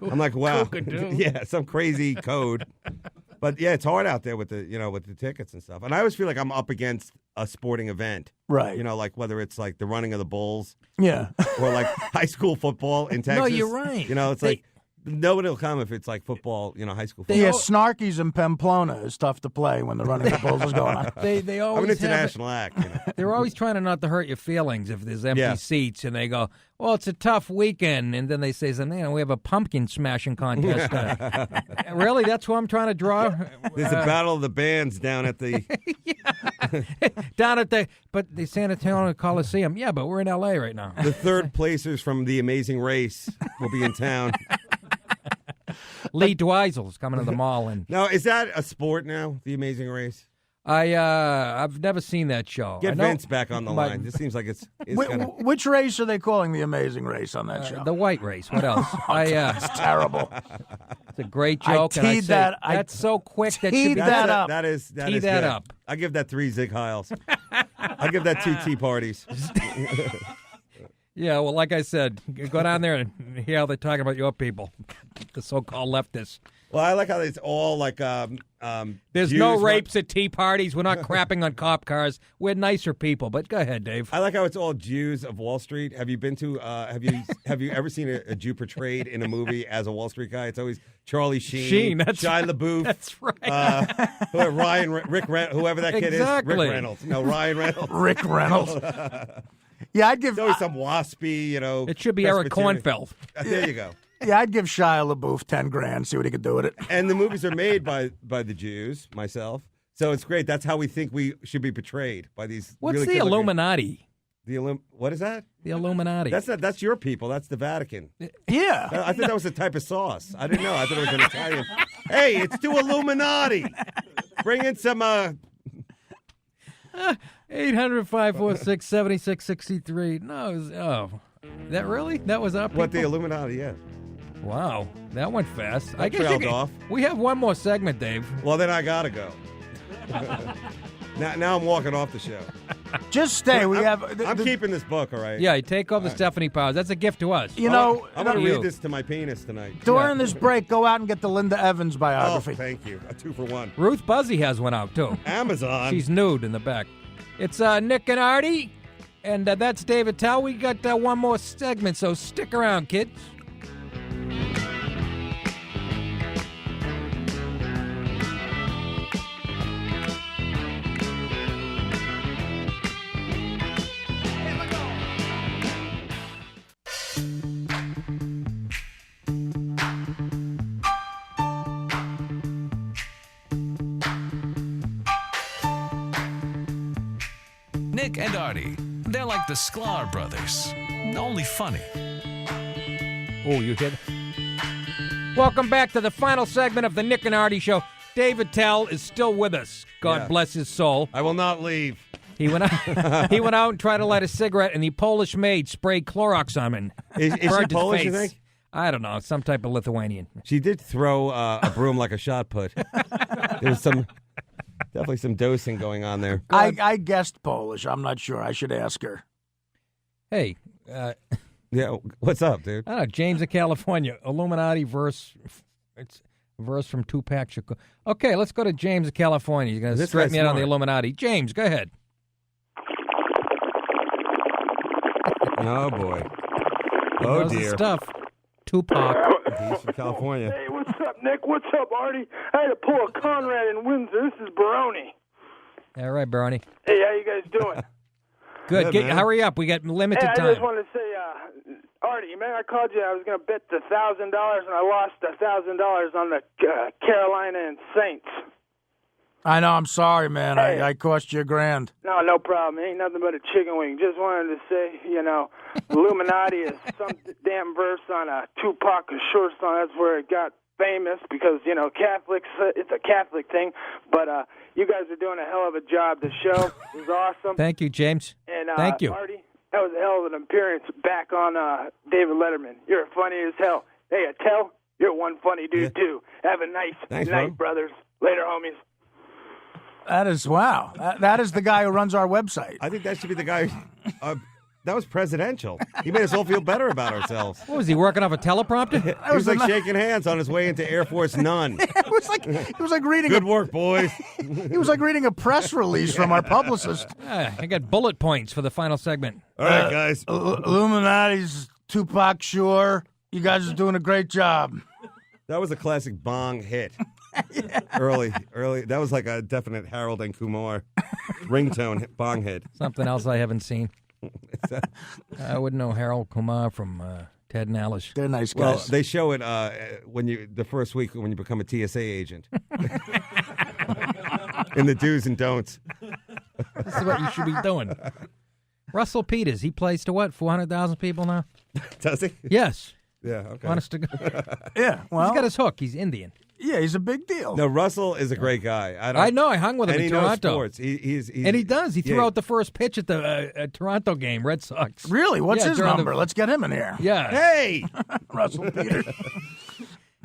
I'm like, wow. Kookadoo. Yeah, some crazy code. But yeah, it's hard out there with the tickets and stuff. And I always feel like I'm up against a sporting event. Right. You know, like whether it's like the running of the Bulls. Yeah. Or like high school football in Texas. No, you're right. You know, it's like nobody will come if it's like football, high school football. Yeah, Snarky's in Pamplona is tough to play when the running the Bulls is going on. They always I'm an have international act. They're always trying to not to hurt your feelings if there's empty seats, and they go, "Well, it's a tough weekend," and then they say something. We have a pumpkin smashing contest. Really, that's who I'm trying to draw. There's a battle of the bands down at the the San Antonio Coliseum. Yeah, but we're in L.A. right now. The third placers from The Amazing Race will be in town. Lee Dweisel's coming to the mall, and now is that a sport now? The Amazing Race. I've never seen that show. Get Vince back on the line. This seems like it's Which race are they calling the Amazing Race on that show? The white race. What else? It's terrible. It's a great joke. That's so quick. That should be that up. That is Tee good. that up. I give that 3 Zig Heils. I give that 2 tea parties. Yeah, well, like I said, go down there and hear how they're talking about your people, the so-called leftists. Well, I like how it's all like there's no rapes at tea parties. We're not crapping on cop cars. We're nicer people. But go ahead, Dave. I like how it's all Jews of Wall Street. Have you been to? Have you ever seen a Jew portrayed in a movie as a Wall Street guy? It's always Charlie Sheen, Shia LaBeouf. That's right. Ryan, whoever that kid is. Rick Reynolds. No, Ryan Reynolds. Rick Reynolds. Yeah, I'd give. There's always some waspy, It should be Eric Kornfeld. There you go. Yeah, I'd give Shia LaBeouf $10,000. See what he could do with it. And the movies are made by the Jews, myself. So it's great. That's how we think we should be portrayed by these. What's really the Illuminati? What is that? The Illuminati. That's your people. That's the Vatican. Yeah. I thought that was a type of sauce. I didn't know. I thought it was an Italian. Hey, it's to Illuminati. Bring in some. 800-546-7663. No, that really? That was up. What, the Illuminati? Yeah. Wow, that went fast. I guess trailed off. We have one more segment, Dave. Well, then I gotta go. Now I'm walking off the show. Just stay. I'm keeping this book, all right? Yeah, you take over the Stephanie Powers. That's a gift to us. You know, I'm going to read this to my penis tonight. During this break, go out and get the Linda Evans biography. Oh, thank you. A 2 for 1. Ruth Buzzy has one out, too. Amazon. She's nude in the back. It's Nick and Artie, and that's David Tell. We got one more segment, so stick around, kids. Nick and Artie. They're like the Sklar brothers, only funny. Oh, you hit. Welcome back to the final segment of the Nick and Artie Show. David Tell is still with us. God bless his soul. I will not leave. He went out. He went out and tried to light a cigarette, and the Polish maid sprayed Clorox on him. Is she Polish? You think? I don't know. Some type of Lithuanian. She did throw a broom like a shot put. There was definitely some dosing going on there. I guessed Polish. I'm not sure. I should ask her. Hey. Yeah, what's up, dude? I don't know. James of California. Illuminati verse. It's a verse from Tupac Shakur. Okay, let's go to James of California. You're going to straighten me out on the Illuminati. James, go ahead. Oh, boy. Oh, dear. Stuff. Tupac. He's from California. Hey, what's up, Nick? What's up, Artie? I had to pull a Conrad in Windsor. This is Baroni. All right, Barney. Hey, how you guys doing? Good. Hurry up. We got limited time. I just wanted to say, Artie, man, I called you. I was going to bet the $1,000, and I lost $1,000 on the Carolina and Saints. I know. I'm sorry, man. Hey. I cost you $1,000. No problem. Ain't nothing but a chicken wing. Just wanted to say, Illuminati is some damn verse on a Tupac Shakur song. That's where it got famous because, Catholics, it's a Catholic thing. But you guys are doing a hell of a job. The show is awesome. Thank you, James. And, thank you. Artie, that was a hell of an appearance back on David Letterman. You're funny as hell. Hey, Tell, You're one funny dude, too. Have a nice Thanks, night, bro. brothers. Later, homies. That is, wow. That is the guy who runs our website. I think that should be the guy. That was presidential. He made us all feel better about ourselves. What was he working off a teleprompter? He was like shaking hands on his way into Air Force None. It was like reading. Good work, boys. He was like reading a press release from our publicist. I got bullet points for the final segment. All right, guys. Illuminati's Tupac Sure. You guys are doing a great job. That was a classic bong hit. Early. That was like a definite Harold and Kumar ringtone bong hit. Something else I haven't seen. I wouldn't know Harold Kumar from Ted and Alice. They're nice guys. Well, they show it the first week when you become a TSA agent. In the do's and don'ts. This is what you should be doing. Russell Peters, he plays to what, 400,000 people now? Does he? Yes. Yeah, okay. Honest to God. Yeah, well. He's got his hook. He's Indian. Yeah, he's a big deal. No, Russell is a great guy. I know. I hung with him and in he knows Toronto. sports. He's and he does. He threw out the first pitch at the Toronto game, Red Sox. Really? What's his during number? Let's get him in here. Yeah. Hey! Russell Peters.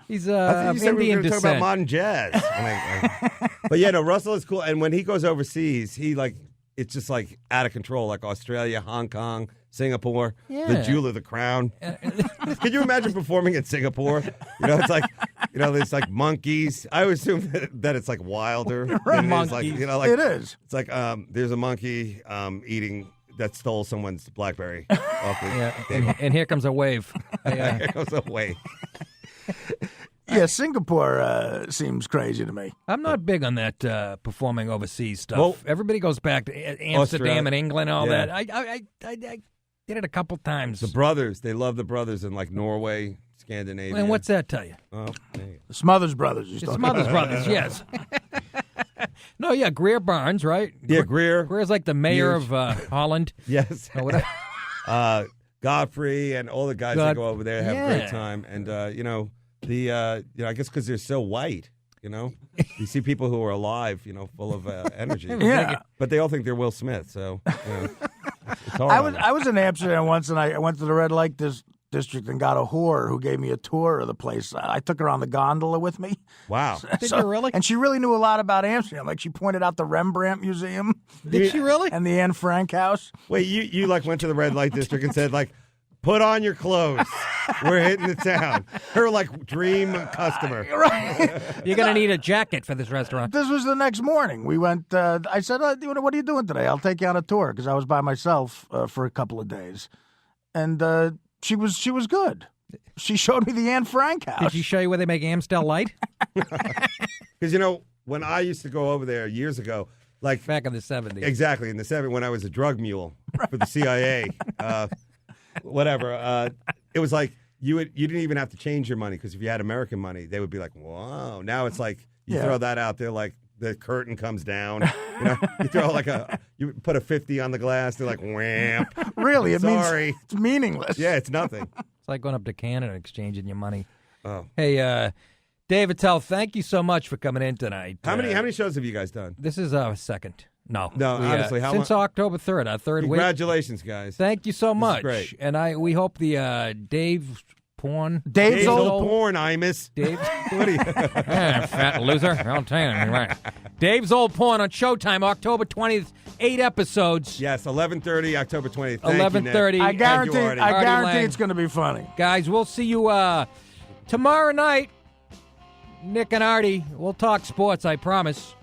He's I think you said we Indian were going to talk descent. about modern jazz. But yeah, no, Russell is cool. And when he goes overseas, it's just like out of control, like Australia, Hong Kong, Singapore, the jewel of the crown. Can you imagine performing in Singapore? It's like, there's like monkeys. I always assume that it's like wilder. Right. Than it is. Like, It is. It's like there's a monkey eating that stole someone's BlackBerry off the table. And here comes a wave. Here comes a wave. Yeah, Singapore seems crazy to me. I'm not big on that performing overseas stuff. Well, Everybody goes back to Amsterdam Australia. and England and all Yeah. that. I did it a couple times. The brothers, they love the brothers in like Norway, Scandinavia. And what's that tell you? Oh, there you go. The Smothers Brothers. It's Smothers Brothers, yes. No, yeah, Greer Barnes, right? Yeah, Greer. Greer's like the mayor of Holland. Yes. Or whatever. Godfrey and all the guys that go over there have a great Yeah. time. And, I guess because they're so white, you see people who are alive, full of energy. Yeah. But they all think they're Will Smith, so, it's hard. I was in Amsterdam once, and I went to the red light district and got a whore who gave me a tour of the place. I took her on the gondola with me. Wow. Did you really? And she really knew a lot about Amsterdam. Like, she pointed out the Rembrandt Museum. Did she really? And the Anne Frank house. Wait, you like went to the red light district and said, like, put on your clothes. We're hitting the town. Her, like, dream customer. Right. You're going to need a jacket for this restaurant. This was the next morning. We went, I said, what are you doing today? I'll take you on a tour, because I was by myself for a couple of days. And she was good. She showed me the Anne Frank house. Did she show you where they make Amstel Light? Because, when I used to go over there years ago, like... Back in the 70s. Exactly, in the 70s, when I was a drug mule for the CIA, whatever, it was like you didn't even have to change your money, because if you had American money, they would be like, wow. Now it's like you throw that out there, like the curtain comes down. You throw you put a 50 on the glass, they're like, wham. Really? Sorry. It's meaningless. Yeah, it's nothing. It's like going up to Canada and exchanging your money. Oh. Hey, David Tell, thank you so much for coming in tonight. How many shows have you guys done? This is our second. No, honestly, how since October 3rd, our third week. Congratulations, guys. Thank you so much. Great. And we hope the Dave's Porn. Dave's old porn, Imus. Dave. What are you? Fat loser. I'll tell you. Right. Dave's Old Porn on Showtime, October 20th. 8 episodes. Yes, 11:30, October 20th. 11:30. I guarantee Lang. it's going to be funny. Guys, we'll see you tomorrow night. Nick and Artie, we'll talk sports, I promise.